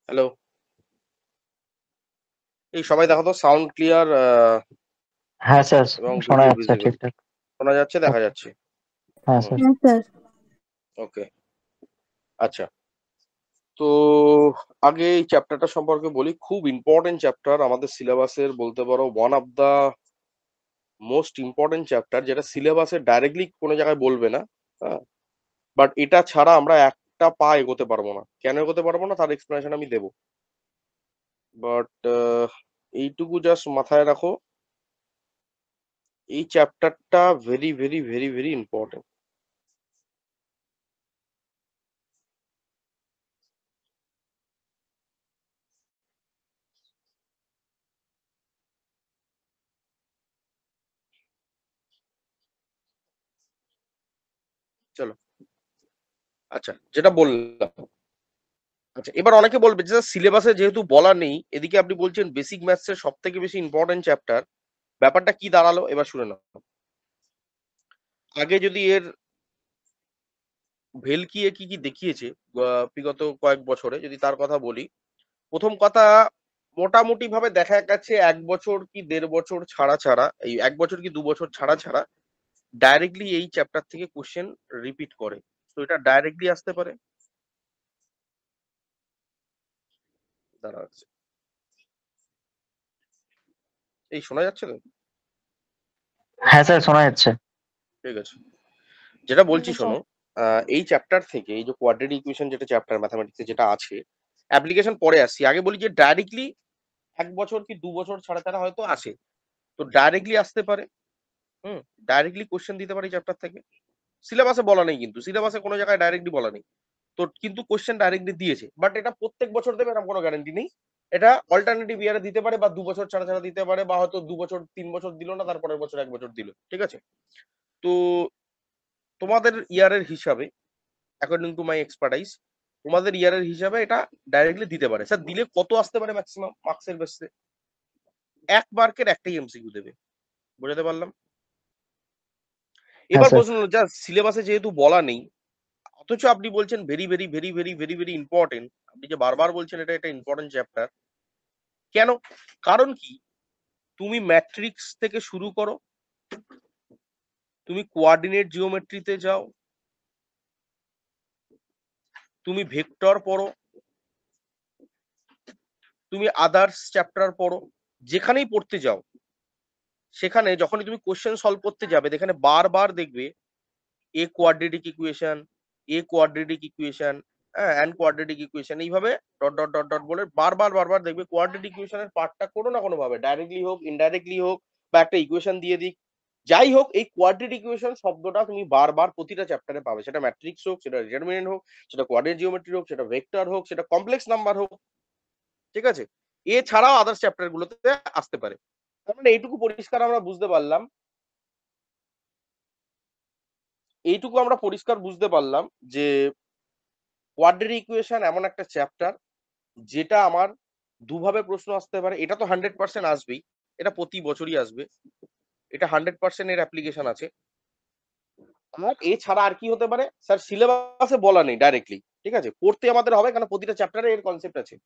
Hello. এই সবাই দেখো তো সাউন্ড ক্লিয়ার হ্যাঁ স্যার, এবং শোনা ভিডিও যাচ্ছে ভিজিবল। ঠিকঠাক। শোনা যাচ্ছে, দেখা ওকে। যাচ্ছে। হ্যাঁ হুম, স্যার। হ্যাঁ স্যার। ওকে। আচ্ছা। তো আগে এই চ্যাপ্টারটা সম্পর্কে বলি। খুব ইম্পোর্টেন্ট চ্যাপ্টার আমাদের সিলেবাসের, বলতে পারো one of the most important chapter, যেটা সিলেবাসে ডাইরেক্টলি কোনো জায়গায় বলবে না। হ্যাঁ? বাট এটা ছাড়া আমরা একটা পা এগোতে পারবো না। কেন এগোতে পারবো না তার এক্সপ্লেনেশন আমি দেব। বাট এইটুকু জাস্ট মাথায় রাখো, এই চ্যাপ্টারটা very very very very important. চলো। আচ্ছা, যেটা বললাম। আচ্ছা, এবার অনেকে বলবে যে সিলেবাসে যেহেতু বলা নেই, এদিকে আপনি বলছেন বেসিক ম্যাথস এর সবথেকে বেশি ইম্পোর্টেন্ট চ্যাপ্টার। ব্যাপারটা কি দাঁড়ালো এবার শুনে নাও। আগে যদি এর ভেলকিয়ে কি দেখিয়েছে বিগত কয়েক বছরে যদি তার কথা বলি, প্রথম কথা, মোটামুটি ভাবে দেখা গেছে ১ বছর কি ১.৫ বছর ছাড়া, এই ১ বছর কি ২ বছর ছাড়া ডাইরেক্টলি এই চ্যাপ্টার থেকে কোয়েশ্চেন রিপিট করে। তো এটা ডাইরেক্টলি আসতে পারে। দাঁড়াও, এই শোনা যাচ্ছে তো? হ্যাঁ স্যার, শোনা যাচ্ছে। ঠিক আছে। যেটা বলছি হ্যাঁ স্যার। শোনো, এই চ্যাপ্টার থেকে এই যে কোয়াড্রেটিক ইকুয়েশন যেটা চ্যাপ্টার ম্যাথমেটিক্সে যেটা আছে, অ্যাপ্লিকেশন পরে আসছি। আগে বলি যে ডাইরেক্টলি ১ বছর কি ২ বছর ছাড়া হয়তো আসে। তো ডাইরেক্টলি আসতে পারে। হুম? ডাইরেক্টলি কোয়েশ্চেন দিতে পারে এই চ্যাপ্টার থেকে। সিলেবাসে বলা নেই কিন্তু। সিলেবাসে কোন জায়গায় ডাইরেক্টলি বলা নেই। তো কিন্তু কোয়েশ্চেন ডাইরেক্টলি দিয়েছে। বাট এটা প্রত্যেক বছর দেবে এরকম কোন গ্যারান্টি নেই। এটা অল্টারনেটিভ ইয়ারে দিতে পারে বা ২ বছর ছাড়া দিতে পারে, বা হয়তো ২ বছর ৩ বছর দিল না, তারপরের বছর ১ বছর দিল। ঠিক আছে? তো তোমাদের ইয়ারের হিসাবে, অ্যাকর্ডিং টু মাই এক্সপার্টাইজ, তোমাদের ইয়ারের হিসাবে এটা ডাইরেক্টলি দিতে পারে। স্যার দিলে কত আসতে পারে ম্যাক্সিমাম মার্কসের বেসিসে? ১ মার্কের একটাই এমসিকিউ দেবে। বোঝাতে পারলাম? হ্যাঁ এবার স্যার। প্রশ্ন হলো, যা সিলেবাসে যেহেতু বলা নেই, অথচ আপনি বলছেন very very very very very very important. আপনি যে বারবার বলছেন এটা একটা ইম্পর্টেন্ট চ্যাপ্টার। কেন? কারণ কি? তুমি ম্যাট্রিক্স থেকে শুরু করো, তুমি কোঅর্ডিনেট জিওমেট্রিতে যাও, তুমি ভেক্টর পড়ো, তুমি আদার্স চ্যাপ্টার পড়ো, যেখানেই পড়তে যাও, সেখানে যখনই তুমি কোশ্চেন সলভ করতে যাবে, এখানে বারবার দেখবে এ কোয়াড্রেটিক ইকুয়েশন, এ কোয়াড্রেটিক ইকুয়েশন, হ্যাঁ, এন্ড কোয়াড্রেটিক ইকুয়েশন, এইভাবে ডট ডট ডট ডট বলে বারবার দেখবে কোয়াড্রেটিক ইকুয়েশনের পার্টটা কোনো না কোনো ভাবে ডাইরেক্টলি হোক ইনডাইরেক্টলি হোক, বা একটা ইকুয়েশন দিয়ে দিক, যাই হোক, এই কোয়াড্রেটিক ইকুয়েশন শব্দটা তুমি বারবার প্রতিটা চ্যাপ্টারে পাবে। সেটা ম্যাট্রিক্স হোক, সেটা ডিটারমিনেন্ট হোক, সেটা কোয়াড্রেটিক জিওমেট্রি হোক, সেটা ভেক্টর হোক, সেটা কমপ্লেক্স নাম্বার হোক। ঠিক আছে? এছাড়াও আদার্স চ্যাপ্টার গুলোতে আসতে পারে। তার মানে এইটুকু পরিষ্কার আমরা বুঝতে পারলাম, যে কোয়াড্রেটিক ইকুয়েশন এমন একটা চ্যাপ্টার যেটা আমার দুভাবে প্রশ্ন আসতে পারে। এটা তো 100% আসবেই। এটা প্রতি বছরই আসবে। এটা 100% এর অ্যাপ্লিকেশন আছে। আর এছাড়া আর কি হতে পারে? স্যার সিলেবাসে বলা নেই ডাইরেক্টলি। ঠিক আছে? পড়তে আমাদের হবে, কারণ প্রতিটা চ্যাপ্টারে এর কনসেপ্ট আছে।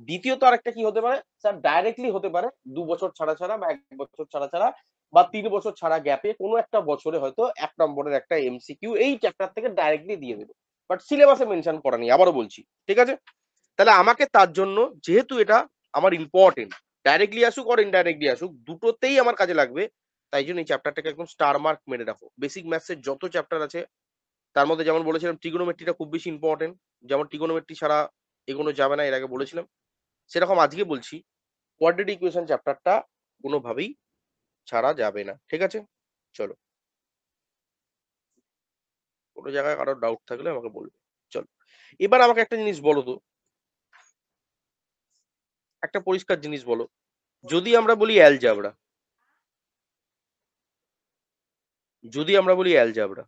দ্বিতীয়ত আরেকটা কি হতে পারে? স্যার ডাইরেক্টলি হতে পারে ২ বছর ছাড়া বা ১ বছর ছাড়া বা ৩ বছর ছাড়া গ্যাপে কোনো একটা বছরে হয়তো ১ নম্বরের একটা এমসিকিউ এই চ্যাপ্টার থেকে ডাইরেক্টলি দিয়ে দেবে। বাট সিলেবাসে মেনশন করা নেই। আবারও বলছি। ঠিক আছে? তাহলে আমাকে তার জন্য, যেহেতু এটা আমার ইম্পোর্টেন্ট, ডাইরেক্টলি আসুক আর ইনডাইরেক্টলি আসুক, দুটোতেই আমার কাজে লাগবে। তাই জন্য এই চ্যাপ্টারটাকে একদম স্টার মার্ক মেরে রাখো। বেসিক ম্যাথস এর যত চ্যাপ্টার আছে তার মধ্যে যেমন বলেছিলাম ট্রিগোনোমেট্রিটা খুব বেশি ইম্পোর্টেন্ট। যেমন ট্রিগোনোমেট্রি ছাড়া এগোনো যাবে না, এর আগে বলেছিলাম। সেরকম আজকে বলছি, কোয়াড্রেটিক ইকুয়েশন চ্যাপ্টারটা কোনোভাবেই ছাড়া যাবে না। ঠিক আছে? চলো। কোনো জায়গায় কারোর ডাউট থাকলে আমাকে বলবে। চলো। এবার আমাকে একটা জিনিস বলো তো, একটা পরিষ্কার জিনিস বলো। যদি আমরা বলি অ্যালজাবরা, যদি আমরা বলি অ্যালজাবরা,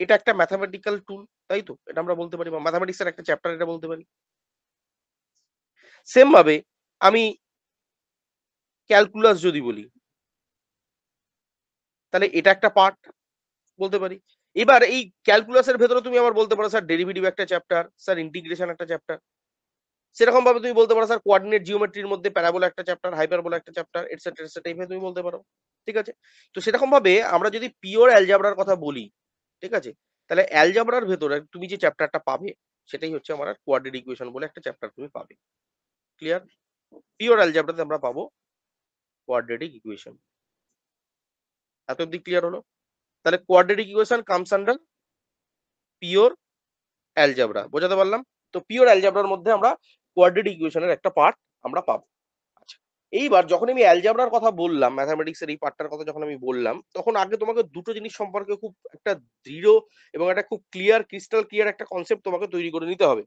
এটা একটা ম্যাথমেটিক্যাল টুল, তাই তো? এটা আমরা বলতে পারি, বা ম্যাথমেটিক্স এর একটা চ্যাপ্টার এটা বলতে পারি। সেম ভাবে আমি ক্যালকুলাস যদি বলি, তাহলে এটা একটা পার্ট বলতে পারি। এবার এই ক্যালকুলাসের ভেতরে তুমি আবার বলতে পারো স্যার ডেরিভেটিভ একটা চ্যাপ্টার, স্যার ইন্টিগ্রেশন একটা চ্যাপ্টার। সেরকম ভাবে তুমি বলতে পারো স্যার কোঅর্ডিনেট জিওমেট্রির মধ্যে প্যারাবোলা একটা চ্যাপ্টার, হাইপারবোলা একটা চ্যাপ্টার, এটসেট্রা এটসেট্রা এইভাবে তুমি বলতে পারো। ঠিক আছে? তো সেরকম ভাবে আমরা যদি পিওর অ্যালজেব্রার কথা বলি, ঠিক আছে? তাহলে অ্যালজেব্রার ভেতরে তুমি যে চ্যাপ্টারটা পাবে সেটাই হচ্ছে আমার কোয়াড্রেটিক ইকুয়েশন বলে একটা চ্যাপ্টার তুমি পাবে। ক্লিয়ার? পিওর অ্যালজেব্রাতে আমরা পাবো কোয়াড্রেটিক ইকুয়েশন। এত অব্দি ক্লিয়ার হলো? তাহলে quadratic equation comes under pure algebra. বোঝাতে পারলাম? তো পিওর অ্যালজেব্রার মধ্যে আমরা কোয়াড্রেটিক ইকুয়েশনের একটা পার্ট আমরা পাবো। আচ্ছা, এইবার যখন আমি অ্যালজেব্রার কথা বললাম, ম্যাথমেটিক্সের এই পার্টটার কথা যখন আমি বললাম, তখন আগে তোমাকে দুটো জিনিস সম্পর্কে খুব একটা দৃঢ় এবং একটা খুব ক্লিয়ার, ক্রিস্টাল ক্লিয়ার একটা কনসেপ্ট তোমাকে তৈরি করে নিতে হবে।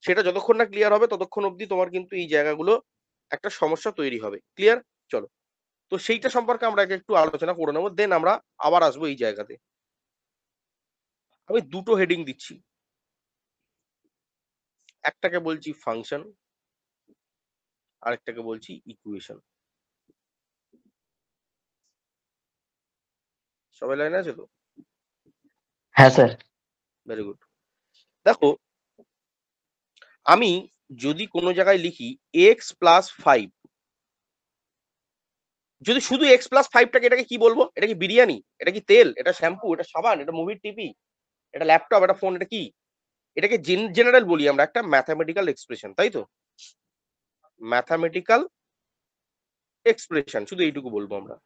সেটা যতক্ষণ না ক্লিয়ার হবে ততক্ষণ অবধি তোমার কিন্তু এই জায়গাগুলো একটা সমস্যা তৈরি হবে। ক্লিয়ার? চলো। তো সেইটা সম্পর্কে আমরা একটু আলোচনা করে নেবো। দেন আমরা আবার আসবো এই জায়গাতে। আমি দুটো হেডিং দিচ্ছি। একটাকে বলছি ফাংশন, আরেকটাকে বলছি ইকুয়েশন। সবাই লাইনে আছে তো? হ্যাঁ স্যার। Very good. দেখো, আমি যদি কোনো জায়গায় লিখি এক্স প্লাস 5, যদি শুধু এক্স প্লাস 5টাকে এটাকে কি বলবো? এটা কি বিরিয়ানি? এটা কি তেল? এটা শ্যাম্পু? এটা সাবান? এটা মুভির টিভি? এটা ল্যাপটপ? এটা ফোন? এটা কি? এটাকে জেনারেল বলি আমরা একটা ম্যাথামেটিক্যাল এক্সপ্রেশন, তাই তো? ম্যাথামেটিক্যাল এক্সপ্রেশন, শুধু এইটুকু বলবো আমরা।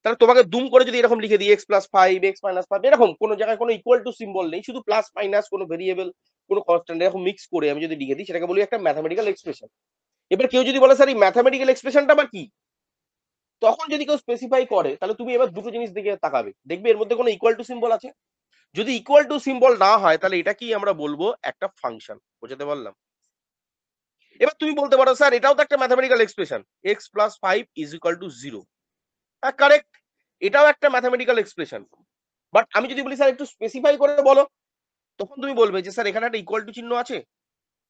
তাহলে তোমাকে দুম করে যদি এরকম লিখে দিই এক্স প্লাস 5, এক্স মাইনাস 5, এরকম কোনো জায়গায় কোনো ইকুয়াল টু সিম্বল নেই, শুধু প্লাস মাইনাস কোনো ভেরিয়েবল, কোনো কনস্ট্যান্ট এরকম মিক্স করে আমি যদি লিখে দিই, সেটাকে বলি একটা ম্যাথামেটিক্যাল এক্সপ্রেশন। এবার কেউ যদি বলে স্যার এই ম্যাথামেটিক্যাল এক্সপ্রেশনটা আবার কি, তখন যদি কেউ স্পেসিফাই করে, তাহলে তুমি এবার দুটো জিনিস দিকে তাকাবে, দেখবে এর মধ্যে কোনো ইকুয়াল টু সিম্বল আছে। যদি ইকুয়াল টু সিম্বল না হয়, তাহলে এটা কি আমরা বলবো একটা ফাংশন। বুঝতে পারলাম? এবার তুমি বলতে পারো স্যার এটাও তো একটা mathematical expression, x plus 5 is equal to 0। হ্যাঁ, কারেক্ট, এটাও একটা ম্যাথামেটিক্যাল এক্সপ্রেশন। বাট আমি যদি বলি স্যার একটু স্পেসিফাই করে বলো, তখন তুমি বলবে যে স্যার এখানে একটা ইকুয়াল টু চিহ্ন আছে।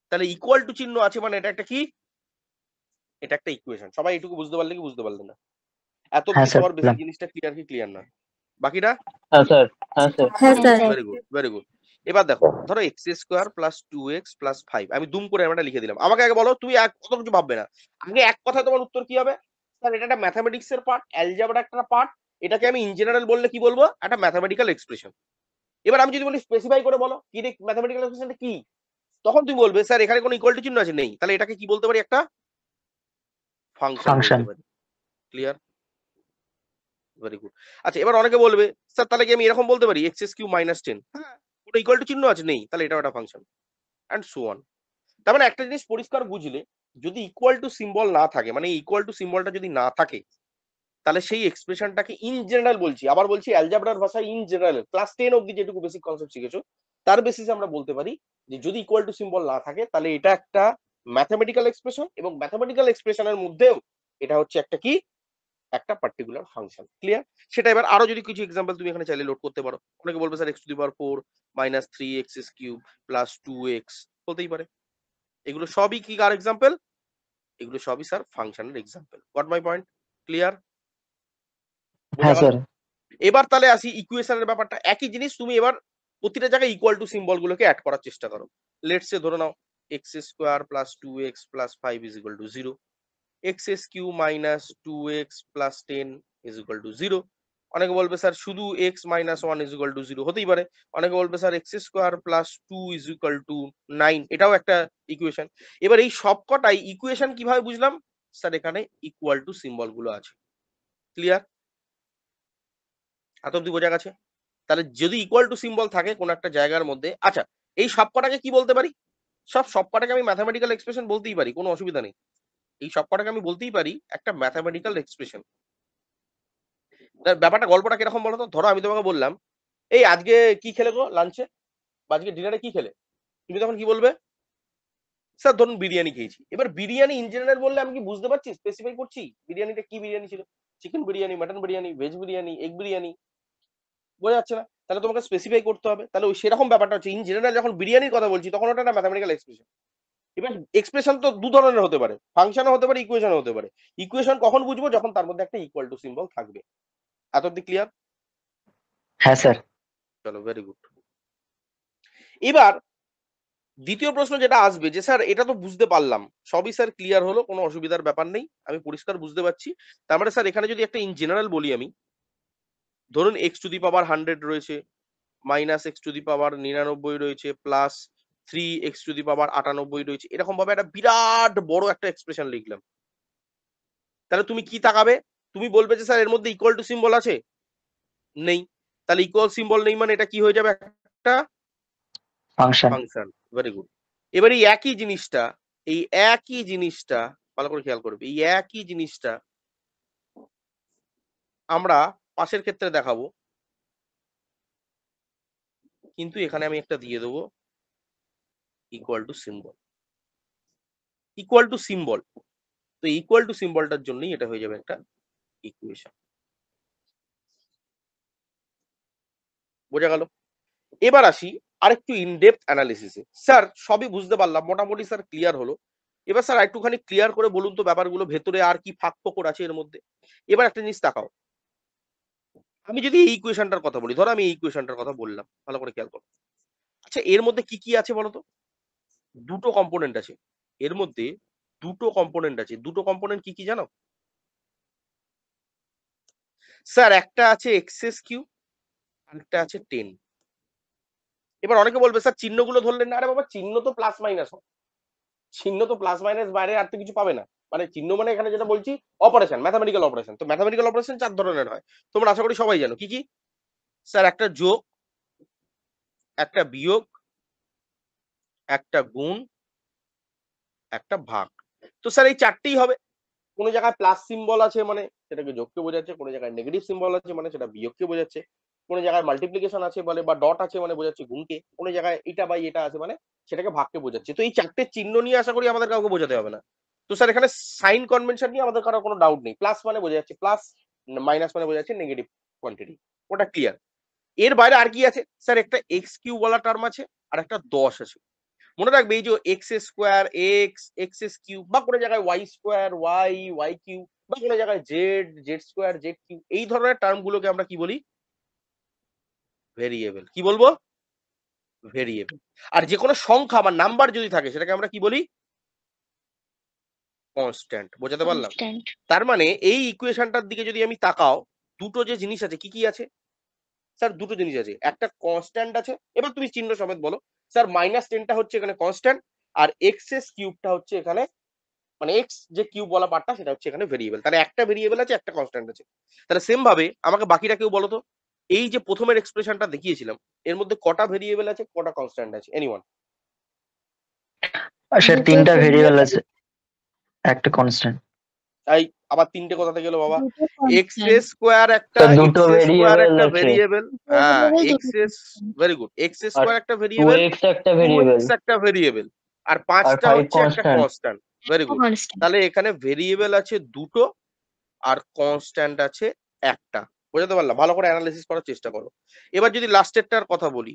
তাহলে ইকুয়াল টু চিহ্ন আছে মানে এটা একটা কি? এটা একটা ইকুয়েশন। সবাই এটুকু বুঝতে পারলে কি বুঝতে পারলে না? এত হ্যাঁ অব্দি স্যার সবার বেসিক বুঝলাম। জিনিসটা ক্লিয়ার কি ক্লিয়ার না? বাকিটা? হ্যাঁ স্যার। হ্যাঁ স্যার। হ্যাঁ sir. Very good, very good. এবার দেখো, ধরো x square plus 2x plus 5, আমি দুম করে আমরা লিখে দিলাম। আমাকে আগে বলো, তুমি কত কিছু ভাববে না, আগে এক কথায় তোমার উত্তর কি হবে? স্যার এটা একটা ম্যাথামেটিক্স এর পার্ট, অ্যালজেব্রা একটা পার্ট, এটাকে আমি ইন জেনারেল বললে কি বলবো? একটা ম্যাথামেটিক্যাল এক্সপ্রেশন। এবার আমি যদি বলি স্পেসিফাই করে বলো কি রে ম্যাথামেটিক্যাল এক্সপ্রেশনটা কি, তখন তুমি বলবে স্যার এখানে কোনো ইকুয়াল টু চিহ্ন আছে? নেই। তাহলে এটাকে কি বলতে পারি? একটা ফাংশন ফাংশন। বলতে পারি। ক্লিয়ার? Very good. আচ্ছা, এবার অনেকে বলবে স্যার তাহলে কি আমি এরকম বলতে পারি এক্স কিউ মাইনাস 10? হ্যাঁ, কোনো ইকুয়াল টু চিহ্ন আছে? নেই। তাহলে এটাও একটা ফাংশন, অ্যান্ড সো অন। তার মানে একটা জিনিস পরিষ্কার বুঝলে, যদি ইকুয়াল টু সিম্বল না থাকে, মানে ইকুয়াল টু সিম্বলটা যদি না থাকে, তাহলে সেই এক্সপ্রেশনটাকে ইন জেনারেল বলছি, আবার বলছি অ্যালজেব্রার ভাষায় ইন জেনারেল, ক্লাস 10 অব্দি যেটুকু বেসিক কনসেপ্ট শিখেছো তার বেসিসে আমরা বলতে পারি যে যদি ইকুয়াল টু সিম্বল না থাকে, তাহলে এটা একটা ম্যাথামেটিক্যাল এক্সপ্রেশন, এবং ম্যাথামেটিক্যাল এক্সপ্রেশনের মধ্যেও এটা হচ্ছে একটা কি? একটা পার্টিকুলার ফাংশন। ক্লিয়ার? সেটা এবার আরো যদি কিছু এক্সাম্পল তুমি এখানে চাইলে লোড করতে পারো। অনেকে বলবে sir x to the power 4 minus 3x cube plus 2x, বলতেই পারে। এগুলো সবই কি কার এক্সাম্পল? এগুলো সবই স্যার ফাংশনের example. Goat my point? Clear? বোঝা হ্যাঁ গেল? স্যার। এবার তাহলে আসি ইকুয়েশনের ব্যাপারটা। একই জিনিস তুমি এবার প্রতিটা জায়গায় ইকুয়াল টু সিম্বল গুলোকে অ্যাড করার চেষ্টা করো। লেটস সে ধরে নাও x square plus 2x plus 5 is equal to 0, x cube minus 2x plus 10 is equal to 0। অনেকে বলবে স্যার শুধু x minus 1 is equal to 0, হতেই পারে। অনেকে বলবে sir x square plus 2 is equal to 9, এটাও একটা ইকুয়েশন। এবার এই সবকটাই ইকুয়েশন কিভাবে বুঝলাম? স্যার এখানে ইকুয়াল টু সিম্বল গুলো আছে। ক্লিয়ার? এত অব্দি বোঝা গেছে? তাহলে যদি ইকুয়াল টু সিম্বল থাকে কোন একটা জায়গার মধ্যে, আচ্ছা এই সবকটাকে কি বলতে পারি? সবকটাকে আমি ম্যাথামেটিক্যাল এক্সপ্রেশন বলতেই পারি, কোনো অসুবিধা নেই। এই সবকটাকে আমি বলতেই পারি একটা ম্যাথামেটিক্যাল এক্সপ্রেশন। ব্যাপারটা গল্পটা কিরকম বলতো? ধরো আমি তোমাকে বললাম এই আজকে কি খেলে গো লাঞ্চে, বা আজকে ডিনারে কি খেলে? তুমি তখন কি বলবে? স্যার ধরুন বিরিয়ানি খেয়েছি। এবার বিরিয়ানি ইন জেনারেল বললে আমি কি বুঝতে পারছি, স্পেসিফাই করছি বিরিয়ানিটা কি বিরিয়ানি ছিল? Chicken biryani, mutton biryani, veg biryani, egg biryani? বোঝা যাচ্ছে না? তাহলে তোমাকে স্পেসিফাই করতে হবে। তাহলে ওই সেরকম ব্যাপারটা হচ্ছে, ইন জেনারেল যখন বিরিয়ানির কথা বলছি তখন ওটা একটা ম্যাথামেটিক্যাল এক্সপ্রেশন। এবার এক্সপ্রেশন তো দু ধরনের হতে পারে, ফাংশনও হতে পারে, ইকুয়েশনও হতে পারে। ইকুয়েশন কখন বুঝবো? যখন তার মধ্যে একটা ইকুয়াল টু সিম্বল থাকবে। এত অব্দি ক্লিয়ার? হ্যাঁ স্যার। চলো, ভেরি গুড। এবার দ্বিতীয় প্রশ্ন যেটা আসবে যে স্যার এটা তো বুঝতে পারলাম, সবই স্যার ক্লিয়ার হলো, কোনো অসুবিধার ব্যাপার নেই, আমি পরিষ্কার বুঝতে পারছি। তার মানে স্যার এখানে যদি একটা ইন জেনারেল বলি আমি, ধরুন এক্স টু দি পাওয়ার 100 রয়েছে, মাইনাস এক্স টু দি পাওয়ার 99 রয়েছে, প্লাস 3x টু দি পাওয়ার 98 রয়েছে, এরকম ভাবে একটা বিরাট বড় একটা এক্সপ্রেশন লিখলাম। তাহলে তুমি কি তাকাবে? তুমি বলবে যে স্যার এর মধ্যে ইকুয়াল টু সিম্বল আছে? নেই। তাহলে ইকুয়াল সিম্বল নেই মানে এটা কি হয়ে যাবে? একটা ফাংশন। ফাংশন। Very good. এবার এই একই জিনিসটা, এই একই জিনিসটা ভালো করে খেয়াল করবে, এই একই জিনিসটা আমরা পাশের ক্ষেত্রে দেখাবো, কিন্তু এখানে আমি একটা দিয়ে দেবো equal to symbol. Equal to symbol, তো ইকুয়াল টু সিম্বলটার জন্যই এটা হয়ে যাবে একটা ইকুয়েশন। বোঝা গেল? এবার আসি আরেকটু ইনডেপথ অ্যানালিসিসে। স্যার সবই বুঝতে পারলাম, মোটামুটি স্যার ক্লিয়ার হলো। এবার স্যার একটুখানি ক্লিয়ার করে বলুন তো ব্যাপারগুলো, ভেতরে আর কি ফাঁক ফোকর আছে এর মধ্যে। এবার একটা জিনিস তাকাও, আমি যদি এই ইকুয়েশনটার কথা বলি, ধরো আমি এই ইকুয়েশনটার কথা বললাম, ভালো করে খেয়াল করো। আচ্ছা এর মধ্যে কি কি আছে বলতো? দুটো কম্পোনেন্ট আছে এর মধ্যে, দুটো কম্পোনেন্ট আছে। দুটো কম্পোনেন্ট কি কি জানো? স্যার একটা আছে এক্সএস কিউ, আরেকটা আছে 10। এবার অনেকে বলবে স্যার চিহ্নগুলো ধরলেন না। আরে বাবা, চিহ্ন তো প্লাস মাইনাস হয়, চিহ্ন তো প্লাস মাইনাস, বাইরে আর তো কিছু পাবে না। মানে চিহ্ন মানে এখানে যেটা বলছি অপারেশন, ম্যাথামেটিক্যাল অপারেশন। তো ম্যাথামেটিক্যাল অপারেশন 4 ধরনের হয়, তোমরা আশা করি সবাই জানো। কি কি? স্যার একটা যোগ, একটা বিয়োগ, একটা গুণ, একটা ভাগ। তো স্যার এই চারটেই হবে। কোনো জায়গায় প্লাস সিম্বল আছে মানে সেটাকে যোগকে বোঝাচ্ছে, কোনো জায়গায় নেগেটিভ সিম্বল আছে মানে সেটা বিয়োগকে বোঝাচ্ছে, কোনো জায়গায় মাল্টিপ্লিকেশন আছে বলে বা ডট আছে মানে বোঝাচ্ছে গুণকে, কোনো জায়গায় এটা বাই এটা আছে মানে সেটাকে ভাগকে বোঝাচ্ছে। তো এই চারটে চিহ্ন নিয়ে আশা করি আমাদের কাউকে বোঝাতে হবে না। তো স্যার এখানে সাইন কনভেনশন নিয়ে আমাদের কারো কোনো ডাউট নেই। প্লাস মানে বোঝা যাচ্ছে প্লাস, মাইনাস মানে বোঝা যাচ্ছে নেগেটিভ কোয়ান্টিটি, ওটা ক্লিয়ার। এর বাইরে আর কি আছে? স্যার একটা এক্স কিউ বলা টার্ম আছে, আর একটা 10 আছে। মনে রাখবে এই যে x square x, x s q, বা কোনো জায়গায় y square y, y q, বা কোনো জায়গায় z, z square z q, এই ধরনের টার্ম গুলোকে আমরা কি বলি? ভেরিয়েবল। কি বলবো? ভেরিয়েবল। আর যে কোনো সংখ্যা বা নাম্বার যদি থাকে সেটাকে আমরা কি বলি? কনস্ট্যান্ট। বোঝাতে পারলাম? কনস্ট্যান্ট। তার মানে এই ইকুয়েশনটার দিকে যদি আমি তাকাও, দুটো যে জিনিস আছে, কি কি আছে? স্যার দুটো জিনিস আছে, একটা কনস্ট্যান্ট আছে। এবার তুমি চিহ্ন সমেত বলো। স্যার -10টা হচ্ছে এখানে কনস্ট্যান্ট, আর এক্স এস কিউবটা হচ্ছে এখানে, মানে এক্স যে কিউব বলা পার্টটা সেটা হচ্ছে এখানে ভেরিয়েবল। তাহলে একটা ভেরিয়েবল আছে, একটা কনস্ট্যান্ট আছে। তাহলে সেম ভাবে আমাকে বাকিটা কেউ বলো তো, এই যে প্রথমের এক্সপ্রেশনটা দেখিয়েছিলাম এর মধ্যে কটা ভেরিয়েবল আছে, কটা কনস্ট্যান্ট আছে? এনিওয়ান? স্যার দুটো 3টা ভেরিয়েবল ভেরিয়েবল, আছে, একটা কনস্ট্যান্ট। তাই আবার তিনটে কোথাতে গেল বাবা? দুটো এক্স কনস্ট্যান্ট। স্কোয়ার একটা, স্যার দুটো এক্স স্কোয়ার ভেরিয়েবল একটা আছে, ভেরিয়েবল। হ্যাঁ, ভেরিয়েবল দুটো x s, constant, very good. X আর স্কোয়ার একটা ভেরিয়েবল, 2x একটা টু ভেরিয়েবল, এক্স একটা ভেরিয়েবল, আর আর পাঁচটা 5 হচ্ছে একটা কনস্ট্যান্ট। কনস্ট্যান্ট। ভেরি একটা গুড। কনস্ট্যান্ট। তাহলে এখানে ভেরিয়েবল আছে দুটো, আর কনস্ট্যান্ট আছে একটা। বুঝতে পারলাম? ভালো করে অ্যানালিসিস করার চেষ্টা করো। এবার যদি লাস্টেরটার কথা বলি,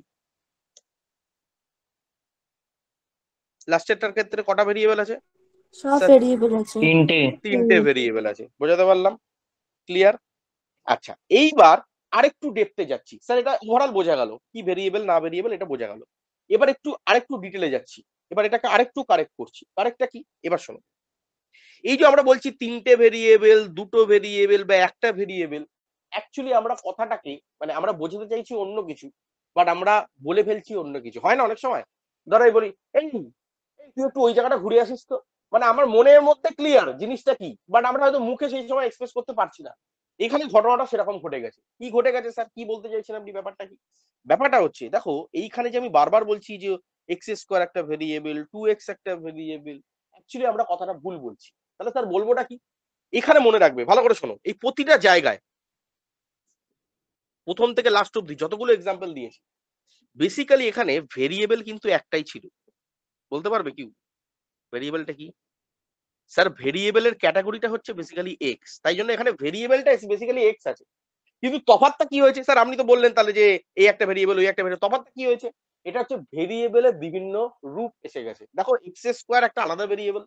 লাস্টেরটার ক্ষেত্রে কটা ভেরিয়েবল আছে? সব স্যার ভেরিয়েবল আছে। 3টে। তিনটে ভেরিয়েবল আছে। বোঝাতে পারলাম? ক্লিয়ার? আচ্ছা এইবার আরেকটু ডেপথে যাচ্ছি। স্যার এটা ওভারঅল বোঝা গেল কি ভেরিয়েবল না ভেরিয়েবল, এটা বোঝা গেল। এবার একটু আরেকটু ডিটেলে যাচ্ছি। এবার এটাকে আরেকটু কারেক্ট করছি। কারেক্টটা কি? এবার শোনো, এই যে আমরা বলছি তিনটে ভেরিয়েবল, দুটো ভেরিয়েবল বা একটা ভেরিয়েবল, অ্যাকচুয়ালি আমরা কথাটাকে মানে আমরা বোঝাতে চাইছি অন্য কিছু, বাট আমরা বলে ফেলছি অন্য কিছু। হয় না অনেক সময়? ধরো এই বলি, এই এই তুই একটু ওই জায়গাটা ঘুরে আসিস তো। মানে আমার মনের মধ্যে ক্লিয়ার জিনিসটা কি, বাট আমরা হয়তো মুখে সেই সময় এক্সপ্রেস করতে পারছি না। এখানে ঘটনাটা সেরকম ঘটে গেছে। কি ঘটে গেছে স্যার? কি বলতে চাইছেন আপনি? ব্যাপারটা কি? ব্যাপারটা হচ্ছে দেখো, এইখানে যে আমি বারবার বলছি যে এক্স স্কোয়ার একটা ভেরিয়েবল, 2x একটা ভেরিয়েবল, অ্যাকচুয়ালি আমরা কথাটা ভুল বলছি। তাহলে স্যার বলবোটা কি? এখানে মনে রাখবে, ভালো করে শোনো, এই প্রতিটা জায়গায় প্রথম থেকে লাস্ট অব্দি যতগুলো এক্সাম্পল দিয়েছি, বেসিক্যালি এখানে ভেরিয়েবল কিন্তু একটাই ছিল। বলতে পারবে কি ভেরিয়েবলটা কি? স্যার ভেরিয়েবলের ক্যাটাগরিটা হচ্ছে বেসিক্যালি এক্স, তাই জন্য এখানে ভেরিয়েবলটা বেসিক্যালি এক্স আছে। কিন্তু তফাৎটা কি হয়েছে? স্যার আপনি তো বললেন তাহলে যে এই একটা ভেরিয়েবল ওই একটা ভেরিয়েবল, তফাৎটা কি হয়েছে? এটা হচ্ছে ভেরিয়েবলের বিভিন্ন রূপ এসে গেছে। দেখো এক্স স্কোয়ার একটা আলাদা ভেরিয়েবল,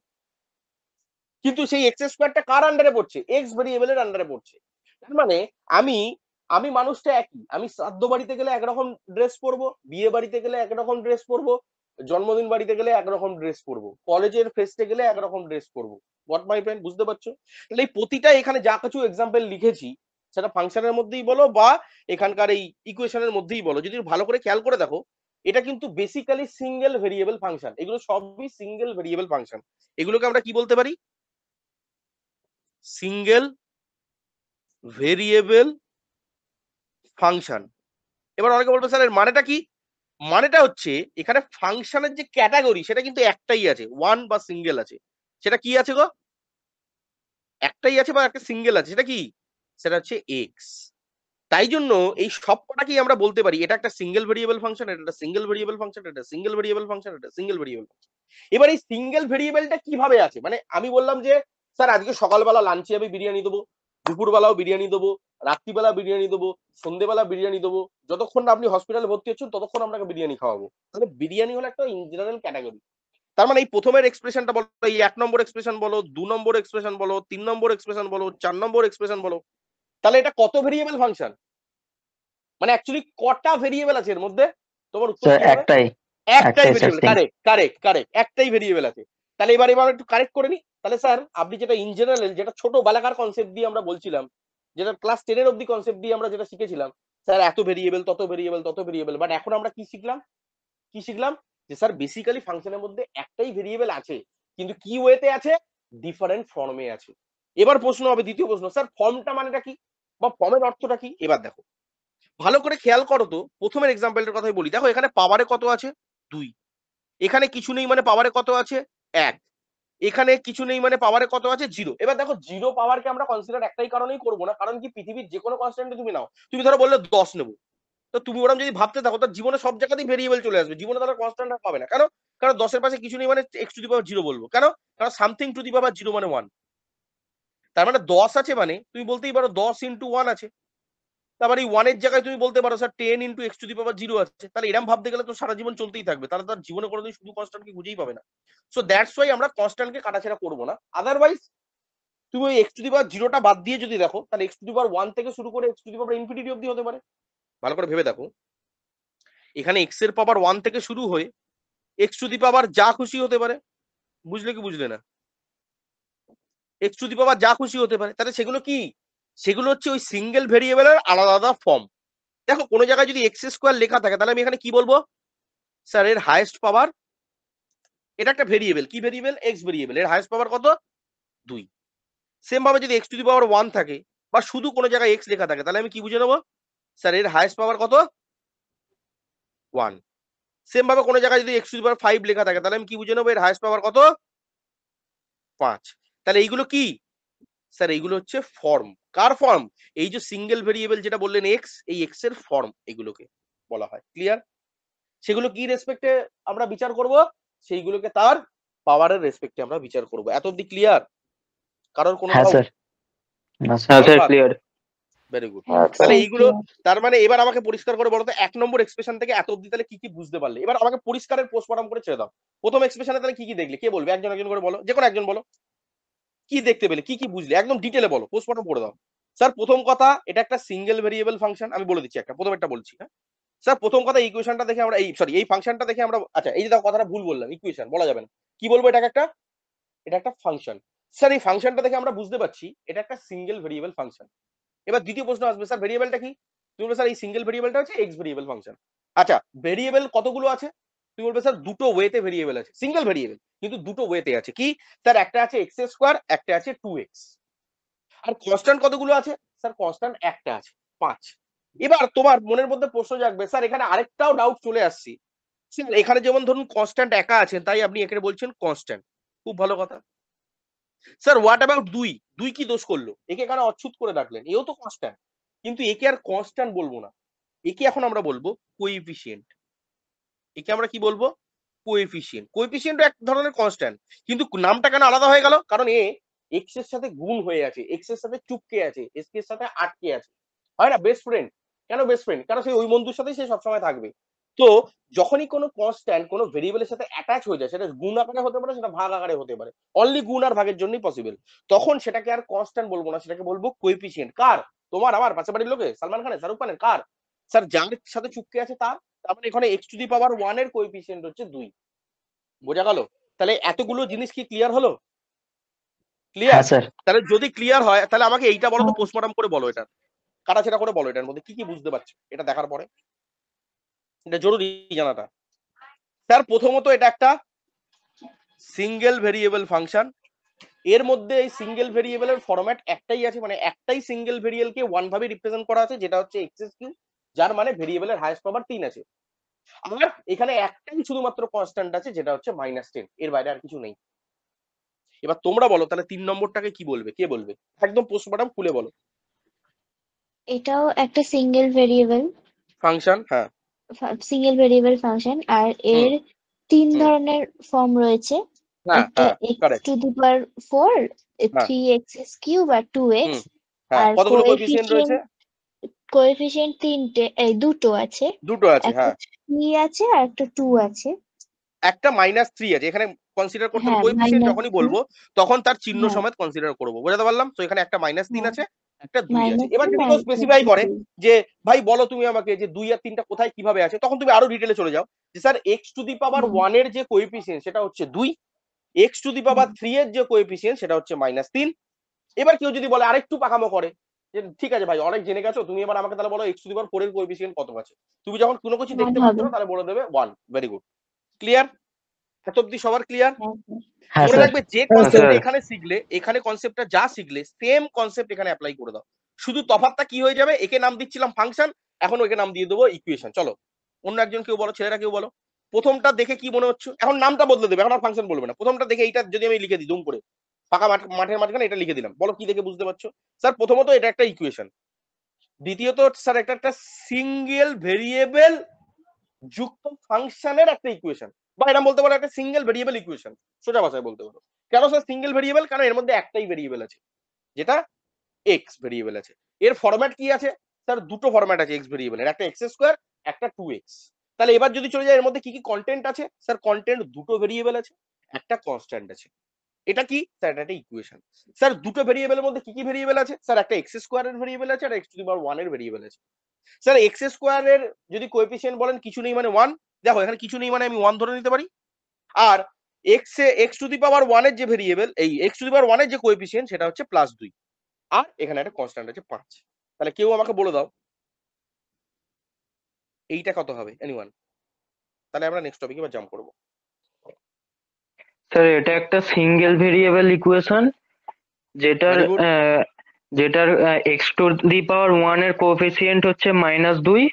কিন্তু সেই এক্স স্কোয়ারটা কার আন্ডারে পড়ছে? এক্স ভেরিয়েবলের আন্ডারে পড়ছে। তার মানে আমি আমি মানুষটা একই, আমি শ্রাদ্ধ বাড়িতে গেলে একরকম ড্রেস পরবো, বিয়ে বাড়িতে গেলে একরকম ড্রেস পরবো, জন্মদিন বাড়িতে গেলে একরকম ড্রেস পরবো, কলেজের ফেস্টে গেলে একরকম ড্রেস পরবো। হোয়াট মাই ফ্রেন্ড, বুঝতে পারছো? তাহলে এই প্রতিটা এখানে যা কিছু এক্সাম্পল লিখেছি সেটা ফাংশনের মধ্যেই বলো বা এখানকার এই ইকুয়েশনের মধ্যেই বলো, যদি ভালো করে খেয়াল করে দেখো, এটা কিন্তু বেসিক্যালি সিঙ্গেল ভেরিয়েবল ফাংশন। এগুলো সবই সিঙ্গেল ভেরিয়েবল ফাংশন। এগুলোকে আমরা কি বলতে পারি? Single variable function. এবার অনেকে বলবে স্যার এর মানেটা কি? মানেটা হচ্ছে এখানে ফাংশনের যে ক্যাটাগরি সেটা কিন্তু একটাই আছে, ওয়ান বা সিঙ্গেল আছে। সেটা কি আছে গো? একটাই আছে বা একটা সিঙ্গেল আছে, সেটা কি? সেটা হচ্ছে এক্স। তাই জন্য এই সব কটাকেই আমরা বলতে পারি এটা একটা সিঙ্গেল ভেরিয়েবল ফাংশন, এটা একটা সিঙ্গেল ভেরিয়েবল ফাংশন, এটা সিঙ্গেল ভেরিয়েবল ফাংশন, এটা সিঙ্গেল ভেরিয়েবল ফাংশন। এবার এই সিঙ্গেল ভেরিয়েবলটা কিভাবে আছে, মানে আমি বললাম যে স্যার আজকে সকালবেলা লাঞ্চে আমি বিরিয়ানি দেবো, দুপুরবেলাও বিরিয়ানি দেবো, রাত্রিবেলা বিরিয়ানি দেবো, সন্ধ্যেবেলা বিরিয়ানি দেবো, যতক্ষণ না আপনি হসপিটালে ভর্তি হচ্ছেন ততক্ষণ আপনাকে বিরিয়ানি খাওয়াবো। তাহলে বিরিয়ানি হলো একটা ইন জেনারেল ক্যাটাগরি। তার মানে এই প্রথমের এক্সপ্রেশনটা বলো, এই 1 নম্বর এক্সপ্রেশন বলো, 2 নম্বর এক্সপ্রেশন বলো, 3 নম্বর এক্সপ্রেশন বলো, 4 নম্বর এক্সপ্রেশন বলো, তাহলে এটা কত ভেরিয়েবল ফাংশন? মানে অ্যাকচুয়ালি কটা ভেরিয়েবল আছে এর মধ্যে? তোমার উত্তর স্যার কি হবে? একটাই একটাই একটাই sir variable. Correct, correct, correct, একটাই ভেরিয়েবল আছে। তাহলে এবার একটু কারেক্ট করে নি। তাহলে স্যার আপনি যেটা ইন জেনারেল, যেটা ছোট বালাকার কনসেপ্ট দিয়ে আমরা বলছিলাম, যেটা ক্লাস 10 এর অব্দি কনসেপ্ট দিয়ে আমরা যেটা শিখেছিলাম, স্যার এত ভেরিয়েবল, তত ভেরিয়েবল, তত ভেরিয়েবল, বাট এখন আমরা কি শিখলাম? কি শিখলাম? যে স্যার বেসিক্যালি ফাংশনের মধ্যে একটাই ভেরিয়েবল আছে, কিন্তু কি ওয়েতে আছে? ডিফারেন্ট ফর্মে আছে। এবার প্রশ্ন হবে, দ্বিতীয় প্রশ্ন, স্যার ফর্মটা মানেটা কি বা ফর্মের অর্থটা কি? এবার দেখো ভালো করে খেয়াল করো তো, প্রথমের এক্সাম্পলটার কথাই বলি। দেখো এখানে পাওয়ারে কত আছে? 2। এখানে কিছু নেই মানে পাওয়ারে কত আছে? 1। এখানে কিছু নেই মানে পাওয়ারে কত আছে? 0। এবার দেখো 0 পাওয়ারকে আমরা কনসিডার একটাই কারণেই করবো না, কারণ কি পৃথিবীর যে কোনো কনস্ট্যান্টে তুমি নাও, তুমি ধরো বললে 10 নেবো, তো তুমি ওরকম যদি ভাবতে থাকো তার জীবনে সব জায়গাতেই ভেরিয়েবল চলে আসবে, জীবনে তারা কনস্ট্যান্ট পাবে না। কেন? কারণ 10 এর পাশে কিছু নেই মানে x টু দি পাওয়ার 0 বলবো। কেন? কারণ সামথিং টু দি পাওয়ার 0 মানে 1। তার মানে 10 আছে মানে তুমি বলতেই পারো 10 ইনটু 1 আছে। তারপর এই 1 এর জায়গায় তুমি বলতে পারো sir 10 into x to the power 0 আছে। তাহলে এরকম ভাবতে গেলে তো সারা জীবন চলতেই থাকবে, তাহলে তার জীবনে কোনোদিন শুধু কনস্ট্যান্টকে খুঁজেই পাবে না। সো দ্যাটস ওয়াই আমরা কনস্ট্যান্টকে কাটাছেড়া করবো না। আদারওয়াইজ তুমি ওই x টু দি পাওয়ার 0টা বাদ দিয়ে যদি দেখো, তাহলে x টু দি পাওয়ার 1 থেকে শুরু করে x to the power infinity অবধি হতে পারে। ভালো করে ভেবে দেখো, এখানে x এর পাওয়ার 1 থেকে শুরু হয়ে x টু দি পাওয়ার যা খুশি হতে পারে। বুঝলে কি বুঝলে না? x টু দি পাওয়ার যা খুশি হতে পারে, তাহলে সেগুলো কি? সেগুলো হচ্ছে ওই সিঙ্গেল ভেরিয়েবলের আলাদা আলাদা ফর্ম। দেখো কোনো জায়গায় যদি এক্স স্কোয়ার লেখা থাকে তাহলে আমি এখানে কি বলবো? স্যার এর হাইয়েস্ট পাওয়ার, এটা একটা ভেরিয়েবল, কি ভেরিয়েবল? এক্স ভেরিয়েবল, এর হাইয়েস্ট পাওয়ার কত? 2। সেম ভাবে যদি এক্স টু দি পাওয়ার 1 থাকে বা শুধু কোনো জায়গায় এক্স লেখা থাকে তাহলে আমি কি বুঝে নেবো? স্যার এর হাইয়েস্ট পাওয়ার কত? 1। সেম ভাবে কোনো জায়গায় যদি এক্স টু দি পাওয়ার 5 লেখা থাকে তাহলে আমি কি বুঝে নেবো? এর হাইয়েস্ট পাওয়ার কত? 5। তাহলে এইগুলো কি? স্যার এইগুলো হচ্ছে ফর্ম। কার ফর্ম? এই যে সিঙ্গেল ভেরিয়েবল যেটা বললেন এক্স, এই এক্স এর ফর্ম এগুলোকে বলা হয়। ক্লিয়ার? সেগুলো কি রেসপেক্টে আমরা বিচার করব? সেইগুলোকে তার পাওয়ারের রেসপেক্টে আমরা বিচার করব। এত অব্দি ক্লিয়ার? কারোর কোনো হ্যাঁ ডাউট? স্যার। না sir. Sir clear. Very good. হ্যাঁ তাহলে স্যার। এইগুলো, তার মানে এবার আমাকে পরিষ্কার করে বলো তো 1 নম্বর এক্সপ্রেশন থেকে এত অব্দি তাহলে কি কি বুঝতে পারলে? এবার আমাকে পরিষ্কারের পোস্টমর্টম করে ছেড়ে দাও। প্রথম এক্সপ্রেশনে তাহলে কি কি দেখলে? কে বলবে? একজন একজন করে বলো, যে কোনো একজন বলো। কি দেখতে পেলে? কি কি বুঝলে? একদম ডিটেলে বলো, পোস্টমর্টম করে দাও। স্যার প্রথম কথা, এটা একটা সিঙ্গেল ভেরিয়েবল ফাংশন। আমি বলে দিচ্ছি একটা, প্রথমেরটা বলছি, হ্যাঁ? স্যার প্রথম কথা ইকুয়েশনটা দেখে আমরা এই ফাংশনটা দেখে আমরা, আচ্ছা এই যে দেখো কথাটা ভুল বললাম, ইকুয়েশন বলা যাবে না, কি বলবো? এটা একটা ফাংশন। স্যার এই ফাংশনটা দেখে আমরা বুঝতে পারছি এটা একটা সিঙ্গেল ভেরিয়েবল ফাংশন। এবার দ্বিতীয় প্রশ্ন আসবে, স্যার ভেরিয়েবলটা কি? তুমি বলবে স্যার এই সিঙ্গেল ভেরিয়েবলটা হচ্ছে এক্স ভেরিয়েবল ফাংশন। আচ্ছা ভেরিয়েবল কতগুলো আছে? তুমি বলবে স্যার দুটো ওয়েতে ভেরিয়েবল আছে, সিঙ্গেল ভেরিয়েবল কিন্তু দুটো ওয়েতে আছে। কি? স্যার একটা আছে এক্স স্কোয়ার, একটা আছে 2x। আর কনস্ট্যান্ট কতগুলো আছে? স্যার কনস্ট্যান্ট একটা আছে, 5। এবার তোমার মনের মধ্যে প্রশ্ন জাগবে, স্যার এখানে আরেকটাও ডাউট চলে আসছে। স্যার এখানে যেমন ধরুন কনস্ট্যান্ট একা আছেন তাই আপনি এখানে বলছেন কনস্ট্যান্ট, খুব ভালো কথা। Sir what about 2? 2 কি দোষ করলো? একে কেন অচ্ছুত করে রাখলেন? এও তো কনস্ট্যান্ট। কিন্তু একে আর কনস্ট্যান্ট বলবো না, একে এখন আমরা বলবো কোএফিসিয়েন্ট। একে আমরা কি বলবো? কোএফিসিয়েন্ট। কোএফিসিয়েন্ট এক ধরনের কনস্ট্যান্ট, কিন্তু নামটা কেন আলাদা হয়ে গেল? কারণ এ এক্স এর সাথে গুণ হয়ে আছে, এক্স এর সাথে চুপকে আছে, এক্স এর সাথে আটকে আছে। হয় না বেস্ট ফ্রেন্ড? কেন বেস্ট ফ্রেন্ড? কারণ সেই ওই বন্ধুর সাথেই সে সবসময় থাকবে। তো যখনই কোনো কনস্ট্যান্ট কোনো ভেরিয়েবলের সাথে অ্যাটাচ হয়ে যায়, সেটা গুণ আকারে হতে পারে, সেটা ভাগ আকারে হতে পারে, অনলি গুণ আর ভাগের জন্যই পসিবল, তখন সেটাকে আর কনস্ট্যান্ট বলবো না, সেটাকে বলবো কোএফিসিয়েন্ট। কার? তোমার আমার পাশে বাড়ির লোকে, সালমান খানের, শাহরুখ খানের, কার? স্যার যার সাথে চুপকে আছে তার। তার মানে এখানে এক্স টু দি পাওয়ার 1 এর কোএফিসিয়েন্ট হচ্ছে 2। বোঝা গেল? তাহলে এতগুলো জিনিস কি ক্লিয়ার হলো? ক্লিয়ার? হ্যাঁ স্যার। তাহলে যদি ক্লিয়ার হয় তাহলে আমাকে এইটা বলো তো, পোস্টমর্টম করে বলো, এটা কাটাছেড়া করে বলো, এটার মধ্যে কি কি বুঝতে পারছো এটা দেখার পরে। এটা জরুরি জানাটা। স্যার প্রথমত এটা একটা সিঙ্গেল ভেরিয়েবল ফাংশন। এর মধ্যে এই সিঙ্গেল ভেরিয়েবলের ফরম্যাট একটাই আছে, মানে একটাই সিঙ্গেল ভেরিয়েবলকে ওয়ান ভাবে রিপ্রেজেন্ট করা আছে, যেটা হচ্ছে এক্স কিউ, যার মানে ভেরিয়েবলের হাইয়েস্ট পাওয়ার 3 আছে। আর এখানে একটাই শুধুমাত্র কনস্ট্যান্ট আছে, যেটা হচ্ছে -10। এর বাইরে আর কিছু নেই। এবার তোমরা বলো তাহলে 3 নম্বরটাকে কি বলবে, কে বলবে? একদম পোস্টমর্টম খুলে বলো। এটাও একটা সিঙ্গেল ভেরিয়েবল ফাংশন, হ্যাঁ। ফাংশন, আর হুম এর 3 হুম ধরনের ফর্ম রয়েছে। হ্যাঁ একটা হ্যাঁ এক্স কারেক্ট। টু দি পাওয়ার 4, হ্যাঁ 3x³ আর 2x। হুম হ্যাঁ, আর কতগুলো কোএফিসিয়েন্ট রয়েছে? কোএফিসিয়েন্ট দুটো আছে। দুটো আছে, একটা হ্যাঁ। 3 আছে আর একটা 2 আছে। একটা -3 আছে, এখানে কনসিডার করতে হবে হ্যাঁ, কোএফিসিয়েন্ট, যখনই -3। বলবো তখন তার চিহ্ন হ্যাঁ, সমেত কনসিডার করবো। বোঝাতে পারলাম তো? এখানে একটা -3 হ্যাঁ, আছে, একটা 2 আছে। এবার -3 যদি আর কেউ একটা স্পেসিফাই করে 2। যে ভাই বলো তুমি আমাকে যে 2 আর 3টা কোথায় কিভাবে আছে, তখন তুমি আরো ডিটেলে চলে যাও যে স্যার এক্স টু দি পাওয়ার হুম, 1 এর যে কোএফিসিয়েন্ট সেটা হচ্ছে 2, এক্স টু দি হুম, পাওয়ার 3 এর যে কোএফিসিয়েন্ট সেটা হচ্ছে -3। এবার কেউ যদি বলে আরেকটু পাকামো করে যে ঠিক আছে ভাই অনেক জেনে গেছো তুমি, এবার আমাকে তাহলে বলো এক্স টু দি পাওয়ার 4 এর কোএফিসিয়েন্ট কত আছে। তুমি যখন কোনো কিছু 1 দেখতে পাচ্ছ হবে। না তাহলে বলে দেবে 1। Very good, clear? এত অব্দি সবার ক্লিয়ার? হ্যাঁ, স্যার। হ্যাঁ মনে স্যার। রাখবে যে হ্যাঁ কনসেপ্ট স্যার। এখানে শিখলে, এখানে কনসেপ্টটা যা শিখলে সেম কনসেপ্ট এখানে অ্যাপ্লাই করে দাও। শুধু তফাৎটা কি হয়ে যাবে, একে নাম দিচ্ছিলাম ফাংশন, এখন ওকে নাম দিয়ে দেবো ইকুয়েশন। চলো অন্য একজন কেউ বলো, ছেলেরা কেউ বলো। প্রথমটা দেখে কি মনে হচ্ছে? এখন নামটা বদলে দেবে, এখন আর ফাংশন বলবে না। প্রথমটা দেখে এইটা যদি আমি লিখে দিই দুম করে, ফাঁকা মাঠের মাঝখানে এটা লিখে দিলাম, বলো কি দেখে বুঝতে পারছো? স্যার প্রথমত এটা একটা ইকুয়েশন। দ্বিতীয়ত স্যার এটা একটা সিঙ্গেল ভেরিয়েবল যুক্ত ফাংশনের একটা ইকুয়েশন, বা এরকম বলতে পারো একটা সিঙ্গেল ভেরিয়েবল ইকুয়েশন, সোজা ভাষায় বলতে পারো। কেন স্যার সিঙ্গেল ভেরিয়েবল? কারণ এর মধ্যে একটাই ভেরিয়েবল আছে, যেটা এক্স ভেরিয়েবল আছে। এর ফরম্যাট কি আছে? স্যার দুটো ফরম্যাট আছে এক্স ভেরিয়েবলের, একটা এক্স স্কোয়ার, একটা 2x। তাহলে এবার যদি চলে যায় এর মধ্যে কি কি কন্টেন্ট আছে, স্যার কন্টেন্ট দুটো ভেরিয়েবল আছে, একটা কনস্ট্যান্ট আছে। এটা কি স্যার? এটা একটা ইকুয়েশন। স্যার দুটো ভেরিয়েবলের মধ্যে কি কি ভেরিয়েবল আছে? স্যার একটা এক্স স্কোয়ারের ভেরিয়েবল আছে আর এক্স টু দি পাওয়ার 1 এর ভেরিয়েবল আছে। স্যার এক্স স্কোয়ারের যদি কোএফিসিয়েন্ট বলেন কিছু নেই মানে 1, দেখো এখানে কিছু নেই মানে আমি 1 ধরে নিতে পারি। আর এক্স টু দি পাওয়ার 1 এর যে ভেরিয়েবল, এই এক্স টু দি পাওয়ার 1 এর যে কোএফিসিয়েন্ট সেটা হচ্ছে +2, আর এখানে একটা কনস্ট্যান্ট আছে 5। তাহলে কেউ আমাকে বলে দাও এইটা কত হবে? এনিওয়ান? তাহলে আমরা নেক্সট টপিকে এবার জাম্প করব। স্যার এটা একটা সিঙ্গেল ভেরিয়েবল ইকুয়েশন যেটার ভেরি গুড। যেটার এক্স টু দি পাওয়ার 1 এর কোএফিসিয়েন্ট হচ্ছে -2,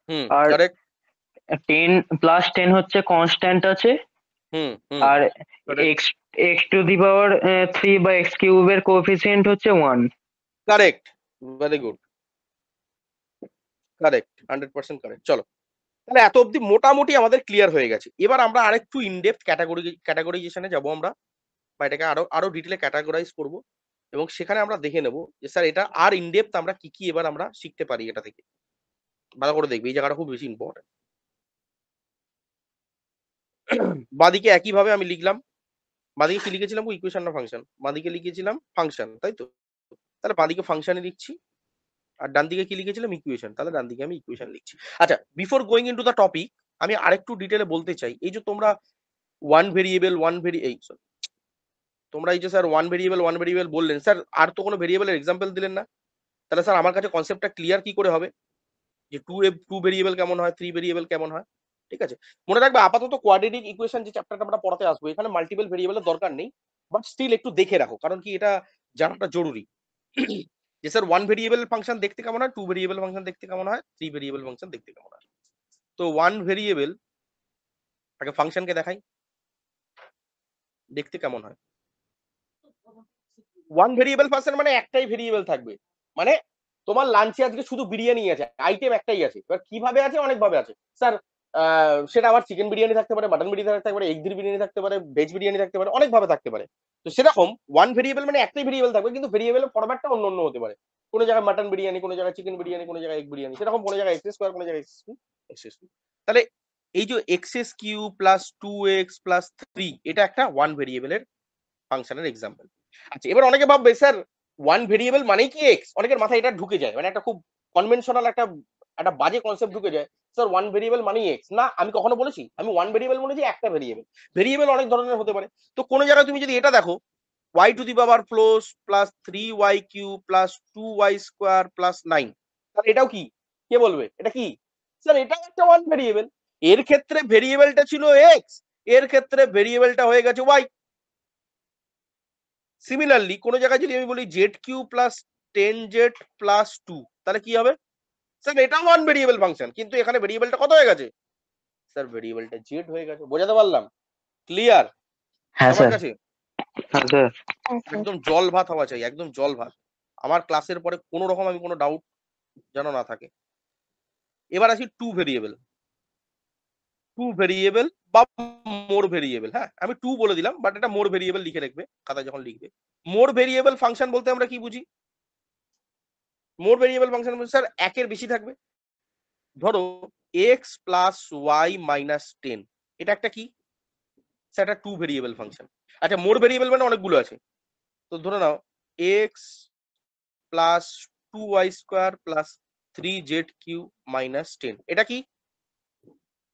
হুম আর কারেক্ট। 10 +10 হচ্ছে কনস্ট্যান্ট আছে, হুম হুম আর correct. X x to the power 3 বা এক্স কিউবের কোএফিসিয়েন্ট হচ্ছে 1। Correct, very good, correct, 100% correct. চলো তাহলে এত অবধি মোটামুটি আমাদের ক্লিয়ার হয়ে গেছে। এবার আমরা আরেকটু ইনডেপথ ক্যাটাগরিজেশনে যাব আমরা, বা এটাকে আরো আরো ডিটেলে ক্যাটাগরাইজ করব, এবং সেখানে আমরা দেখে নেব যে স্যার এটা আর ইনডেপথ আমরা কি কি এবার আমরা শিখতে পারি এটা থেকে। ভালো করে দেখবে, এই জায়গাটা খুব বেশি ইম্পর্টেন্ট। বাঁদিকে একইভাবে আমি লিখলাম, বাঁদিকে কি লিখেছিলাম? ইকুয়েশন না ফাংশন? বাঁদিকে লিখেছিলাম ফাংশন, তাই তো? তাহলে বাঁদিকে ফাংশনে লিখছি, আর ডান দিকে কি লিখেছিলাম? ইকুয়েশন। তাহলে ডান দিকে আমি ইকুয়েশন লিখছি। আচ্ছা, before going into the topic, আমি আরেকটু ডিটেলে বলতে চাই, এই যে তোমরা তোমরা এই যে স্যার ওয়ান ভেরিয়েবল বললেন, স্যার আর তো কোনো ভেরিয়েবলের এক্সাম্পল দিলেন না। তাহলে স্যার আমার কাছে কনসেপ্টটা ক্লিয়ার কি করে হবে যে টু ভেরিয়েবল কেমন হয়, 3 ভেরিয়েবল কেমন হয়? ঠিক আছে, মনে রাখবে আপাতত কোয়াড্রেটিক ইকুয়েশন যে চ্যাপ্টারটা আমরা পড়াতে আসবো, এখানে মাল্টিপল ভেরিয়েবলের দরকার নেই, বাট স্টিল একটু দেখে রাখো, কারণ কি এটা জানাটা জরুরি। যে স্যার ওয়ান ভেরিয়েবল ফাংশন দেখতে কেমন হয়, টু ভেরিয়েবল ফাংশন দেখতে কেমন হয়, 3 ভেরিয়েবল ফাংশন দেখতে কেমন হয়। তো ওয়ান ভেরিয়েবল আগে ফাংশনকে দেখাই দেখতে কেমন হয়। ওয়ান ভেরিয়েবল ফাংশন মানে একটাই ভেরিয়েবল থাকবে, মানে তোমার লাঞ্চে আজকে শুধু বিরিয়ানি আছে, আইটেম একটাই আছে। এবার কিভাবে আছে? অনেক ভাবে আছে স্যার। সেটা আবার চিকেন বিরিয়ানি থাকতে পারে, মাটন বিরিয়ানি থাকতে পারে, এগ বিরিয়ানি থাকতে পারে, ভেজ বিরিয়ানি থাকতে পারে, অনেক ভাবে থাকতে পারে। তো সেরকম ওয়ান ভেরিয়েবল মানে একটাই ভেরিয়েবল থাকবে, কিন্তু ভেরিয়েবলের ফরম্যাটটা অন্য অন্য হতে পারে। কোনো জায়গায় মাটন বিরিয়ানি, কোনো জায়গায় চিকেন বিরিয়ানি, কোনো জায়গায় এগ বিরিয়ানি, সেরকম কোনো জায়গায় এক্স স্কোয়ার, কোনো জায়গায় এক্স কিউ। তাহলে এই যে x Q plus 2x plus 3, এটা একটা ওয়ান ভেরিয়েবলের ফাংশনের এক্সাম্পল। আচ্ছা, এবার অনেকে ভাববে স্যার ওয়ান ভেরিয়েবল মানেই কি এক্স, অনেকের মাথায় এটা ঢুকে যায়, মানে একটা খুব কনভেনশনাল একটা একটা বাজে কনসেপ্ট ঢুকে যায়, স্যার ওয়ান ভেরিয়েবল মানেই এক্স। না, আমি কখনো বলেছি আমি ওয়ান ভেরিয়েবল বলেছি একটা ভেরিয়েবল। ভেরিয়েবল অনেক ধরনের হতে পারে। তো কোনো জায়গায় তুমি যদি এটা দেখো y two the power plus plus 3y cube plus 2y square plus 9, তাহলে এটাও কি? কে বলবে এটা কি? স্যার এটাও একটা ওয়ান ভেরিয়েবল। এর ক্ষেত্রে ভেরিয়েবলটা ছিল এক্স, এর ক্ষেত্রে ভেরিয়েবলটা হয়ে গেছে ওয়াই। সিমিলারলি কোনো জায়গায় যদি আমি বলি Z Q plus 10z plus 2, তাহলে কি হবে? স্যার এটাও ওয়ান ভেরিয়েবল ফাংশন, কিন্তু এখানে ভেরিয়েবলটা কত হয়ে গেছে? স্যার ভেরিয়েবলটা জেড হয়ে গেছে। বোঝাতে পারলাম? ক্লিয়ার হ্যাঁ সবার স্যার। কাছে? হ্যাঁ স্যার। হ্যাঁ স্যার। একদম জল ভাত হওয়া চাই, একদম জল ভাত। আমার ক্লাসের পরে কোনো রকম আমি কোনো ডাউট যেন না থাকে। এবার আসি টু ভেরিয়েবল। টু ভেরিয়েবল বা মোর ভেরিয়েবল, হ্যাঁ আমি টু বলে দিলাম, বাট এটা মোর ভেরিয়েবল লিখে রাখবে খাতায় যখন লিখবে। মোর ভেরিয়েবল ফাংশন বলতে আমরা কি বুঝি? মোর ভেরিয়েবল ফাংশন বলতে স্যার একের বেশি থাকবে। ধরো এক্স প্লাস ওয়াই মাইনাস 10, এটা একটা কি? স্যার এটা টু ভেরিয়েবল ফাংশন। আচ্ছা মোর ভেরিয়েবল মানে অনেকগুলো আছে, তো ধরে নাও x plus 2y square plus 3z cube minus 10, এটা কি?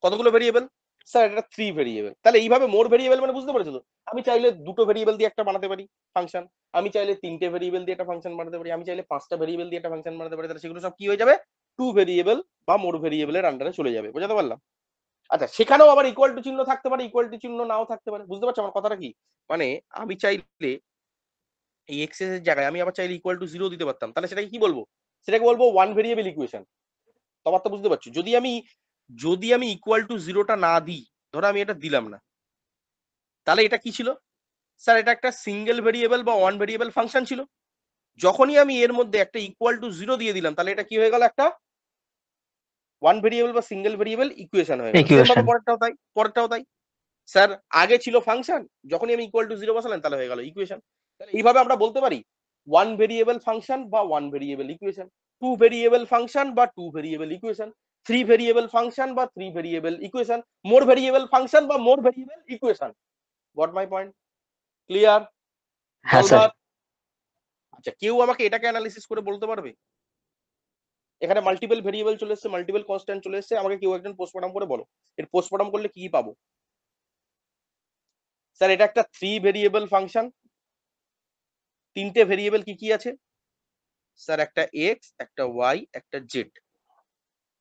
কতগুলো ভেরিয়েবল? স্যার এটা থ্রি ভেরিয়েবল। তাহলে এইভাবে মোর ভেরিয়েবল মানে বুঝতে পেরেছো তো? আমি চাইলে দুটো ভেরিয়েবল দিয়ে একটা বানাতে পারি ফাংশন, আমি চাইলে তিনটে ভেরিয়েবল দিয়ে একটা ফাংশন বানাতে পারি, আমি চাইলে পাঁচটা ভেরিয়েবল দিয়ে একটা ফাংশন বানাতে পারি। তাহলে সেগুলো সব কি হয়ে যাবে? টু ভেরিয়েবল বা মোর ভেরিয়েবলের আন্ডারে চলে যাবে। বোঝাতে পারলাম? আচ্ছা সেখানেও আবার ইকুয়াল টু চিহ্ন থাকতে পারে, ইকুয়াল টু চিহ্ন নাও থাকতে পারে। বুঝতে পারছো আমার কথাটা কি? মানে আমি চাইলে এই এক্স এর জায়গায় আমি আবার চাইলে ইকুয়াল টু জিরো দিতে পারতাম, তাহলে সেটাকে কি বলবো? সেটাকে বলবো ওয়ান ভেরিয়েবল ইকুয়েশন। তফাৎটা বুঝতে পারছো? যদি আমি ইকুয়াল টু জিরোটা না দিই, ধরো আমি এটা দিলাম না, তাহলে এটা কি ছিল? স্যার এটা একটা সিঙ্গেল ভেরিয়েবল বা ওয়ান ভেরিয়েবল ফাংশন ছিল। যখনই আমি এর মধ্যে একটা ইকুয়াল টু জিরো দিয়ে দিলাম, তাহলে এটা কি হয়ে গেল? একটা ওয়ান ভেরিয়েবল বা সিঙ্গেল ভেরিয়েবল ইকুয়েশন হয়ে গেল। সেম ভাবে ইকুয়েশন। পরেরটাও তাই। স্যার আগে ছিল ফাংশন, যখনই আমি ইকুয়াল টু জিরো বসালাম তাহলে হয়ে গেল ইকুয়েশন। তাহলে এইভাবে আমরা বলতে পারি ওয়ান ভেরিয়েবল ফাংশন বা one variable equation, two variable function বা two variable equation, three variable function বা three variable equation, more variable function বা more variable equation. Got my point? Clear? হ্যাঁ স্যার। জলভাত? আচ্ছা কেউ আমাকে এটাকে অ্যানালিসিস করে বলতে পারবে? এখানে মাল্টিপল ভেরিয়েবল চলে এসেছে, মাল্টিপল কনস্ট্যান্ট চলে এসেছে, আমাকে কেউ একজন পোস্টমর্টম করে বলো এর পোস্টমর্টম করলে কি পাবো? স্যার এটা একটা থ্রি ভেরিয়েবল ফাংশন, তিনটে ভেরিয়েবল কি কি আছে? স্যার একটা এক্স, একটা ওয়াই, একটা জেড।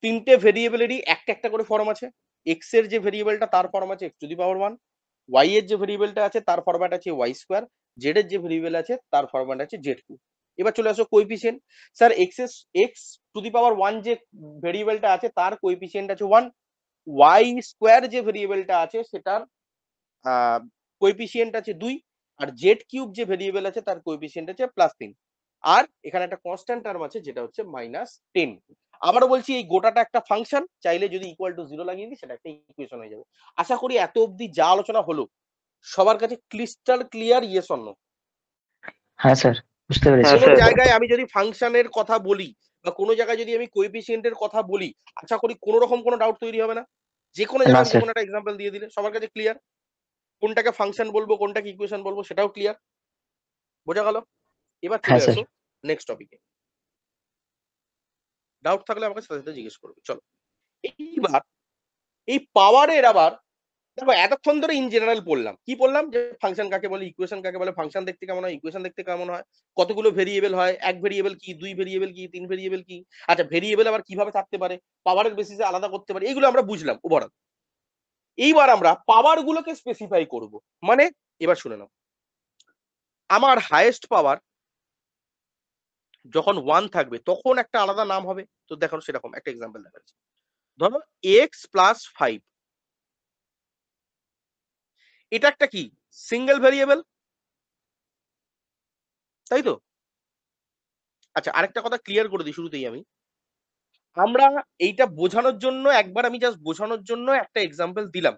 তিনটে ভেরিয়েবলেরই একটা একটা করে ফর্ম আছে। এক্স এর যে ভেরিয়েবলটা তার ফর্ম আছে x to the power 1, y এর যে ভেরিয়েবলটা আছে তার ফরম্যাট আছে ওয়াই স্কোয়ার, জেড এর যে ভেরিয়েবল আছে তার ফরম্যাট আছে জেড কিউ। এবার চলে আসো coefficient. Sir x to the power 1 যে ভেরিয়েবলটা আছে তার কোএফিসিয়েন্ট আছে 1, ওয়াই স্কোয়ার যে ভেরিয়েবলটা আছে সেটার কোএফিসিয়েন্ট আছে 2, আর জেড কিউব যে ভেরিয়েবল আছে তার কোএফিসিয়েন্ট আছে +3। আর এখানে একটা কনস্ট্যান্ট টার্ম আছে যেটা হচ্ছে -10। আবারও বলছি এই গোটাটা একটা ফাংশন, চাইলে যদি ইকুয়াল টু জিরো লাগিয়ে দিই সেটা একটা ইকুয়েশন হয়ে যাবে। আশা করি এত অবধি যা আলোচনা হলো সবার কাছে crystal clear, yes or no? হ্যাঁ স্যার, বুঝতে পেরেছি। কোনো জায়গায় আমি যদি ফাংশনের কথা বলি বা কোনো জায়গায় যদি আমি কোএফিসিয়েন্টের কথা বলি, আশা করি কোনো রকম কোনো ডাউট তৈরি হবে না। যে কোনো না জায়গায় আমি যে স্যার। কোনো একটা এক্সাম্পল দিয়ে দিলে সবার কাছে ক্লিয়ার। কোনটাকে ফাংশন বলবো কোনটাকে ইকুয়েশন বলবো সেটাও ক্লিয়ার। বোঝা গেল? এবার হ্যাঁ চলে স্যার। আসো নেক্সট টপিকে। ডাউট থাকলে আমাকে সাথে সাথে জিজ্ঞেস করবে। চলো এইবার এই পাওয়ারের আবার দেখো এতক্ষণ ধরে ইন জেনারেল পড়লাম। কি পড়লাম? যে ফাংশন কাকে বলে, ইকুয়েশন কাকে বলে, ফাংশন দেখতে কেমন হয়, ইকুয়েশন দেখতে কেমন হয়, কতগুলো ভেরিয়েবল হয়, এক ভেরিয়েবল কি, দুই ভেরিয়েবল কি, তিন ভেরিয়েবল কি, আচ্ছা ভেরিয়েবল আবার কিভাবে থাকতে পারে, পাওয়ারের বেসিসে আলাদা করতে পারে, এগুলো আমরা বুঝলাম ওভারঅল। এইবার আমরা পাওয়ার গুলোকে স্পেসিফাই করব। মানে এবার শুনে নাও, আমার হাইয়েস্ট পাওয়ার যখন 1 থাকবে তখন একটা আলাদা নাম হবে। তো দেখো সেরকম একটা এক্সাম্পল দেখাচ্ছি। ধরো এক্স প্লাস 5, এটা একটা কি? সিঙ্গেল ভেরিয়েবল, তাই তো? আচ্ছা আরেকটা কথা ক্লিয়ার করে দিই শুরুতেই আমরা এইটা বোঝানোর জন্য একবার আমি জাস্ট বোঝানোর জন্য একটা এক্সাম্পল দিলাম।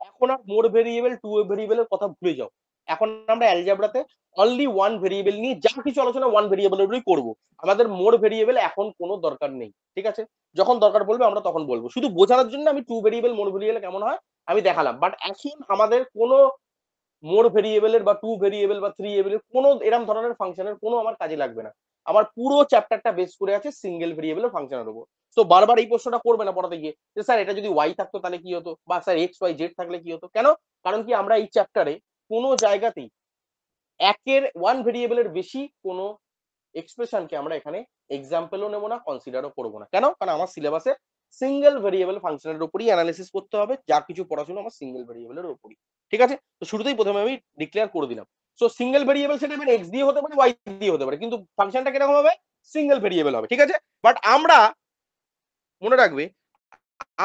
এখন আর মোর ভেরিয়েবল টু ভেরিয়েবলের কথা ভুলে যাও। এখন আমরা অ্যালজেব্রাতে অনলি ওয়ান ভেরিয়েবল নিয়ে যা কিছু আলোচনা ওয়ান ভেরিয়েবলের উপরই করবো। আমাদের মোর ভেরিয়েবল এখন কোনো দরকার নেই, ঠিক আছে? যখন দরকার পড়বে আমরা তখন বলবো। শুধু বোঝানোর জন্য আমি টু ভেরিয়েবল মোর ভেরিয়েবল কেমন হয় আমি দেখালাম, বাট এখন আমাদের কোনো মোর ভেরিয়েবলের বা 2 ভেরিয়েবল বা 3 ভেরিয়েবল কোনো এরকম ধরনের ফাংশনের কোনো আমার কাজে লাগবে না। আমার পুরো চ্যাপ্টারটা বেস করে আছে সিঙ্গেল ভেরিয়েবলের ফাংশনের উপর। তো বারবার এই প্রশ্নটা করবে না পড়াতে গিয়ে যে স্যার এটা যদি ওয়াই থাকতো তাহলে কি হতো, বা স্যার এক্স ওয়াই জেড থাকলে কি হতো। কেন? কারণ কি আমরা এই চ্যাপ্টারে কোনো জায়গাতেই একের ওয়ান ভেরিয়েবলের বেশি কোনো এক্সপ্রেশনকে আমরা এখানে এক্সাম্পলও নেবো না, কনসিডারও করবো না। কেন? কারণ আমার সিলেবাসে সিঙ্গেল ভেরিয়েবল ফাংশনের উপরই অ্যানালিসিস করতে হবে, যা কিছু পড়াশোনা আমার সিঙ্গেল ভেরিয়েবলের উপরই। ঠিক আছে? তো শুরুতেই প্রথমে আমি ডিক্লেয়ার করে দিলাম। সো সিঙ্গেল ভেরিয়েবল সেটা এবার এক্স দিয়ে হতে পারে, ওয়াই দিয়ে হতে পারে, কিন্তু ফাংশনটা কিরকম হবে? সিঙ্গেল ভেরিয়েবল হবে। ঠিক আছে? বাট আমরা মনে রাখবে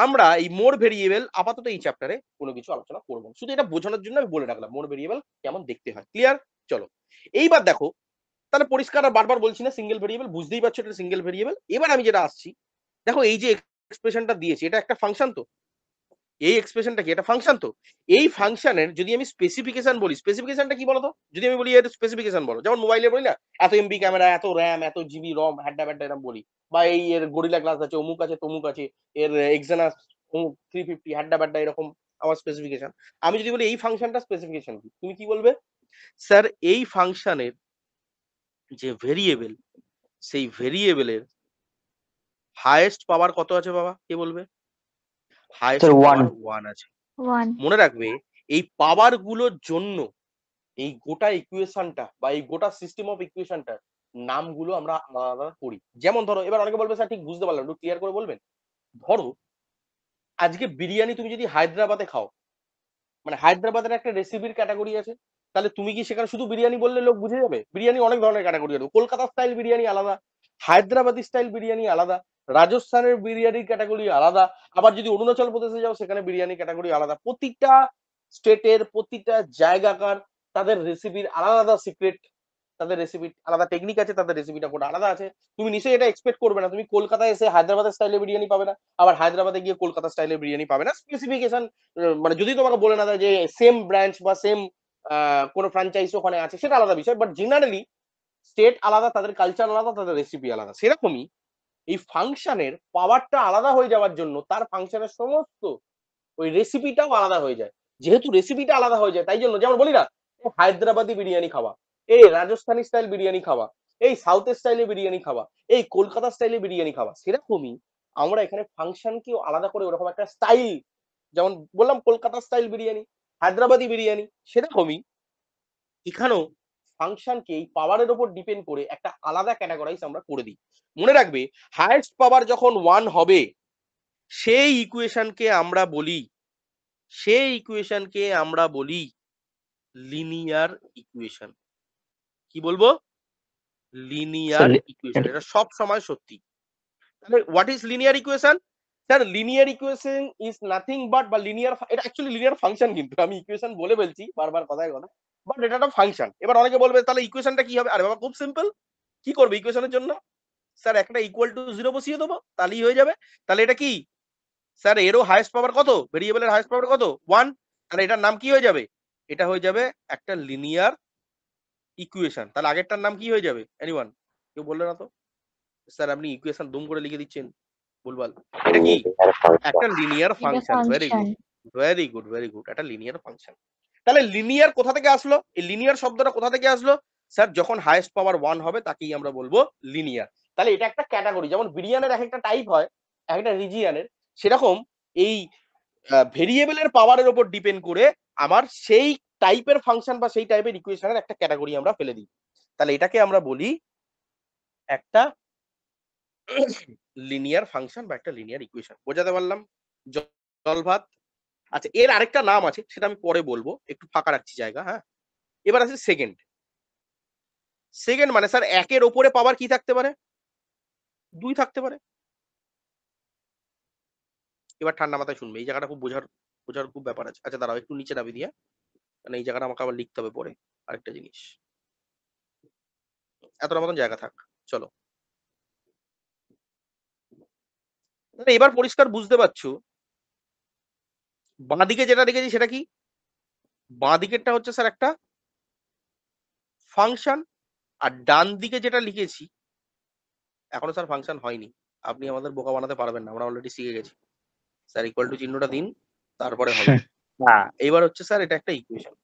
আমরা এই মোর ভেরিয়েবল আপাতত এই চ্যাপ্টারে কোনো কিছু আলোচনা করবো না। শুধু এটা বোঝানোর জন্য আমি বলে রাখলাম মোর ভেরিয়েবল কেমন দেখতে হয়। ক্লিয়ার? চলো এইবার দেখো, তাহলে পরিষ্কার আর বারবার বলছি না, সিঙ্গেল ভেরিয়েবল বুঝতেই পারছো এটা সিঙ্গেল ভেরিয়েবল। এবার আমি যেটা আসছি, দেখো এই যে এক্সপ্রেশনটা দিয়েছি এটা একটা ফাংশন, তো এই এক্সপ্রেশনটা কি এটা ফাংশন। তো এই ফাংশনের যদি আমি স্পেসিফিকেশন বলি, স্পেসিফিকেশনটা কি বলতো, যদি আমি বলি এর স্পেসিফিকেশন বলো, যেমন মোবাইলে বলি না এত এমবি ক্যামেরা, এত র্যাম, এত জিবি রম, হ্যাড্ডা ব্যাড্ডা এরকম বলি, বা এই এর গরিলা গ্লাস আছে, অমুক আছে, তমুক আছে, এর এক্সানাস 350 হ্যাড্ডা ব্যাড্ডা এরকম আমার স্পেসিফিকেশন। আমি যদি বলি এই ফাংশনটা স্পেসিফিকেশন কি, তুমি কি বলবে? স্যার এই ফাংশনের যে ভেরিয়েবল, সেই ভেরিয়েবলের হাইয়েস্ট পাওয়ার কত আছে বাবা, কে বলবে? হাইয়েস্ট স্যার পাওয়ার 1। 1 আছে। 1 মনে রাখবে এই পাওয়ার গুলোর জন্য এই গোটা ইকুয়েশনটা বা এই গোটা সিস্টেম অফ ইকুয়েশনটার নামগুলো আমরা আলাদা আলাদা করি। যেমন ধরো, এবার অনেকে বলবে স্যার ঠিক বুঝতে পারলাম, একটু ক্লিয়ার করে বলবেন। ধরো আজকে বিরিয়ানি তুমি যদি হায়দ্রাবাদে খাও, মানে হায়দ্রাবাদের একটা রেসিপির ক্যাটাগরি আছে, তাহলে তুমি কি সেখানে শুধু বিরিয়ানি বললে লোক বুঝে যাবে? বিরিয়ানি অনেক ধরনের ক্যাটাগরি আছে, কলকাতা স্টাইল বিরিয়ানি আলাদা, হায়দ্রাবাদি স্টাইল বিরিয়ানি আলাদা, রাজস্থানের বিরিয়ানির ক্যাটাগরি আলাদা, আবার যদি অরুণাচল প্রদেশে যাও সেখানে বিরিয়ানি ক্যাটাগরি আলাদা। প্রতিটা স্টেটের প্রতিটা জায়গাকার তাদের রেসিপির আলাদা আলাদা সিক্রেট, তাদের রেসিপি আলাদা টেকনিক আছে, তাদের রেসিপিটা পুরো আলাদা আছে। তুমি নিশ্চয়ই এটা এক্সপেক্ট করবে না তুমি কলকাতায় এসে হায়দ্রাবাদের স্টাইলে বিরিয়ানি পাবে না, আবার হায়দ্রাবাদে গিয়ে কলকাতা স্টাইলে বিরিয়ানি পাবে না। স্পেসিফিকেশন মানে যদি তোমাকে বলে না দেয় যে সেম ব্রাঞ্চ বা সেম কোনো ফ্র্যাঞ্চাইজ ওখানে আছে, সেটা আলাদা বিষয়, বাট জেনারেলি স্টেট আলাদা, তাদের কালচার আলাদা, তাদের রেসিপি আলাদা। সেরকমই এই ফাংশনের পাওয়ারটা আলাদা হয়ে যাওয়ার জন্য তার ফাংশনের সমস্ত ওই রেসিপিটাও আলাদা হয়ে যায়। যেহেতু রেসিপিটা আলাদা হয়ে যায়, তাই জন্য যেমন বলি না হায়দ্রাবাদি বিরিয়ানি খাওয়া, এই রাজস্থানি স্টাইল বিরিয়ানি খাওয়া, এই সাউথ স্টাইলে বিরিয়ানি খাওয়া, এই কলকাতা স্টাইলে বিরিয়ানি খাওয়া, সেরকমই আমরা এখানে ফাংশনকেও আলাদা করে ওরকম একটা স্টাইল, যেমন বললাম কলকাতা স্টাইল বিরিয়ানি, হায়দ্রাবাদি বিরিয়ানি, সেরকমই এখানেও ফাংশনকে এই পাওয়ারের উপর ডিপেন্ড করে একটা আলাদা ক্যাটাগরাইজ আমরা করে দিই। মনে রাখবে হাইয়েস্ট পাওয়ার যখন 1 হবে সেই ইকুয়েশনকে আমরা বলি, সেই ইকুয়েশনকে আমরা বলি লিনিয়ার ইকুয়েশন। কি বলবো? Linear equation. এটা সব সময় সত্যি। তাহলে what is linear equation? Sir linear equation is nothing but, বা লিনিয়ার, এটা অ্যাকচুয়ালি লিনিয়ার ফাংশন, কিন্তু আমি ইকুয়েশন বলে বলছি বারবার কথায় কথা, বাট এটা একটা ফাংশন। এবার অনেকে বলবে তাহলে ইকুয়েশনটা কি হবে? আরে বাবা খুব সিম্পল। কি করবে ইকুয়েশনের জন্য? স্যার একটা ইকুয়াল টু 0 বসিয়ে দেবো, তাহলেই হয়ে যাবে। তাহলে এটা কি? স্যার এরও হাইয়েস্ট পাওয়ার কত? ভেরিয়েবলের হাইয়েস্ট পাওয়ার কত? 1। তাহলে এটার নাম কি হয়ে যাবে? এটা হয়ে যাবে একটা লিনিয়ার ইকুয়েশন। তাহলে আগেরটার নাম কি হয়ে যাবে? এনিওয়ান? কেউ বললে না তো? স্যার আপনি ইকুয়েশন দুম করে লিখে দিচ্ছেন ভুলভাল। এটা কি? একটা লিনিয়ার এটা function. Very function. Good, very good, very good. একটা লিনিয়ার ফাংশন। তাহলে লিনিয়ার কোথা থেকে আসলো? এই লিনিয়ার শব্দটা কোথা থেকে আসলো? স্যার যখন হাইয়েস্ট পাওয়ার 1 হবে তাকেই আমরা বলবো লিনিয়ার। তাহলে এটা একটা ক্যাটাগরি, যেমন বিরিয়ানের এক একটা টাইপ হয়, এক একটা রিজিয়নের, সেরকম এই ভেরিয়েবলের পাওয়ারের উপর ডিপেন্ড করে আমার সেই টাইপের ফাংশন বা সেই টাইপের ইকুয়েশনের একটা ক্যাটাগরি আমরা ফেলে দিই। তাহলে এটাকে আমরা বলি একটা লিনিয়ার ফাংশন বা একটা লিনিয়ার ইকুয়েশন। বোঝাতে পারলাম? জল ভাত। আচ্ছা এর আরেকটা নাম আছে, সেটা আমি পরে বলবো, একটু ফাঁকা রাখছি জায়গা। হ্যাঁ, এবার আছে সেকেন্ড। সেকেন্ড মানে স্যার একের ওপরে পাওয়ার কি থাকতে পারে? 2 থাকতে পারে। এবার ঠান্ডা মাথায় শুনবে, এই জায়গাটা খুব বোঝার বোঝার খুব ব্যাপার আছে। আচ্ছা দাঁড়াও একটু নিচে নামিয়ে দিয়ে, কারণ এই জায়গাটা আমাকে আবার লিখতে হবে পরে আরেকটা জিনিস। এতটা মতন জায়গা থাক। চলো তাহলে এবার পরিষ্কার বুঝতে পারছো বাঁদিকে যেটা লিখেছি সেটা কি? বাঁদিকেরটা হচ্ছে স্যার একটা ফাংশন, আর ডান দিকে যেটা লিখেছি এখনো স্যার ফাংশন হয়নি। আপনি আমাদের বোকা বানাতে পারবেন না, আমরা অলরেডি শিখে গেছি। স্যার ইকুয়াল টু চিহ্নটা দিন, তারপরে হবে। হ্যাঁ এবার হচ্ছে স্যার এটা একটা ইকুয়েশন।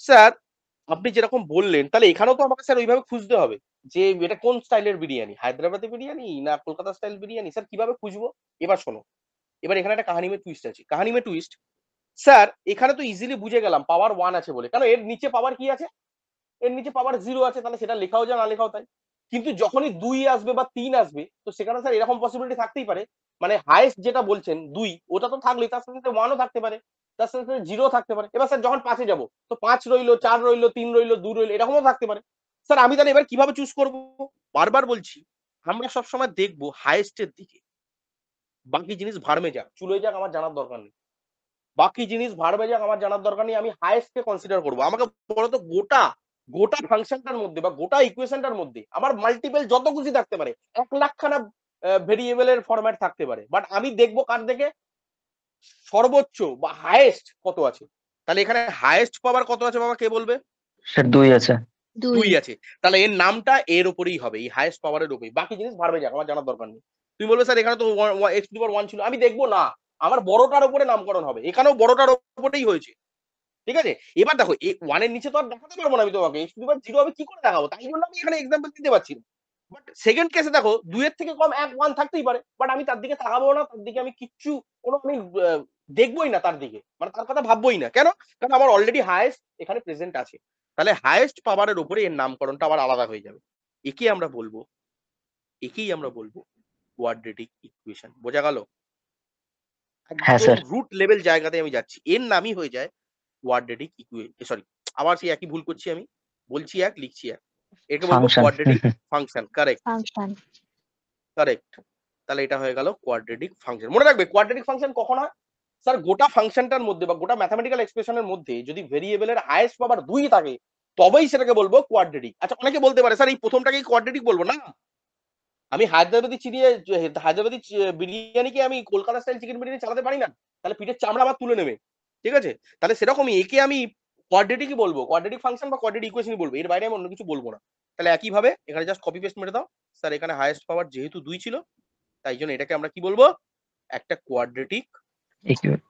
স্যার আপনি যেরকম বললেন তাহলে এখানেও তো আমাকে স্যার ওইভাবে খুঁজতে হবে যে এটা কোন স্টাইলের বিরিয়ানি, হায়দ্রাবাদি বিরিয়ানি না কলকাতা স্টাইল বিরিয়ানি, স্যার কিভাবে খুঁজবো? এবার শোনো, এবার এখানে একটা কাহানি মে টুইস্ট আছে। কাহানি মে টুইস্ট, স্যার এখানে তো ইজিলি বুঝে গেলাম পাওয়ার 1 আছে বলে, কারণ এর নিচে পাওয়ার কি আছে? এর নিচে পাওয়ার 0 আছে, তাহলে সেটা লেখাও যা না লেখাও তাই। কিন্তু যখনই 2 আসবে বা 3 আসবে, তো সেখানে স্যার এরকম পসিবিলিটি থাকতেই পারে, মানে হাইয়েস্ট যেটা বলছেন 2 ওটা তো থাকলেই, তার সাথে 1 ও থাকতে পারে, তার সাথে 0 থাকতে পারে। এবার স্যার যখন 5 এ যাবো, তো 5 রইলো, 4 রইলো, 3 রইলো, 2 রইলো, এরকমও থাকতে পারে। স্যার আমি তাহলে এবার কিভাবে চুজ করব? বারবার বলছি, আমরা সবসময় দেখবো হাইয়েস্ট এর দিকে। বাকি জিনিস ভাড়মে যাক, চুলোয় যাক, আমার জানার দরকার নেই। বাকি জিনিস ভাড়বে যাক, আমার জানার দরকার নেই। আমি হাইয়েস্ট কে কনসিডার করবো। আমাকে বলতো গোটা গোটা ফাংশনটার মধ্যে বা গোটা ইকুয়েশনটার মধ্যে আমার মাল্টিপল যত খুশি থাকতে পারে, 1,00,000 খানা ভেরিয়েবলের ফরম্যাট থাকতে পারে, বাট আমি দেখবো কার দিকে সর্বোচ্চ বা হাইয়েস্ট কত আছে। তাহলে এখানে হাইয়েস্ট পাওয়ার কত আছে বাবা, কে বলবে? স্যার 2 আছে। 2। 2 আছে। তাহলে এর নামটা এর উপরেই হবে, এই হাইয়েস্ট পাওয়ারের উপরেই। বাকি জিনিস ভাড়বে যাক, আমার জানার দরকার নেই। তুমি বলবে স্যার এখানে তো এক্স টু দি পাওয়ার 1 ছিল, আমি দেখবো না, আমার বড়টার উপরে নামকরণ হবে, এখানেও বড়টার উপরেই হয়েছে। ঠিক আছে? এবার দেখো 1 এর নিচে তো আর দেখাতে পারবো না আমি তোমাকে। x টু দি পাওয়ার 0 আমি কি করে দেখাবো? তাই জন্য আমি এখানে এক্সাম্পল দিতে পারছি না। বাট সেকেন্ড কেসে দেখো 2 এর থেকে কম 1 1 থাকতেই পারে। বাট আমি তার দিকে তাকাবো না, তার দিকে আমি কিচ্ছু কোনো আমি আ দেখবোই না তার দিকে। মানে তার কথা ভাববোই না। কেন? কারণ আমার অলরেডি হাইয়েস্ট এখানে প্রেজেন্ট আছে। তাহলে হাইয়েস্ট পাওয়ার এর উপরে এর নামকরণটা আবার আলাদা হয়ে যাবে। একে আমরা বলবো, একেই আমরা বলবো কোয়াড্রেটিক ইকুয়েশন। বোঝা গেল? হ্যাঁ একদম স্যার। রুট লেভেল জায়গাতে আমি যাচ্ছি। এর নামই হয়ে যায় কোয়াড্রেটিক সরি, আবার সেই একই ভুল করছি আমি। বলছি এক, লিখছি এক। একে বলবো function. Quadratic function. Correct, function. Correct. তাহলে এটা হয়ে গেল কোয়াড্রেটিক ফাংশন। মনে রাখবে কোয়াড্রেটিক ফাংশন কখন হয়? স্যার গোটা ফাংশনটার মধ্যে বা গোটা ম্যাথমেটিক্যাল এক্সপ্রেশনের মধ্যে যদি ভেরিয়েবলের হাইয়েস্ট পাওয়ার 2 থাকে, তবেই সেটাকে বলবো কোয়াড্রেটিক। আচ্ছা অনেকে বলতে পারে স্যার এই প্রথমটাকেই কোয়াড্রেটিক বলবো না। আমি হায়দ্রাবাদি বিরিয়ানিকে আমি কলকাতা স্টাইল চিকেন বিরিয়ানি চালাতে পারি না। তাহলে পিঠের চামড়া আমার তুলে নেবে। ঠিক আছে? তাহলে সেরকমই একে আমি কোয়াড্রেটিকই বলবো। কোয়াড্রেটিক ফাংশন বা কোয়াড্রেটিক ইকুয়েশনই বলবো। এর বাইরে আমি অন্য কিছু বলবো না। তাহলে একইভাবে এখানে জাস্ট কপি পেস্ট মেরে দাও। স্যার এখানে হাইয়েস্ট পাওয়ার যেহেতু 2 ছিল, তাই জন্য এটাকে আমরা কি বলবো? একটা quadratic equation.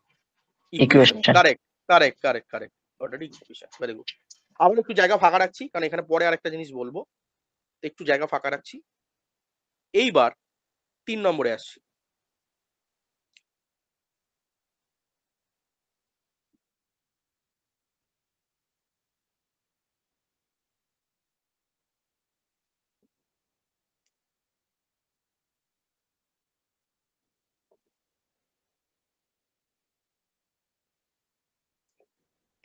Equation. Correct, correct, correct, correct. Quadratic equation. Very good. আবার একটু জায়গা ফাঁকা রাখছি, কারণ এখানে পরে আরেকটা জিনিস বলবো। তো একটু জায়গা ফাঁকা রাখছি। এইবার 3 নম্বরে আসছি।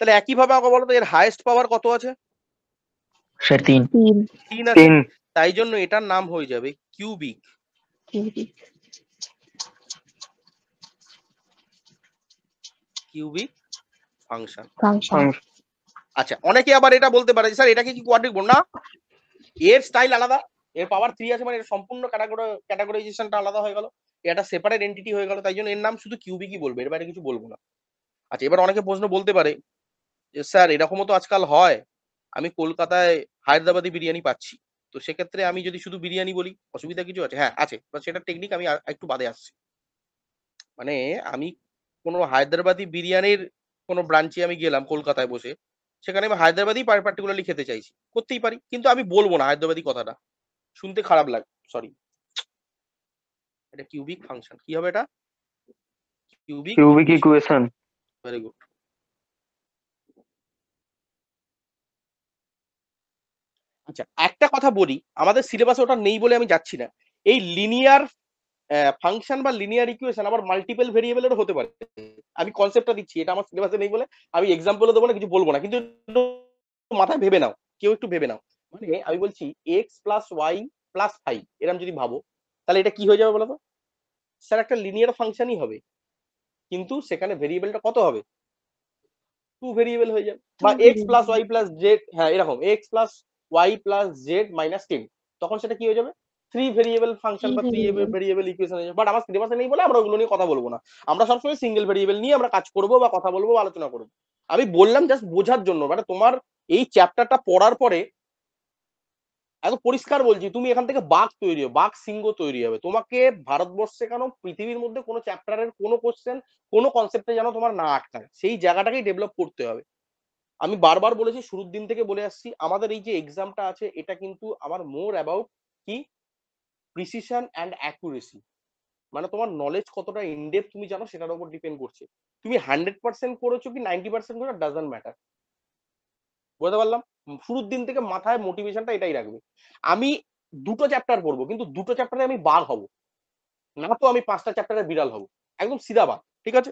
তাহলে একইভাবে আমাকে বলো তো এর হাইয়েস্ট পাওয়ার কত আছে? স্যার 3। 3। 3 আছে। 3। তাই জন্য এটার নাম হয়ে যাবে cubic cubic cubic function. Function. আচ্ছা অনেকে আবার এটা বলতে পারে স্যার এটাকে কি কোয়াড্রিক বল না, এর স্টাইল আলাদা, এর পাওয়ার 3 আছে, মানে এর সম্পূর্ণ ক্যাটাগরাইজেশনটা আলাদা হয়ে গেল, এটা সেপারেট এন্টিটি হয়ে গেল, তাই জন্য এর নাম শুধু কিউবিকই বলবে, এর বাইরে কিছু বলবো না। আচ্ছা এবার অনেকে প্রশ্ন বলতে পারে যে স্যার এরকমও তো আজকাল হয়, আমি কলকাতায় হায়দ্রাবাদি বিরিয়ানি পাচ্ছি, তো সেক্ষেত্রে আমি যদি শুধু বিরিয়ানি বলি অসুবিধা কিছু আছে? হ্যাঁ আছে, বাট সেটা টেকনিক আমি একটু বাদে আসছি। মানে আমি কোনো হায়দ্রাবাদি বিরিয়ানির কোনো ব্রাঞ্চে আমি গেলাম কলকাতায় বসে, সেখানে আমি হায়দ্রাবাদি পার্টিকুলারলি খেতে চাইছি, করতেই পারি, কিন্তু আমি বলবো না হায়দ্রাবাদি কথাটা, শুনতে খারাপ লাগে, সরি। এটা কিউবিক ফাংশন। কি হবে এটা? Cubic cubic equation. Equation. Very good. আচ্ছা একটা কথা বলি, আমাদের সিলেবাসে ওটা নেই বলে আমি যাচ্ছি না, এই লিনিয়ার ফাংশন বা লিনিয়ার ইকুয়েশন আবার মাল্টিপল ভেরিয়েবলেরও হতে পারে। আমি কনসেপ্টটা দিচ্ছি, এটা আমার সিলেবাসে নেই বলে আমি এক্সাম্পলও দেবো না, কিছু বলবো না, কিন্তু একটু মাথায় ভেবে নাও, কেউ একটু ভেবে নাও। মানে আমি বলছি এক্স প্লাস ওয়াই প্লাস 5 এরকম যদি ভাবো, তাহলে এটা কি হয়ে যাবে বলো তো? স্যার একটা লিনিয়ার ফাংশনই হবে, কিন্তু সেখানে ভেরিয়েবলটা কত হবে? 2 ভেরিয়েবল হয়ে যাবে। বা x plus y plus z, হ্যাঁ এরকম x plus y plus z minus 10, তখন সেটা কি হয়ে যাবে? 3 ভেরিয়েবল ফাংশন বা 3 ভেরিয়েবল ইকুয়েশন হয়ে যাবে। বাট আমার সিলেবাসে নেই বলে আমরা ওগুলো নিয়ে কথা বলবো না। আমরা সবসময় সিঙ্গেল ভেরিয়েবল নিয়ে আমরা কাজ করবো বা কথা বলবো বা আলোচনা করবো। আমি বললাম জাস্ট বোঝার জন্য, মানে তোমার এই চ্যাপ্টারটা পড়ার পরে এত পরিষ্কার বলছি, তুমি এখান থেকে বাঘ তৈরি হবে, বাঘ সিংহ তৈরি হবে। তোমাকে ভারতবর্ষে কেন পৃথিবীর মধ্যে কোনো চ্যাপ্টারের কোনো কোশ্চেন কোনো কনসেপ্টে যেন তোমার না আটকায়, সেই জায়গাটাকেই ডেভেলপ করতে হবে। আমি বারবার বলেছি, শুরুর দিন থেকে বলে আসছি, আমাদের এই যে এক্সামটা আছে এটা কিন্তু আমার মোর অ্যাবাউট কি প্রিসিশন অ্যান্ড অ্যাকুরেসি, মানে তোমার নলেজ কতটা ইনডেপথ তুমি জানো সেটার উপর ডিপেন্ড করছে। তুমি 100% করেছো কি 90% করেছো ডাজন্ট ম্যাটার। বুঝতে পারলাম? শুরুর দিন থেকে মাথায় মোটিভেশনটা এটাই রাখবে। আমি দুটো চ্যাপ্টার পড়বো, কিন্তু দুটো চ্যাপ্টারে আমি বাঘ হব না, তো আমি 5টা চ্যাপ্টারে বিড়াল হব, একদম সিধা বাঘ। ঠিক আছে?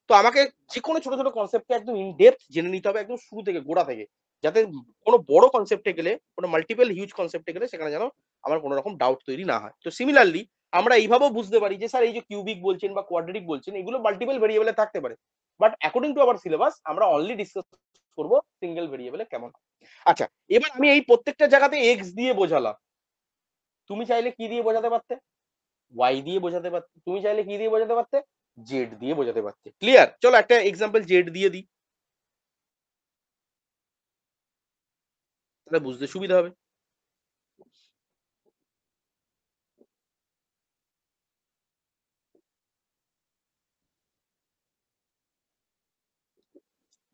তো আমাকে যে কোনো ছোট ছোট কনসেপ্টকে একদম ইনডেপথ জেনে নিতে হবে একদম শুরু থেকে, গোড়া থেকে, যাতে কোনো বড় কনসেপ্টে গেলে, কোনো মাল্টিপল হিউজ কনসেপ্টে গেলে সেখানে যেন আমার কোনো রকম ডাউট তৈরি না হয়। তো সিমিলারলি আমরা এইভাবেও বুঝতে পারি যে স্যার এই যে কিউবিক বলছেন বা কোয়াড্রেটিক বলছেন এগুলো মাল্টিপল ভেরিয়েবলে থাকতে পারে, but according to our syllabus আমরা অনলি ডিসকাস করবো সিঙ্গেল ভেরিয়েবলে কেমন। আচ্ছা, এবার আমি এই প্রত্যেকটা জায়গাতে এক্স দিয়ে বোঝালাম, তুমি চাইলে কি দিয়ে বোঝাতে পারতে? ওয়াই দিয়ে বোঝাতে পারতে। তুমি চাইলে কি দিয়ে বোঝাতে পারতে? জেড দিয়ে বোঝাতে পারতে। ক্লিয়ার? চলো একটা এক্সাম্পল জেড দিয়ে দিই, তাহলে বুঝতে সুবিধা হবে।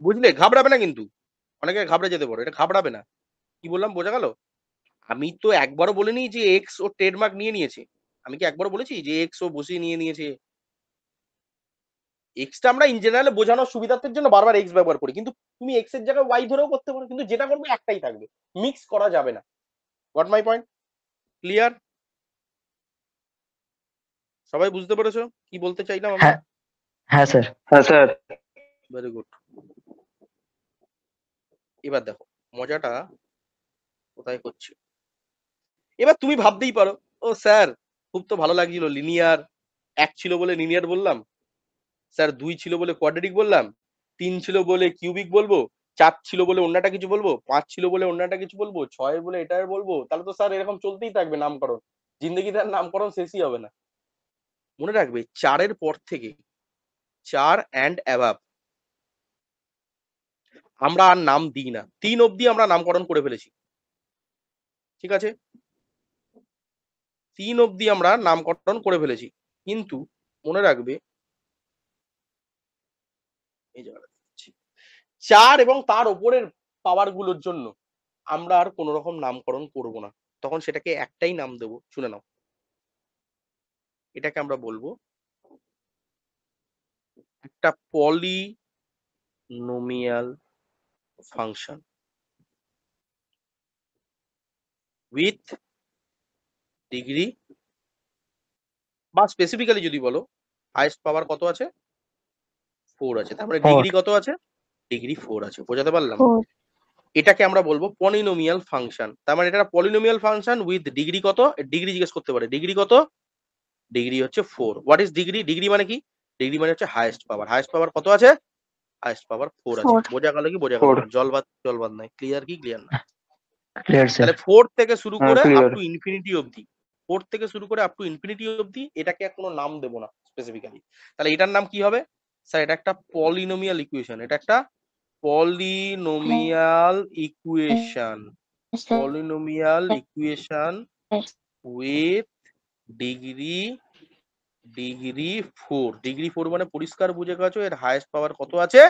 বুঝলে? ঘাবড়াবে না কিন্তু, অনেকে ঘাবড়ে যেতে পারো, এটা ঘাবড়াবে না। কি বললাম বোঝা গেল? আমি তো একবারও বলিনি যে এক্স ও ট্রেডমার্ক নিয়ে নিয়েছে। আমি কি একবারও বলেছি যে এক্স ও বসিয়ে নিয়ে নিয়েছে? এক্সটা আমরা ইন জেনারেল বোঝানোর সুবিধার্থের জন্য বারবার এক্স ব্যবহার করি, কিন্তু তুমি এক্স এর জায়গায় ওয়াই ধরেও করতে পারো, কিন্তু যেটা করবে একটাই থাকবে, মিক্স করা যাবে না। Goat my point? ক্লিয়ার? সবাই বুঝতে পেরেছো কি বলতে চাইলাম আমি? হ্যাঁ, হ্যাঁ স্যার। হ্যাঁ স্যার। Very good. এবার দেখো মজাটা কোথায় হচ্ছে। এবার তুমি ভাবতেই পারো, ও স্যার খুব তো ভালো লাগছিল, লিনিয়ার 1 ছিল বলে লিনিয়ার বললাম, স্যার 2 ছিল বলে কোয়াড্রেটিক বললাম, 3 ছিল বলে কিউবিক বলবো, 4 ছিল বলে অন্যটা কিছু বলবো, 5 ছিল বলে অন্যটা কিছু বলবো, 6 বলে এটা বলবো, তাহলে তো স্যার এরকম চলতেই থাকবে নামকরণ, জিন্দগিতে আর নামকরণ শেষই হবে না। মনে রাখবে 4 এর পর থেকে, 4 অ্যান্ড অ্যাবাভ আমরা আর নাম দিই না। 3 অব্দি আমরা নামকরণ করে ফেলেছি। ঠিক আছে? 3 অব্দি আমরা নামকরণ করে ফেলেছি, কিন্তু মনে রাখবে এই জায়গাটা 4 এবং তার উপরের পাওয়ার গুলোর জন্য আমরা আর কোন রকম নামকরণ করব না। তখন সেটাকে একটাই নাম দেব, শুনে নাও। এটাকে আমরা বলবো একটা পলিনোমিয়াল ফাংশন উইথ ডিগ্রি, বা স্পেসিফিক্যালি যদি বলো হাইয়েস্ট পাওয়ার কত আছে? 4 আছে। তার মানে 4। ডিগ্রি কত আছে? ডিগ্রি 4 আছে। বোঝাতে পারলাম? 4 এটাকে আমরা বলবো পলিনোমিয়াল ফাংশন। তার মানে এটা পলিনোমিয়াল ফাংশন উইথ ডিগ্রি কত? ডিগ্রি জিজ্ঞেস করতে পারে। ডিগ্রি কত? ডিগ্রি হচ্ছে 4। What is degree? ডিগ্রি মানে কি? ডিগ্রি মানে হচ্ছে হাইয়েস্ট পাওয়ার। হাইয়েস্ট পাওয়ার কত আছে? হাইয়েস্ট পাওয়ার 4 আছে। 4 বোঝা গেল কি বোঝা গেল 4। না? জলবাদ নাই। ক্লিয়ার কি ক্লিয়ার না? Clear sir. তাহলে 4 থেকে শুরু হ্যাঁ করে আপ ক্লিয়ার। টু ইনফিনিটি অবধি, 4 থেকে শুরু করে আপ টু ইনফিনিটি অবধি এটাকে কোনো নাম দেব না স্পেসিফিক্যালি। তাহলে এটার নাম কি হবে? স্যার এটা একটা পলিনোমিয়াল ইকুয়েশন। এটা একটা polynomial equation. Polynomial equation with degree 4। Degree 4 মানে পরিষ্কার বুঝে গেছো এর হাইয়েস্ট পাওয়ার কত আছে?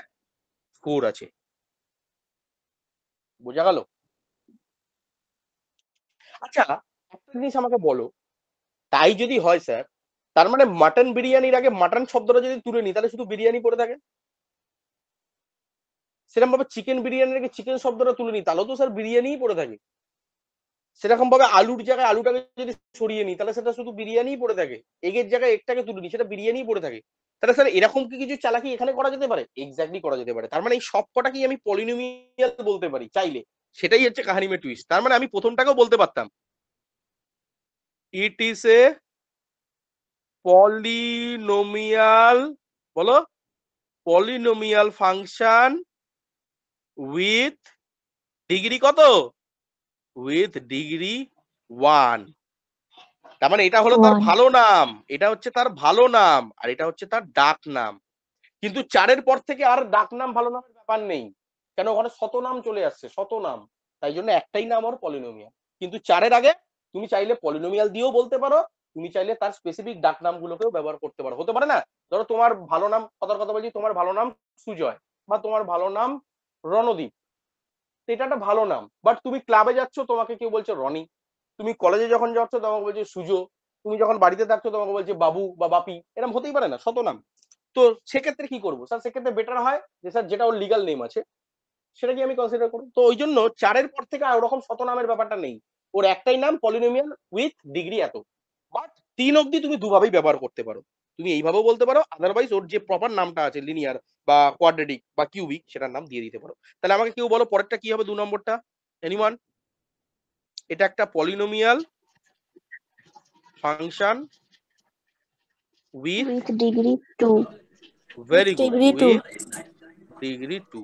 4 আছে। বোঝা গেল? আচ্ছা, একটা জিনিস আমাকে বলো, তাই যদি হয় স্যার, তার মানে মাটন বিরিয়ানির আগে মাটন শব্দটা যদি তুলে নিই তাহলে শুধু বিরিয়ানি পড়ে থাকে। সেরকম ভাবে চিকেন বিরিয়ানির আগে চিকেন শব্দটা তুলে নিই তাহলেও তো স্যার বিরিয়ানিই পড়ে থাকে। সেরকম ভাবে আলুর জায়গায় আলুটাকে যদি সরিয়ে নিই তাহলে সেটা শুধু বিরিয়ানিই পড়ে থাকে। এগের জায়গায় একটাকে তুলে নিই সেটা বিরিয়ানিই পড়ে থাকে। তাহলে স্যার এরকম কি কিছু চালাকি এখানে করা যেতে পারে? এক্স্যাক্টলি করা যেতে পারে। তার মানে এই সব কটাকেই আমি পলিনোমিয়াল বলতে পারি চাইলে। সেটাই হচ্ছে কাহানি মে টুইস্ট। তার মানে আমি প্রথমটাকেও বলতে পারতাম ইট ইজ এ পলিনোমিয়াল, বলো, পলিনোমিয়াল ফাংশন উইথ ডিগ্রি কত? With degree 1। তার মানে এটা হলো তার 1 ভালো নাম, এটা হচ্ছে তার ভালো নাম, আর এটা হচ্ছে তার ডাক নাম। কিন্তু 4 এর পর থেকে আর ডাক নাম ভালো নামের ব্যাপার নেই, কেন ওখানে শতনাম চলে আসছে, শতনাম। তাই জন্য একটাই নাম ওর পলিনোমিয়াল। কিন্তু 4 এর আগে তুমি চাইলে পলিনোমিয়াল দিয়েও বলতে পারো, তুমি চাইলে তার স্পেসিফিক ডাক নামগুলোকেও ব্যবহার করতে পারো। হতে পারে না? ধরো তোমার ভালো নাম, কথার কথা বলছি, তোমার ভালো নাম সুজয় বা তোমার ভালো নাম রণদীপ, এটা একটা ভালো নাম, বাট তুমি ক্লাবে যাচ্ছ তোমাকে কেউ বলছে রনি, তুমি কলেজে যখন যাচ্ছ তোমাকে বলছে সুজো, তুমি যখন বাড়িতে থাকছো তোমাকে বলছে বাবু বা বাপি, এরকম হতেই পারে না, শত নাম। তো সেক্ষেত্রে কি করবো স্যার? সেক্ষেত্রে বেটার হয় যে স্যার যেটা ওর লিগাল নেম আছে সেটা কি আমি কনসিডার করবো। তো ওই জন্য 4-এর পর থেকে আর ওরকম শত নামের ব্যাপারটা নেই, ওর একটাই নাম পলিনোমিয়াল উইথ ডিগ্রি এত। বাট 3 অব্দি তুমি দুভাবেই ব্যবহার করতে পারো, তুমি এইভাবেও বলতে পারো, আদারওয়াইজ ওর যে প্রপার নামটা আছে লিনিয়ার বা কোয়াড্রেটিক বা কিউবিক সেটার নাম দিয়ে দিতে পারো। তাহলে আমাকে কেউ বলো পরেরটা কি হবে 2 নম্বরটা, এনিওয়ান? এটা একটা polynomial function with, with degree 2. Very good, degree 2. With degree 2।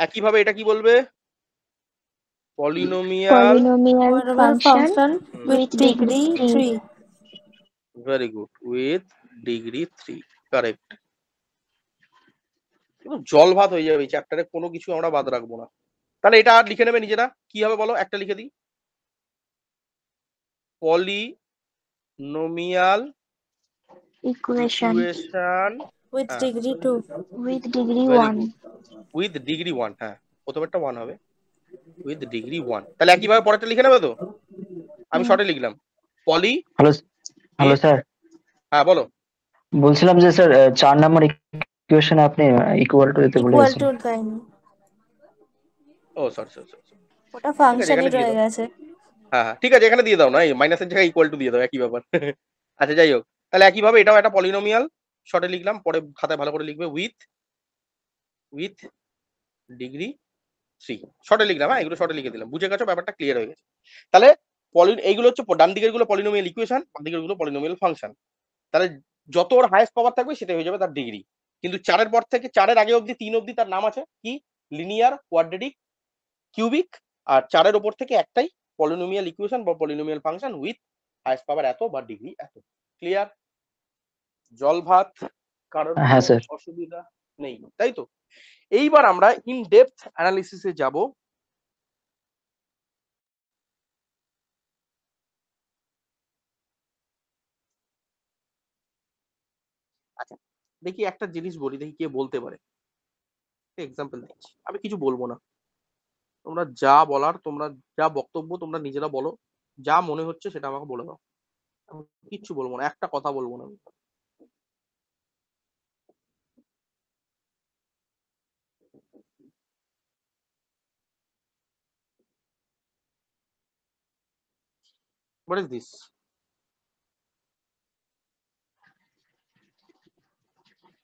একইভাবে এটা কি বলবে? Polynomial, Polynomial Polynomial function function with with degree degree 3. 3. Very good, with degree 3, correct. কিন্তু জল ভাত হয়ে যাবে এই চ্যাপ্টারে, কোনো কিছু আমরা বাদ রাখবো না। তাহলে এটা আর লিখে নেবে নিজেরা, কি হবে বলো? একটা লিখে দিই, পলিনোমিয়াল Equation ইকুয়েশন, With হ্যাঁ degree 2. with degree very 1. Good, with degree 1, হ্যাঁ প্রথমেরটা 1 হবে, উইথ ডিগ্রি 1। তাহলে একইভাবে পরেরটা লিখে নেবে তো? আমি শর্টে লিখলাম পলি হ্যালো হ্যালো স্যার, হ্যাঁ বলো। বলছিলাম যে স্যার 4 নাম্বার ইকুয়েশন আপনি ইকুয়াল টু দিতে ভুলে Equal গেছেন। to দেয়নি, ও সরি সরি সরি, ওটা ঠিক আছে ফাংশনই এখানে দিয়ে রয়ে দাও, গেছে। হ্যাঁ হ্যাঁ ঠিক আছে এখানে দিয়ে দাও না, এই মাইনাসের জায়গায় ইকুয়াল টু দিয়ে দাও, একই ব্যাপার। আচ্ছা যাই হোক, তাহলে একইভাবে এটাও একটা পলিনোমিয়াল, শর্টে লিখলাম, পরে খাতায় ভালো করে লিখবে উইথ ডিগ্রি 3, শর্টে লিখলাম, হ্যাঁ এগুলো শর্টে লিখে দিলাম, বুঝে গেছো ব্যাপারটা, ক্লিয়ার হয়ে গেছে। তাহলে এইগুলো হচ্ছে ডান দিকের গুলো পলিনোমিয়াল ইকুয়েশন, বাম দিকের গুলো পলিনোমিয়াল ফাংশন। তাহলে যত ওর হাইয়েস্ট পাওয়ার থাকবে সেটা হয়ে যাবে তার ডিগ্রি। কিন্তু 4-এর পর থেকে 4-এর আগে অব্দি 3 অব্দি তার নাম আছে কি? Linear, quadratic, cubic. আর 4-এর ওপর থেকে একটাই পলিনোমিয়াল ইকুয়েশন বা polynomial function with highest power এত বা ডিগ্রি এত। ক্লিয়ার? জল ভাত, কারোর হ্যাঁ কোনো স্যার। অসুবিধা নেই, তাই তো? এইবার আমরা ইন ডেপথ অ্যানালিসিসে যাব। আচ্ছা দেখি একটা জিনিস বলি, দেখি কে বলতে পারে। এক্সাম্পল দিচ্ছি, আমি কিছু বলবো না, তোমরা যা বলার, তোমরা যা বক্তব্য তোমরা নিজেরা বলো, যা মনে হচ্ছে সেটা আমাকে বলে দাও, আমি কিচ্ছু বলবো না, একটা কথা বলবো না আমি। What is this?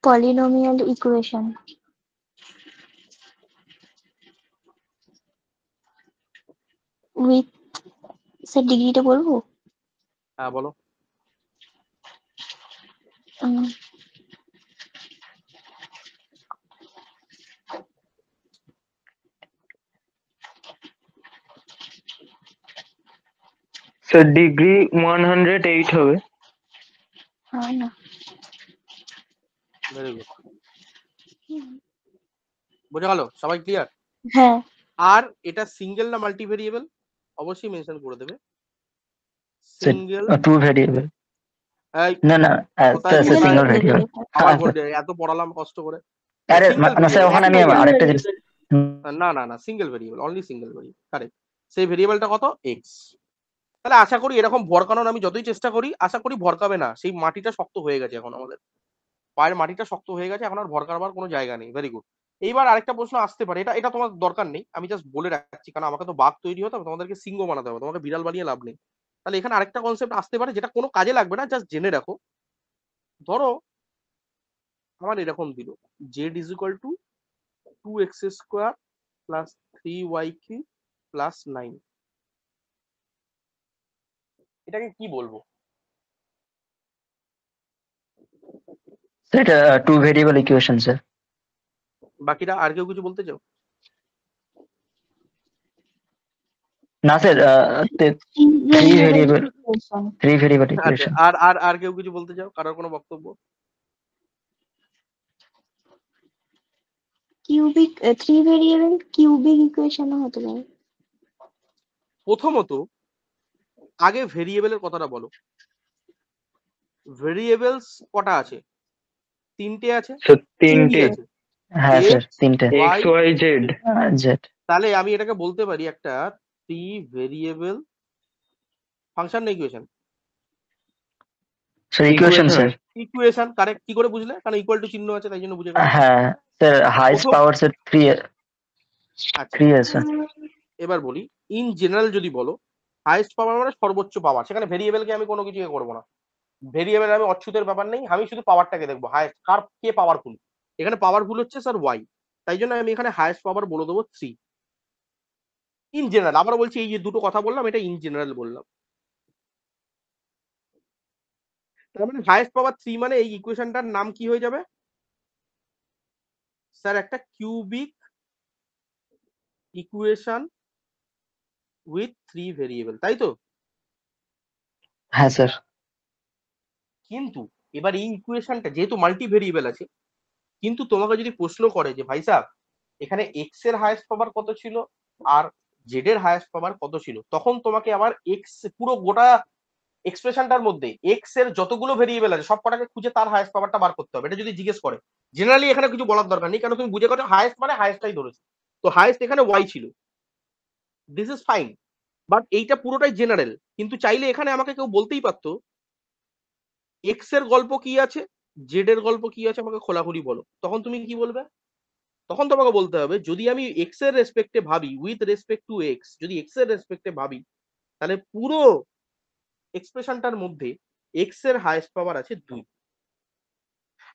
Polynomial equation with sir ডিগ্রিটা বলবো? হ্যাঁ বলো। উম, স্যার ডিগ্রি 108 হবে। হয় না। ভেরি গুড, বোঝা গেল? সবাই ক্লিয়ার? হ্যাঁ। আর এটা সিঙ্গেল না মাল্টি ভেরিয়েবল অবশ্যই মেনশন করে দেবে। স্যার সিঙ্গেল, 2 ভেরিয়েবল, এই না না কোথায় স্যার কোথায় সিঙ্গেল ভেরিয়েবল। আবার বলবে, এত পড়ালাম কষ্ট করে। আরে সিঙ্গেল না স্যার, ওখানে আমি ভেরিয়েবল, আরেকটা জিনিস, না না না single variable, only single variable, correct. সেই ভেরিয়েবলটা কত? এক্স। তাহলে আশা করি এরকম ভরকানোর আমি যতই চেষ্টা করি, আশা করি ভরকাবে না, সেই মাটিটা শক্ত হয়ে গেছে এখন, আমাদের পায়ের মাটিটা শক্ত হয়ে গেছে, এখন আর ভরকাবার কোনো জায়গা নেই। Very good. এইবার আরেকটা প্রশ্ন আসতে পারে, এটা এটা তোমার দরকার নেই, আমি জাস্ট বলে রাখছি, কারণ আমাকে তো বাঘ তৈরি হতে হবে, তোমাদেরকে সিংহ বানাতে হবে, তোমাকে বিড়াল বানিয়ে লাভ নেই। তাহলে এখানে আরেকটা কনসেপ্ট আসতে পারে যেটা কোনো কাজে লাগবে না, জাস্ট জেনে রাখো। ধরো আমার এরকম দিল Z is equal two 2x² plus 3y³ plus 9, এটাকে কি বলবো? এটা 2 ভেরিয়েবল ইকুয়েশন স্যার। বাকিরা আর কেউ কিছু বলতে চাও? না স্যার 3 ভেরিয়েবল, 3 ভেরিয়েবল আচ্ছা, ইকুয়েশন। আর আর আর কেউ কিছু বলতে চাও? কারোর কোনো বক্তব্য? কিউবিক 3 ভেরিয়েবল কিউবিক ইকুয়েশনও হতে পারে। প্রথমত আগে ভেরিয়েবলের কথাটা বলো, ভেরিয়েবলস কটা আছে? 3টে আছে। স্যার কি 3টে, আছে? হ্যাঁ স্যার, এক্স তিনটে। X y y z. Z. তাহলে আমি এটাকে বলতে পারি একটা 3 ভেরিয়েবল ফাংশন না equation? Sir equation sir. Equation correct. কি করে বুঝলে? কারণ ইকুয়াল টু চিহ্ন আছে তাই জন্য বুঝে গেলে। হ্যাঁ স্যার, হাইস্ট প্রথম পাওয়ার স্যার 3। আচ্ছা 3 আছে। এবার বলি, ইন জেনারেল যদি বলো হাইয়েস্ট পাওয়ার মানে সর্বোচ্চ পাওয়ার, সেখানে ভেরিয়েবলকে আমি কোনো কিছু করবো না। ভেরিয়েবল আমি অচ্যুতের ব্যাপার নেই, আমি শুধু পাওয়ারটাকে দেখবো, হাইয়েস্ট কার কে পাওয়ারফুল। এখানে পাওয়ারফুল হচ্ছে স্যার ওয়াই, তাই জন্য আমি এখানে হাইয়েস্ট পাওয়ার বলে দেবো 3 ইন জেনারেল। আবার বলছি, এই যে দুটো কথা বললাম এটা ইন জেনারেল বললাম। তার মানে হাইয়েস্ট পাওয়ার 3 মানে এই ইকুয়েশনটার নাম কি হয়ে যাবে স্যার? একটা কিউবিক ইকুয়েশন উইথ 3 ভেরিয়েবল, তাই তো? হ্যাঁ স্যার। কিন্তু এবার এই ইকুয়েশনটা যেহেতু মাল্টি ভেরিয়েবল আছে, কিন্তু তোমাকে যদি প্রশ্ন করে যে ভাই সাহেব এখানে এক্স এর হাইয়েস্ট পাওয়ার কত ছিল আর জেড এর হাইয়েস্ট পাওয়ার কত ছিল, তখন তোমাকে আবার এক্স পুরো গোটা এক্সপ্রেশনটার মধ্যে এক্স এর যতগুলো ভেরিয়েবল আছে সব কটাকে খুঁজে তার হাইয়েস্ট পাওয়ারটা বার করতে হবে। এটা যদি জিজ্ঞেস করে, জেনারেলি এখানে কিছু বলার দরকার নেই, কারণ তুমি বুঝে গেছো হাইয়েস্ট মানে হাইয়েস্টটাই ধরেছে। তো হাইয়েস্ট এখানে ওয়াই ছিল, দিস ইজ ফাইন। বাট এইটা পুরোটাই জেনারেল, কিন্তু চাইলে এখানে আমাকে কেউ বলতেই পারতো এক্স এর গল্প কি আছে, জেড এর গল্প কি আছে, আমাকে খোলাখুলি বলো। তখন তুমি কি বলবে? তখন তোমাকে বলতে হবে যদি আমি এক্স এর রেসপেক্টে ভাবি, উইথ রেসপেক্ট টু এক্স যদি এক্স এর রেসপেক্টে ভাবি, তাহলে পুরো এক্সপ্রেশনটার মধ্যে এক্স এর হাইয়েস্ট পাওয়ার আছে 2।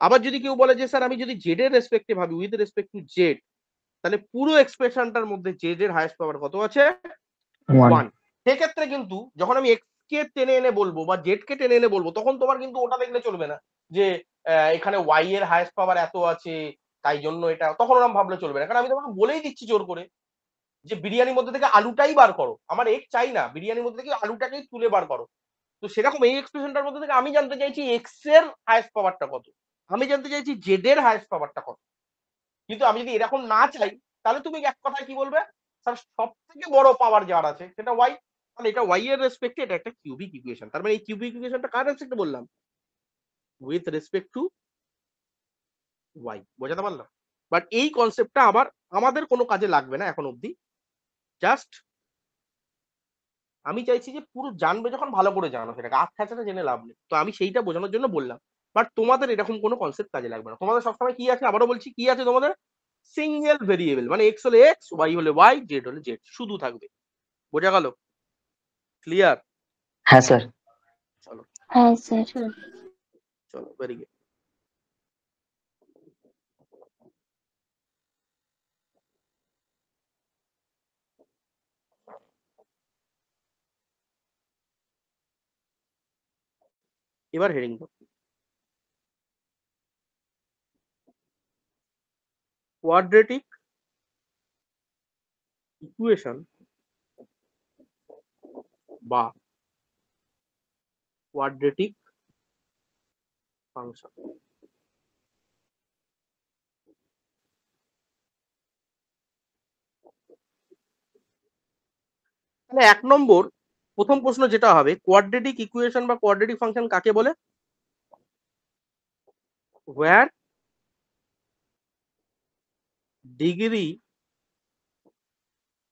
আবার যদি কেউ বলে যে স্যার আমি যদি জেড এর রেসপেক্টে ভাবি, উইথ রেসপেক্ট টু জেড, তাহলে পুরো এক্সপ্রেশনটার মধ্যে জেড এর হাইয়েস্ট পাওয়ার কত আছে? 1। 1। সেক্ষেত্রে কিন্তু যখন আমি এক্স কে টেনে এনে বলবো বা জেড কে টেনে এনে বলবো, তখন তোমার কিন্তু ওটা দেখলে চলবে না যে এখানে ওয়াই এর হাইয়েস্ট পাওয়ার এত আছে তাই জন্য এটা, তখন ওরকম ভাবলে চলবে না। কারণ আমি তোমাকে বলেই দিচ্ছি জোর করে যে বিরিয়ানির মধ্যে থেকে আলুটাই বার করো, আমার এগ চাই না, বিরিয়ানির মধ্যে থেকে আলুটাকেই তুলে বার করো। তো সেরকম এই এক্সপ্রেশনটার মধ্যে থেকে আমি জানতে চাইছি এক্স এর হাইয়েস্ট পাওয়ারটা কত, আমি জানতে চাইছি জেড এর হাইয়েস্ট পাওয়ারটা কত। কিন্তু আমি যদি এরকম না চাই, তাহলে তুমি এক কথায় কি বলবে? স্যার সব থেকে বড় পাওয়ার যার আছে সেটা ওয়াই, তাহলে এটা ওয়াই এর রেসপেক্টে এটা একটা কিউবিক ইকুয়েশন। তার মানে এই কিউবিক ইকুয়েশনটা কার রেসপেক্টে বললাম? With respect to y. বোঝাতে পারলাম? বাট এই কনসেপ্টটা আবার আমাদের কোনো কাজে লাগবে না এখন অবধি। জাস্ট আমি চাইছি যে পুরো জানবে যখন ভালো করে জানো, সেটাকে আখ খাঁচাটা জেনে লাভ নেই। তো আমি সেইটা বোঝানোর জন্য বললাম। বাট তোমাদের এরকম কোনো কনসেপ্ট কাজে লাগবে না। তোমাদের সবসময় কি আছে, আবারও বলছি কি আছে তোমাদের? সিঙ্গেল ভেরিয়েবল, মানে এক্স হলে এক্স, ওয়াই হলে ওয়াই, জেড হলে জেড, শুধু থাকবে। বোঝা গেল? ক্লিয়ার? হ্যাঁ স্যার। চলো হ্যাঁ স্যার। চলো, ভেরি গুড। এবার হেডিং কোয়াড্রেটিক ইকুয়েশন বা কোয়াড্রেটিক ফাংশন। তাহলে 1 নম্বর প্রথম প্রশ্ন যেটা হবে, কোয়াড্রেটিক ইকুয়েশন বা কোয়াড্রেটিক ফাংশন কাকে বলে? where degree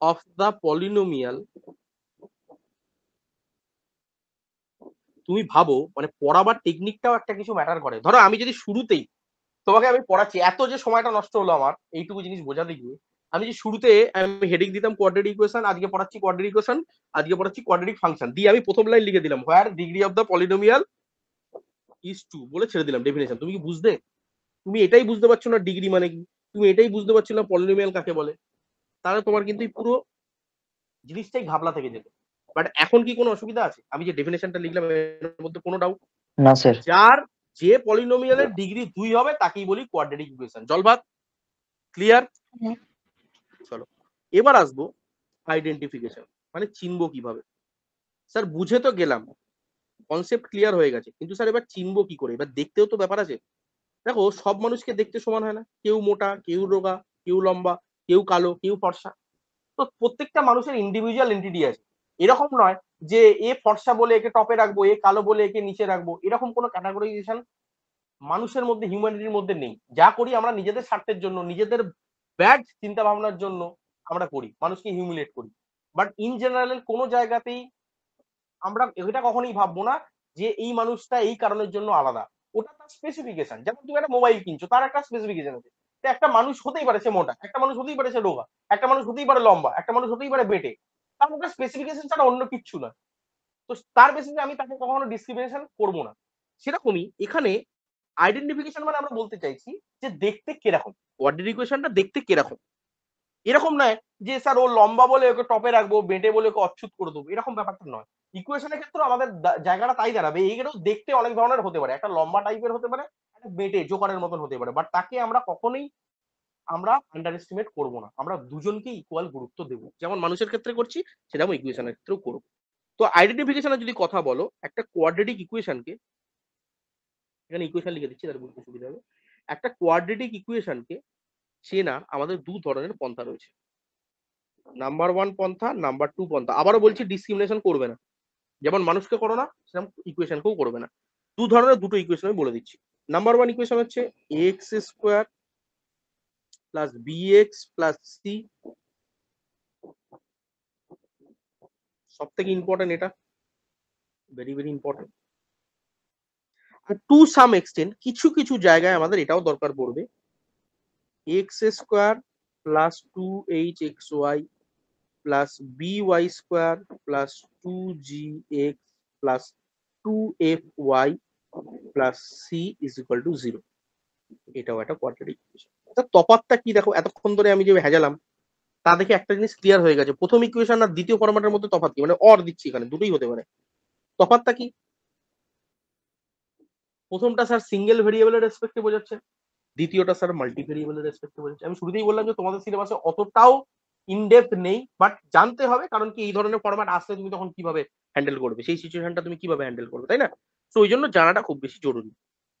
of the polynomial, তুমি ভাবো মানে পড়াবার টেকনিকটাও একটা কিছু ম্যাটার করে। ধরো আমি যদি শুরুতেই তোমাকে আমি পড়াচ্ছি, এত যে সময়টা নষ্ট হলো আমার এইটুকু জিনিস বোঝাতে গিয়ে, আমি যে শুরুতে আমি হেডিং দিতাম কোয়াড্রেটিক ইকুয়েশন, আজকে পড়াচ্ছি কোয়াড্রেটিক ইকুয়েশন, আজকে পড়াচ্ছি কোয়াড্রেটিক ফাংশন, দিয়ে আমি প্রথম লাইন লিখে দিলাম where degree of the polynomial is 2 বলে ছেড়ে দিলাম ডেফিনেশন। তুমি কি বুঝতে? তুমি এটাই বুঝতে পারছো না ডিগ্রি মানে কি, তুমি এটাই বুঝতে পারছো না পলিনোমিয়াল কাকে বলে, তাহলে তোমার কিন্তু এই পুরো জিনিসটাই ঘাবলা থেকে যেত। বাট এখন কি কোনো অসুবিধা আছে? আমি যে ডেফিনেশনটা লিখলাম এর মধ্যে কোনো ডাউট? না স্যার। যার যে পলিনোমিয়ালের ডিগ্রি 2 হবে তাকেই বলি কোয়াড্রেটিক ইকুয়েশন। জলভাত? ক্লিয়ার? হ্যাঁ। চলো এবার আসবো আইডেন্টিফিকেশন, মানে চিনবো কিভাবে। স্যার বুঝে তো গেলাম, কনসেপ্ট ক্লিয়ার হয়ে গেছে, কিন্তু স্যার এবার চিনবো কি করে? এবার দেখতেও তো ব্যাপার আছে। দেখো সব মানুষকে দেখতে সমান হয় না, কেউ মোটা, কেউ রোগা, কেউ লম্বা, কেউ কালো, কেউ ফর্সা। তো প্রত্যেকটা মানুষের ইন্ডিভিজুয়াল এন্টিটি আছে। এরকম নয় যে এ ফর্সা বলে একে টপে রাখবো, এ কালো বলে একে নিচে রাখবো, এরকম কোনো ক্যাটাগরাইজেশন মানুষের মধ্যে, হিউম্যানিটির মধ্যে নেই। যা করি আমরা নিজেদের স্বার্থের জন্য, নিজেদের ব্যাড চিন্তা ভাবনার জন্য আমরা করি, মানুষকে হিউমিলেট করি। বাট ইন জেনারেল কোনো জায়গাতেই আমরা এটা কখনোই ভাববো না যে এই মানুষটা এই কারণের জন্য আলাদা। ওটা তার স্পেসিফিকেশন। যেমন তুমি একটা মোবাইল কিনছো, তার একটা স্পেসিফিকেশন আছে। তো একটা মানুষ হতেই পারে সে মোটা, একটা মানুষ হতেই পারে সে রোগা, একটা মানুষ হতেই পারে লম্বা, একটা মানুষ হতেই পারে বেটে। তার মধ্যে স্পেসিফিকেশন ছাড়া অন্য কিচ্ছু না। তো তার বেসিসে আমি তাকে কখনো ডিসক্রিমিনেশন করবো না। সেরকমই এখানে আইডেন্টিফিকেশন মানে আমরা বলতে চাইছি যে দেখতে কিরকম, কোয়াড্রেটিক ইকুয়েশনটা দেখতে কিরকম। এরকম নয় যে স্যার ও লম্বা বলে ওকে টপে রাখবো, বেটে বলে ওকে অচ্ছুত করে দেবো, এরকম ব্যাপারটা নয়। ইকুয়েশনের ক্ষেত্রে আমাদের জায়গাটা তাই দাঁড়াবে। এইগুলো দেখতে অনেক ধরনের হতে পারে, একটা লম্বা টাইপের হতে পারে, একটা বেটে জোকারের মতন হতে পারে, বাট তাকে আমরা কখনোই আমরা আন্ডার এস্টিমেট করবো না। আমরা দুজনকে ইকুয়াল গুরুত্ব দেবো, যেমন মানুষের ক্ষেত্রে করছি সেরকম ইকুয়েশনের ক্ষেত্রেও করবো। তো আইডেন্টিফিকেশনের যদি কথা বলো, একটা কোয়াড্রেটিক ইকুয়েশনকে, এখানে ইকুয়েশন লিখে দিচ্ছি তার বুঝতে সুবিধা হবে। একটা কোয়াড্রেটিক ইকুয়েশনকে চেনার আমাদের দু ধরনের পন্থা রয়েছে। নাম্বার 1 পন্থা, নাম্বার 2 পন্থা। আবারও বলছি ডিসক্রিমিনেশন করবে না, যেমন মানুষকে করো না সেরকম ইকুয়েশনকেও করবে না। দু ধরনের দুটো ইকুয়েশন আমি বলে দিচ্ছি। নাম্বার 1 ইকুয়েশন হচ্ছে x square plus b x plus c. সব থেকে ইম্পর্টেন্ট এটা, ভেরি ভেরি ইম্পর্টেন্ট। আর টু সাম এক্সটেন্ট কিছু কিছু জায়গায় আমাদের এটাও দরকার পড়বে, x square plus 2hxy plus by square plus 2gx plus 2fy plus c is equal to 0। এটাও একটা কোয়াড্রেটিক ইকুয়েশন। তফাৎটা কি দেখো, এতক্ষণ ধরে আমি যে ভেজালাম তা দেখে একটা জিনিস ক্লিয়ার হয়ে গেছে। প্রথম ইকুয়েশন আর দ্বিতীয় ফরম্যাটের মধ্যে তফাৎ কি, মানে অর দিচ্ছি এখানে, দুটোই হতে পারে। তফাৎটা কি, প্রথমটা স্যার সিঙ্গেল ভেরিয়েবলের রেসপেক্টে বোঝাচ্ছে, দ্বিতীয়টা স্যার মাল্টি ভেরিয়েবলের রেসপেক্টে বোঝাচ্ছে। আমি শুরুতেই বললাম যে তোমাদের সিলেবাসে অতটাও ইনডেপথ নেই, বাট জানতে হবে, কারণ কি এই ধরনের ফরম্যাট আসলে তুমি তখন কিভাবে হ্যান্ডেল করবে, সেই সিচুয়েশনটা তুমি কিভাবে হ্যান্ডেল করবে, তাই না? তো ওই জন্য জানাটা খুব বেশি জরুরি।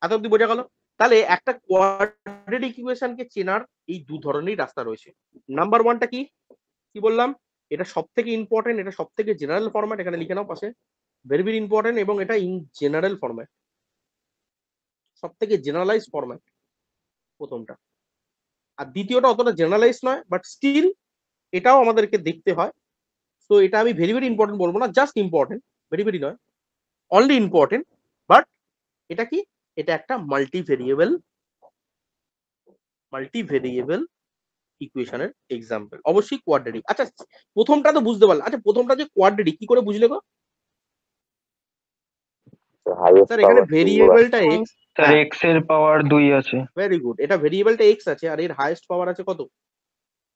এত অব্দি বোঝা গেল? তাহলে একটা কোয়াড্রেটিক ইকুয়েশনকে চেনার এই দু ধরনের রাস্তা রয়েছে। নাম্বার 1টা কি কি বললাম, এটা সব থেকে ইম্পর্টেন্ট, এটা সব থেকে জেনারেল ফরম্যাট, এখানে লিখে নাও পাশে, ভেরি ভেরি ইম্পর্টেন্ট, এবং এটা ইন জেনারেল ফরম্যাট, সব থেকে জেনারেলাইজ ফরম্যাট প্রথমটা। আর দ্বিতীয়টা অতটা জেনারেলাইজ নয়, বাট স্টিল এটাও আমাদেরকে দেখতে হয়। তো এটা আমি ভেরি ভেরি ইম্পর্টেন্ট বলবো না, জাস্ট ইম্পর্টেন্ট, ভেরি ভেরি নয়, অনলি ইম্পর্টেন্ট। বাট এটা কি, এটা একটা মাল্টি ভেরিয়েবল ইকুয়েশনের এক্সাম্পল, অবশ্যই কোয়াড্রেটিক। আচ্ছা প্রথমটা তো বুঝতে পারলাম, আচ্ছা প্রথমটা যে কোয়াড্রেটিক কি করে বুঝলে গো? স্যার এখানে ভেরিয়েবলটা এক্স, স্যার এক্স এর পাওয়ার 2 আছে। ভেরি গুড, এটা ভেরিয়েবলটা এক্স আছে আর এর হাইয়েস্ট পাওয়ার আছে কত,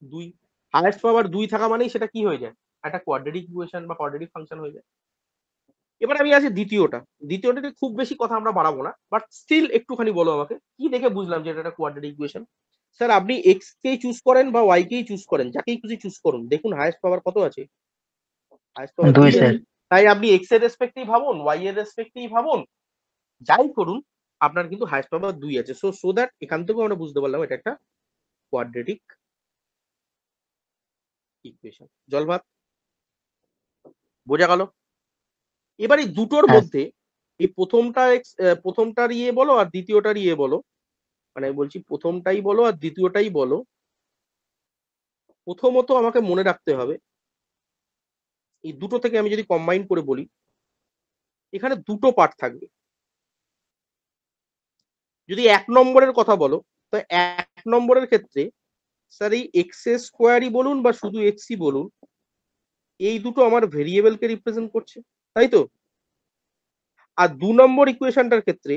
2। হাইয়েস্ট পাওয়ার 2 থাকা মানেই সেটা কি হয়ে যায়, একটা কোয়াড্রেটিক ইকুয়েশন বা কোয়াড্রেটিক ফাংশন হয়ে যায়। এবার আমি আসি দ্বিতীয়টাতে খুব বেশি কথা আমরা বাড়াবো না, বাট স্টিল একটুখানি বলো আমাকে কি দেখে বুঝলাম যে এটা একটা কোয়াড্রেটিক ইকুয়েশন। স্যার আপনি এক্স কেই চুজ করেন বা ওয়াই কেই চুজ করেন, যাকেই খুশি চুজ করুন, দেখুন হাইয়েস্ট পাওয়ার কত আছে, হাইয়েস্ট পাওয়ার 2 2 স্যার। আছে। তাই আপনি এক্স এর রেসপেক্টেই ভাবুন, ওয়াই এর রেসপেক্টেই ভাবুন, যাই করুন আপনার কিন্তু হাইয়েস্ট পাওয়ার 2 আছে। সো দ্যাট এখান থেকেও আমরা বুঝতে পারলাম এটা একটা কোয়াড্রেটিক ইকুয়েশন। জলভাত বোঝা গেল? এবার এই দুটোর হ্যাঁ। মধ্যে এই প্রথমটার ইয়ে বলো আর দ্বিতীয়টার ইয়ে বলো, মানে বলছি প্রথমটাই বলো আর দ্বিতীয়টাই বলো, প্রথমত আমাকে মনে রাখতে হবে এই দুটো থেকে আমি যদি কম্বাইন করে বলি, এখানে দুটো পার্ট থাকবে। যদি 1 নম্বরের কথা বলো, তো 1 নম্বরের ক্ষেত্রে স্যার এই এক্স স্কোয়ারই বলুন বা শুধু এক্সই বলুন, এই দুটো আমার ভেরিয়েবলকে রিপ্রেজেন্ট করছে, তাই তো? আর 2 নম্বর ইকুয়েশনটার ক্ষেত্রে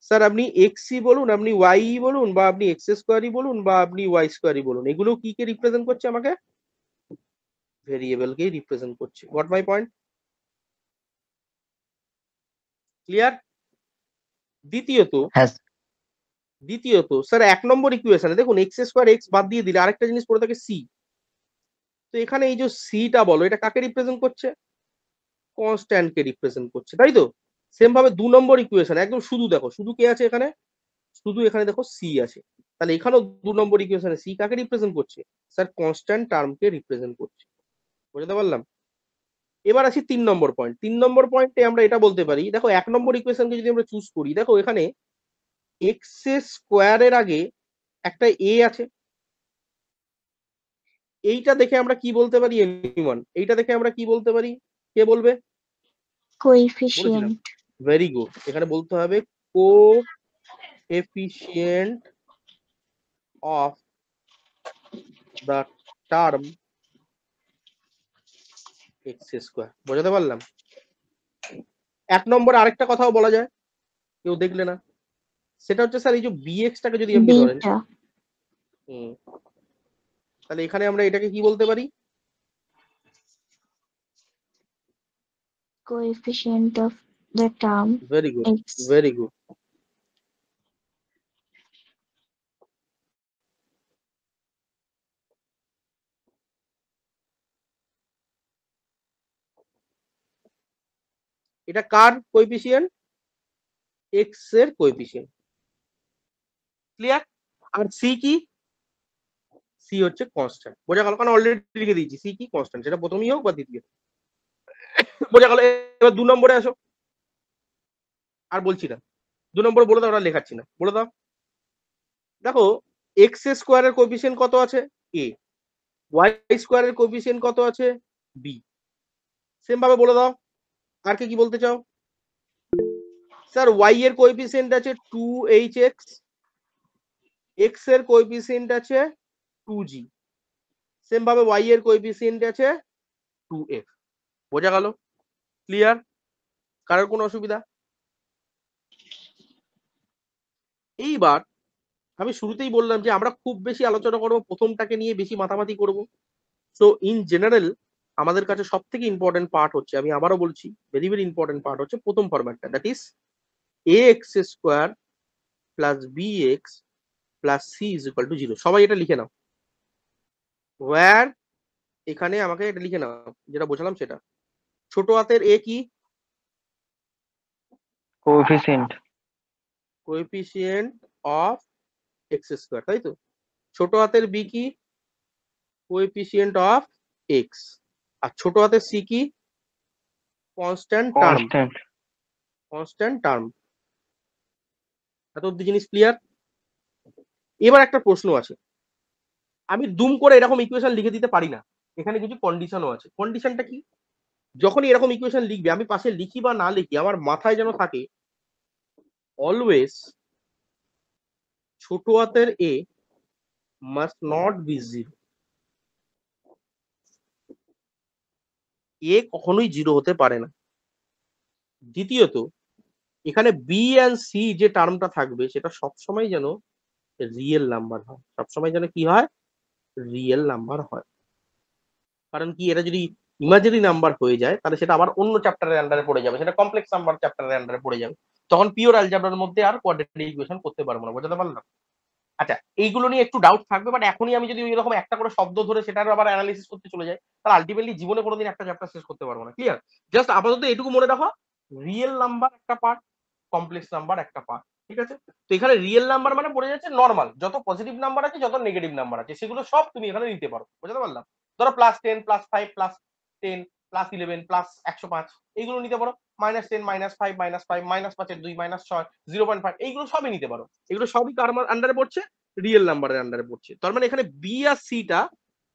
স্যার আপনি এক্সই বলুন, আপনি ওয়াই বলুন, বা আপনি এক্স স্কোয়ারই বলুন, বা আপনি ওয়াই স্কোয়ারই বলুন, এগুলো কি কে রিপ্রেজেন্ট করছে আমাকে, ভেরিয়েবলকেই রিপ্রেজেন্ট করছে। Goat my point? ক্লিয়ার? হ্যাঁ দ্বিতীয়ত স্যার 1 নম্বর ইকুয়েশনে দেখুন এক্স স্কোয়ার এক্স বাদ দিয়ে দিলে আরেকটা জিনিস পড়ে থাকে সি। তো এখানে এই যে সিটা বলো, এটা কাকে রিপ্রেজেন্ট করছে, কনস্ট্যান্ট কে রিপ্রেজেন্ট করছে, তাই তো? সেম ভাবে 2 নম্বর ইকুয়েশন একদম শুধু দেখো, শুধু কে আছে এখানে, শুধু এখানে দেখো সি আছে। তাহলে এখানেও 2 নম্বর ইকুয়েশনে সি কাকে রিপ্রেজেন্ট করছে, স্যার কনস্ট্যান্ট টার্মকে রিপ্রেজেন্ট করছে। বুঝতে পারলাম? এবার আসি 3 নম্বর পয়েন্ট। 3 নম্বর পয়েন্টে আমরা এটা বলতে পারি, দেখো 1 নম্বর ইকুয়েশনকে যদি আমরা চুজ করি, দেখো এখানে এক্স স্কোয়ারের আগে একটা এ আছে, এইটা দেখে আমরা কি বলতে পারি? এনিওয়ান, এইটা দেখে আমরা কি বলতে পারি? কে বলবে? বলেছিলাম, কোএফিসিয়েন্ট। Very good. এখানে বলতে হবে coefficient of the term x square. বোঝাতে পারলাম? 1 নম্বরে আরেকটা কথাও বলা যায়, কেউ দেখলে না, সেটা হচ্ছে স্যার এই যে বিএক্সটাকে যদি আপনি ধরেন, বিটা তাহলে এখানে আমরা এটাকে কি বলতে পারি? Coefficient of the term very good, x. Very good. এটা কার কোএফিসিয়েন্ট? এক্স এর কোএফিসিয়েন্ট। ক্লিয়ার? আর সি কি? সি হচ্ছে কনস্ট্যান্ট। বোঝা গেল? কারণ অলরেডি লিখে দিয়েছি সি কি কনস্ট্যান্ট, সেটা প্রথমেই হোক বা দ্বিতীয়। বোঝা গেল? এবার 2 নম্বরে আসো। আর বলছি না, 2 নম্বরে বলে দাও, ওরা লেখাচ্ছি না, বলে দাও। দেখো এক্স স্কোয়ারের কোএফিসিয়েন্ট কত আছে? এ। ওয়াই স্কোয়ারের কোএফিসিয়েন্ট কত আছে? বি। সেম ভাবে বলে দাও। আর কে কি বলতে চাও? স্যার ওয়াই এর কোএফিসিয়েন্ট আছে 2hx, এক্স এর কোএফিসিয়েন্ট আছে 2g, সেম ভাবে ওয়াই এর কোএফিসিয়েন্ট আছে 2f। বোঝা গেল? ক্লিয়ার? কারোর কোনো অসুবিধা? এইবার আমি শুরুতেই বললাম যে আমরা খুব বেশি আলোচনা করবো প্রথমটাকে নিয়ে, বেশি মাতামাতি করব। সো ইন জেনারেল আমাদের কাছে সব থেকে ইম্পর্টেন্ট পার্ট হচ্ছে, আমি আবারও বলছি, ভেরি ভেরি ইম্পর্টেন্ট পার্ট হচ্ছে প্রথম ফরম্যাটটা, that is a x square plus b x plus c is equal to 0। সবাই এটা লিখে নাও। ওয়্যার, এখানে আমাকে এটা লিখে নাও, যেটা বোঝালাম সেটা। ছোট হাতের এ কি? Coefficient. Coefficient of x square, তাই তো? ছোট হাতের বি কি? Coefficient of x. আর ছোট হাতের সি কি? Constant term. Constant. Constant term. এত অব্দি জিনিস ক্লিয়ার? এবার একটা প্রশ্ন আছে, আমি দুম করে এরকম ইকুয়েশন লিখে দিতে পারি না, এখানে কিছু কন্ডিশনও আছে। কন্ডিশনটা কি? যখনই এরকম ইকুয়েশন লিখবে, আমি পাশে লিখি বা না লিখি, আমার মাথায় যেন থাকে অলওয়েজ ছোট হাতের এ মাস্ট নট বি 0। এ কখনোই 0 হতে পারে না। দ্বিতীয়ত, এখানে বি অ্যান্ড সি যে টার্মটা থাকবে সেটা সবসময় যেন রিয়েল নাম্বার হয়, সবসময় যেন কি হয়? রিয়েল নাম্বার হয়। কারণ কি, এটা যদি ইমাজিনারি নাম্বার হয়ে যায় তাহলে সেটা আবার অন্য চ্যাপ্টারের আন্ডারে পড়ে যাবে, সেটা কমপ্লেক্স নাম্বার চ্যাপ্টারের আন্ডারে পড়ে যাবে, তখন পিওর অ্যালজেব্রার মধ্যে আর কোয়াড্রেটিক ইকুয়েশন করতে পারবো না। বোঝাতে পারলাম? আচ্ছা, এইগুলো নিয়ে একটু ডাউট থাকবে, বাট এখনই আমি যদি ওই রকম একটা করে শব্দ ধরে সেটার আবার অ্যানালিসিস করতে চলে যাই, তাহলে আলটিমেটলি জীবনে কোনোদিন একটা চ্যাপ্টার শেষ করতে পারবো না। ক্লিয়ার? জাস্ট আপাতত এটুকু মনে রাখো, রিয়েল নাম্বার একটা পার্ট, কমপ্লেক্স নাম্বার একটা পার্ট। ঠিক আছে? তো এখানে রিয়েল নাম্বার মানে পড়ে যাচ্ছে নর্মাল যত পজিটিভ নাম্বার আছে, যত নেগেটিভ নাম্বার আছে, সেগুলো সব তুমি এখানে নিতে পারো। বুঝতে পারলাম? ধরো +10 +5 +10 +11 +105 এইগুলো নিতে পারো, -10 -5 -5 -5 2 -6 0.5 এইগুলো সবই নিতে পারো। এগুলো সবই কার আন্ডারে পড়ছে? রিয়েল নাম্বারের আন্ডারে পড়ছে। তার মানে এখানে বি আর সিটা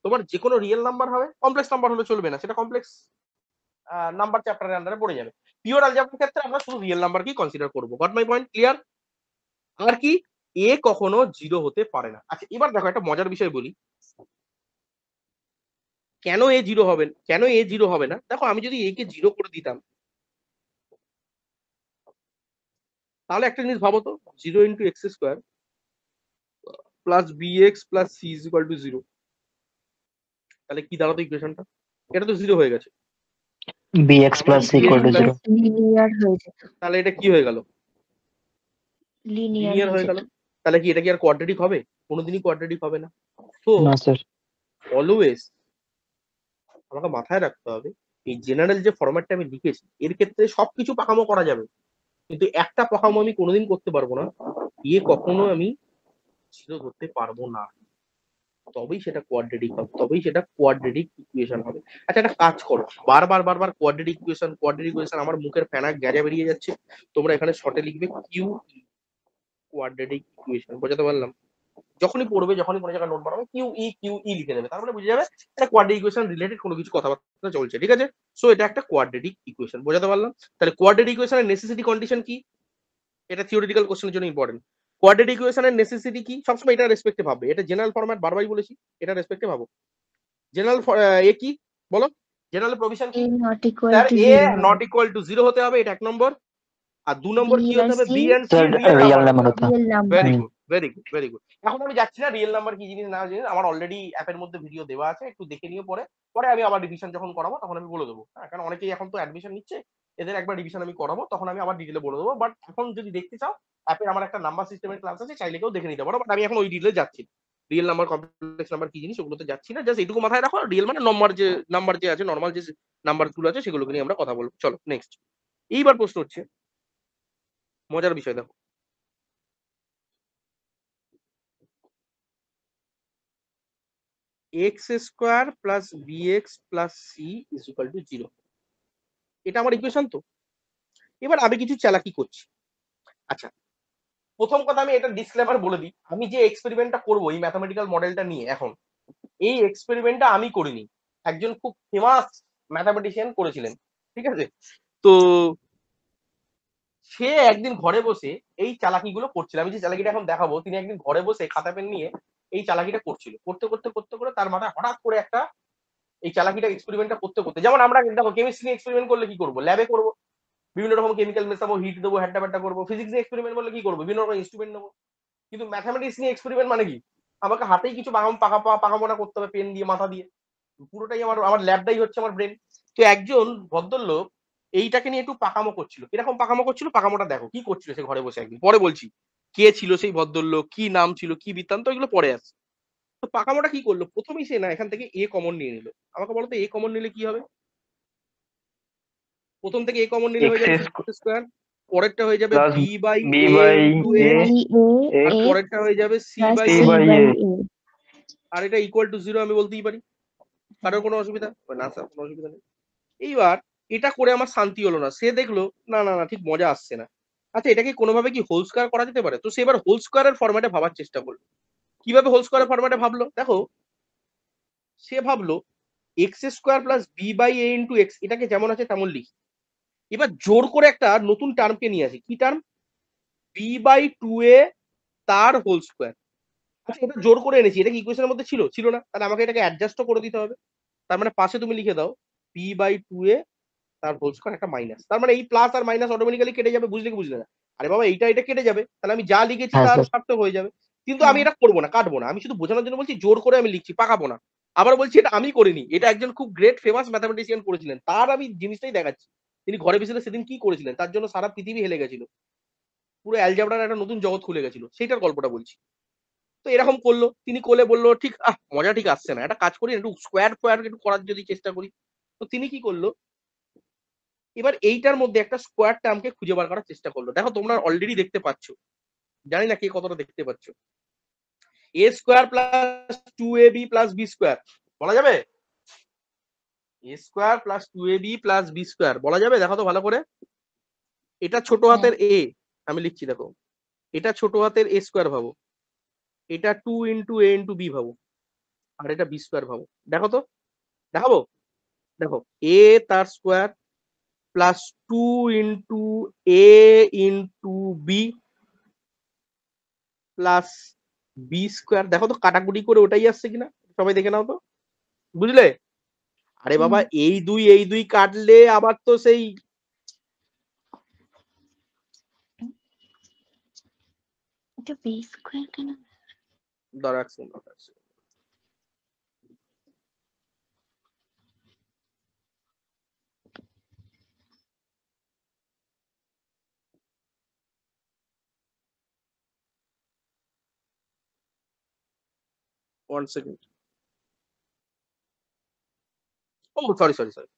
তোমার যে কোনো রিয়েল নাম্বার হবে, কমপ্লেক্স নাম্বার হলে চলবে না, সেটা কমপ্লেক্স নাম্বার চ্যাপ্টারের আন্ডারে পড়ে যাবে। পিওর অ্যালজেব্রার ক্ষেত্রে আমরা শুধু রিয়েল নাম্বারকেই কনসিডার করবো। Goat my point? ক্লিয়ার? আর কি, এ কখনো 0 হতে পারে না। আচ্ছা, এবার দেখো একটা মজার বিষয় বলি, কেন এ 0 হবে, কেন এ 0 হবে না? দেখো আমি যদি এ কে 0 করে দিতাম, তাহলে একটা জিনিস ভাবো তো, 0 × x² plus bx plus c is equal to 0, তাহলে কি দাঁড়াতো ইকুয়েশনটা? এটা তো 0 হয়ে গেছে। bx তার মানে plus c bx equal to plus 0. Linear হয়ে যেত। তাহলে এটা কি হয়ে গেল? লিনিয়ার লিনিয়ার হয়ে হয়ে যেত। গেল। তাহলে কি এটা কি আর কোয়াড্রেটিক হবে? কোনোদিনই কোয়াড্রেটিক হবে না। তো No, sir. অলওয়েজ আমাকে মাথায় রাখতে হবে, এই জেনারেল যে ফরম্যাটটা আমি লিখেছি এর ক্ষেত্রে সবকিছু পাকামো করা যাবে, কিন্তু একটা পাকামো আমি কোনোদিন করতে পারবো না, এ কখনো আমি 0 ধরতে পারবো না। তবেই সেটা কোয়াড্রেটিক হবে, তবেই সেটা কোয়াড্রেটিক ইকুয়েশন হবে। আচ্ছা, একটা কাজ করো, বারবার বারবার কোয়াড্রেটিক ইকুয়েশন আমার মুখের ফেনা গ্যাজা বেরিয়ে যাচ্ছে, তোমরা এখানে শর্টে লিখবে কিউ। কোয়াড্রেটিক ইকুয়েশন, বোঝাতে পারলাম? যখনই পড়বে, যখনই কোনো জায়গায় নোট বানাবে কিউ ই লিখে দেবে, তারপরে বুঝে যাবে এটা কোয়াড্রেটিক ইকুয়েশন রিলেটেড কোনো কিছু কথাবার্তা চলছে, ঠিক আছে? সো এটা একটা কোয়াড্রেটিক ইকুয়েশন, বোঝাতে পারলাম? তাহলে কোয়াড্রেটিক ইকুয়েশনের নেসেসিটি কন্ডিশন কি? এটা থিওরিটিক্যাল কোশ্চেনের জন্য ইম্পর্টেন্ট। কোয়াড্রেটিক ইকুয়েশনের নেসেসিটি কি? সবসময় এটা রেসপেক্টে ভাববে, এটা জেনারেল ফরম্যাট, বারবারই বলেছি, এটা রেসপেক্টে ভাবো। জেনারেল এ কি বলো, জেনারেল প্রভিশন কি? A not equal sir to A 0 not equal to 0 হতে হবে, এটা 1 নম্বর। আর 2 নম্বর B কি আর হতে হবে? C b and c sir real real number number হতে হবে। হতে হবে। real number ভেরি হুম। Good, very good, very good. এখন আমি যাচ্ছি না রিয়েল নাম্বার কি জিনিস না জিনিস, আমার অলরেডি অ্যাপের মধ্যে ভিডিও দেওয়া আছে, একটু দেখে নিয়ে পরে পরে আমি আবার রিভিশন যখন করাবো তখন আমি বলে দেবো, হ্যাঁ? কারণ অনেকেই এখন তো অ্যাডমিশন নিচ্ছে, এদের একবার রিভিশন আমি করাবো, তখন আমি আবার ডিটেলে বলে দেবো। বাট এখন যদি দেখতে চাও, অ্যাপের আমার একটা নাম্বার সিস্টেমের ক্লাস আছে, চাইলে কেউ দেখে নিতে পারো। বাট আমি এখন ওই ডিটেলে যাচ্ছি না। রিয়েল নাম্বার, কমপ্লেক্স নাম্বার কি জিনিস ওগুলোতে যাচ্ছি না, জাস্ট এইটুকু মাথায় রাখো, রিয়েল মানে নাম্বার যে আছে, নর্মাল যে নাম্বার গুলো আছে সেগুলোকে নিয়ে আমরা কথা বলবো। চলো নেক্সট। এইবার প্রশ্ন হচ্ছে মজার বিষয়, দেখো x square plus b x plus c is equal to 0, এটা আমার ইকুয়েশন তো। এবার আমি কিছু চালাকি করছি। আচ্ছা, প্রথম কথা আমি এটা ডিসক্লেমার বলে দিই, আমি যে এক্সপেরিমেন্টটা করবো এই ম্যাথমেটিক্যাল মডেলটা নিয়ে, এখন এই এক্সপেরিমেন্টটা আমি করিনি, একজন খুব ফেমাস ম্যাথামেটিশিয়ান করেছিলেন, ঠিক আছে? তো সে একদিন ঘরে বসে এই চালাকিগুলো করছিল, আমি যে চালাকিটা এখন দেখাবো, তিনি একদিন ঘরে বসে খাতা পেন নিয়ে এই চালাকিটা করছিল, করতে করতে করতে করে তার মাথায় হঠাৎ করে একটা এই চালাকিটা এক্সপেরিমেন্টটা করতে করতে, যেমন আমরা দেখো কেমিস্ট্রি নিয়ে এক্সপেরিমেন্ট করলে কি করবো, ল্যাবে করবো, বিভিন্ন রকম কেমিক্যাল মেশাবো, হিট দেবো, হ্যাড্ডা ব্যাড্ডা করবো। ফিজিক্স নিয়ে এক্সপেরিমেন্ট করলে কি করবো, বিভিন্ন রকম ইনস্ট্রুমেন্ট নেবো। কিন্তু ম্যাথামেটিক্স নিয়ে এক্সপেরিমেন্ট মানে কি, আমাকে হাতেই কিছু পাকামোনা করতে হবে, পেন দিয়ে, মাথা দিয়ে, পুরোটাই আমার আমার ল্যাবটাই হচ্ছে আমার ব্রেন। তো একজন ভদ্রলোক এইটাকে নিয়ে একটু পাকামো করছিল। কিরকম পাকামো করছিল, পাকামোটা দেখো কি করছিল সে ঘরে বসে একদিন, পরে বলছি কে ছিল সেই ভদ্রলোক, কি নাম ছিল, কি বৃত্তান্ত, এগুলো পরে আসছে। তো পাকামোটা কি করলো, প্রথমেই সে না এখান থেকে এ কমন নিয়ে নিল। আমাকে বলতো এ কমন নিলে কি হবে? প্রথম থেকে এ কমন নিলে হয়ে যাবে এক্স এক্স স্কোয়ার, পরেরটা হয়ে যাবে plus b by b a by into B a, a by A আর এক্স X পরেরটা হয়ে যাবে c plus by c C a, by by a. A আর এটা ইকুয়াল টু 0 আমি বলতেই পারি, কারোর কোনো অসুবিধা না? স্যার কোনো অসুবিধা নেই। এইবার এটা করে আমার শান্তি হলো না, সে দেখলো না না না ঠিক মজা আসছে না। আচ্ছা, এটাকে কোনোভাবে কি হোল স্কোয়ার করা যেতে পারে? তো সে এবার হোল স্কোয়ারের ফরম্যাটে ভাবার চেষ্টা করলো। কিভাবে হোল স্কোয়ারের ফরম্যাটে ভাবলো, দেখো সে ভাবলো x square plus b by a into x, এটাকে যেমন আছে তেমন লিখি। এবার জোর করে একটা নতুন টার্মকে নিয়ে আসি, কি টার্ম? বি বাই টু এ তার হোল স্কোয়ার। আচ্ছা, এটা জোর করে এনেছি, এটা কি ইকুয়েশনের মধ্যে ছিল? ছিল না, তাহলে আমাকে এটাকে অ্যাডজাস্টও করে দিতে হবে। তার মানে পাশে তুমি লিখে দাও বি বাই টু এ তার হোল স্কোয়ার একটা মাইনাস, তার মানে এই প্লাস আর মাইনাস অটোমেটিক্যালি কেটে যাবে, বুঝলে কি বুঝলে না? আরে বাবা, এটা কেটে যাবে, তাহলে আমি যা লিখেছি হ্যাঁ তার স্যার। সার্থক হয়ে যাবে। কিন্তু আমি এটা করবো না, কাটবো না, আমি শুধু বোঝানোর জন্য বলছি, জোর করে আমি লিখছি, পাকাবো না। আবার বলছি এটা আমি করিনি, এটা একজন খুব গ্রেট ফেমাস ম্যাথামেটিশিয়ান করেছিলেন, তার আমি জিনিসটাই দেখাচ্ছি। তিনি ঘরে বসে সেদিন কি করেছিলেন, তার জন্য সারা পৃথিবী হেলে গেছিল, পুরো অ্যালজাবরার একটা নতুন জগৎ খুলে গেছিল, সেইটার গল্পটা বলছি। তো এরকম করলো, তিনি কোলে বললো ঠিক মজা ঠিক আসছে না, একটা কাজ করি, একটু স্কোয়ার ফোয়ার একটু করার যদি চেষ্টা করি। তো তিনি কি করলো, এবার এইটার মধ্যে একটা স্কোয়ার টার্মকে খুঁজে বার করার চেষ্টা করলো। দেখো তোমরা অলরেডি দেখতে পাচ্ছ, জানি না কে কতটা দেখতে পাচ্ছ, এ square plus two A B plus b square বলা যাবে? এ square plus two A B plus b square বলা যাবে? দেখো তো ভালো করে, এটা ছোট হাতের এ, আমি লিখছি দেখো, এটা ছোট হাতের এ স্কোয়ার ভাবো, এটা two into a into B ভাবো, আর এটা বি স্কোয়ার ভাবো। দেখো তো, দেখাবো, দেখো এ তার square plus two into a into b plus b square, দেখো তো কাটাকুটি করে ওটাই আসছে কিনা, সবাই দেখে নাও তো, বুঝলে? আরে বাবা, এই দুই কাটলে আবার তো সেই এটা B square কেন? দাঁড়া এক সেকেন্ড, ওয়ান সেকেন্ড, ও সরি সরি সরি,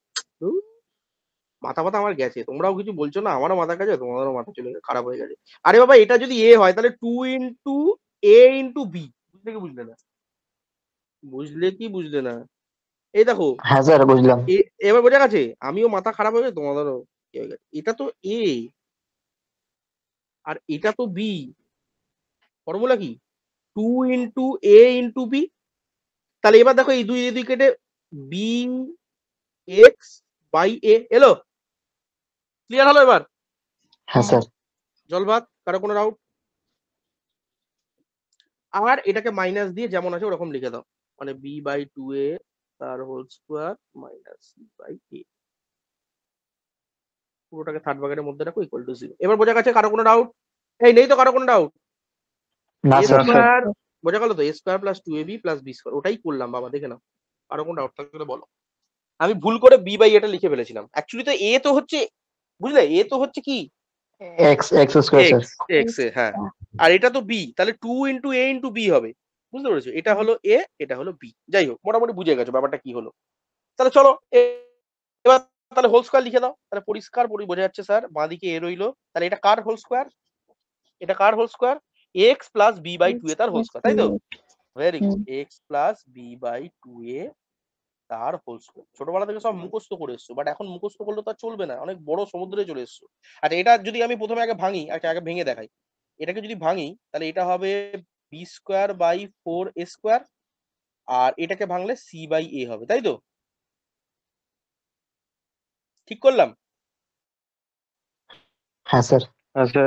মাথা মাথা আমার গেছে, তোমরাও কিছু বলছো না, আমারও মাথা গেছে, তোমাদেরও মাথা চলে গেছে, খারাপ হয়ে গেছে। আরে বাবা, এটা যদি এ হয় তাহলে two into a into B, বুঝলে কি বুঝলে না? বুঝলে কি বুঝলে না? এই দেখো, হ্যাঁ স্যার বুঝলাম। এবার বোঝা গেছে, আমিও মাথা খারাপ হয়ে গেছে, তোমাদেরও কি হয়ে গেছে। এটা তো এ আর এটা তো বি, ফর্মুলা কি 2 ইন্টু এ ইন্টু বি। তাহলে এবার দেখো এই দুই কেটে বি এক্স বাই এ এলো। ক্লিয়ার হলো এবার? হ্যাঁ স্যার। জলভাত, কারো কোনো ডাউট? আর এটাকে মাইনাস দিয়ে যেমন আছে ওরকম লিখে দাও, মানে বি বাই 2a তার whole square minus c by a, পুরোটাকে থার্ড ব্র্যাকেটের মধ্যে রাখো ইকুয়াল টু 0। এবার বোঝা গেছে? কারো কোনো ডাউট? এই নেই তো কারো কোনো ডাউট? না এ স্যার। স্কোয়ার বোঝা গেল তো, a square plus 2ab plus b square, ওটাই করলাম বাবা, দেখে নাও। কারো কোনো ডাউট থাকলে বলো। আমি ভুল করে বি বাই এটা লিখে ফেলেছিলাম, অ্যাকচুয়ালি তো এ তো হচ্ছে, বুঝলে, এ তো হচ্ছে কি x x square sir. X a, হ্যাঁ, আর এটা তো বি, তাহলে 2 ইন্টু এ ইন্টু বি হবে। বুঝতে পেরেছো? এটা হলো এ, এটা হলো বি। যাই হোক, মোটামুটি বুঝে গেছো ব্যাপারটা কি হলো। তাহলে চলো এবার তাহলে হোল স্কোয়ার লিখে দাও, তাহলে পরিষ্কার বোঝা যাচ্ছে স্যার, বাঁদিকে এ রইলো। তাহলে এটা কার হোল স্কোয়ার? এটা কার whole square? X plus b by 2a তার হোল স্কোয়ার, তাই তো? Very good, x plus b by 2a তার হোল স্কোয়ার। ছোটবেলা থেকে সব মুখস্থ করে এসছো, বাট এখন মুখস্থ করলে তো আর চলবে না, অনেক বড় সমুদ্রে চলে এসছো। আচ্ছা, এটা যদি আমি প্রথমে আগে ভাঙি, আগে ভেঙে দেখাই। এটাকে যদি ভাঙি তাহলে এটা হবে b square by 4a square, আর এটাকে ভাঙলে সি বাই এ হবে, তাই তো? ঠিক করলাম? হ্যাঁ স্যার। আচ্ছা,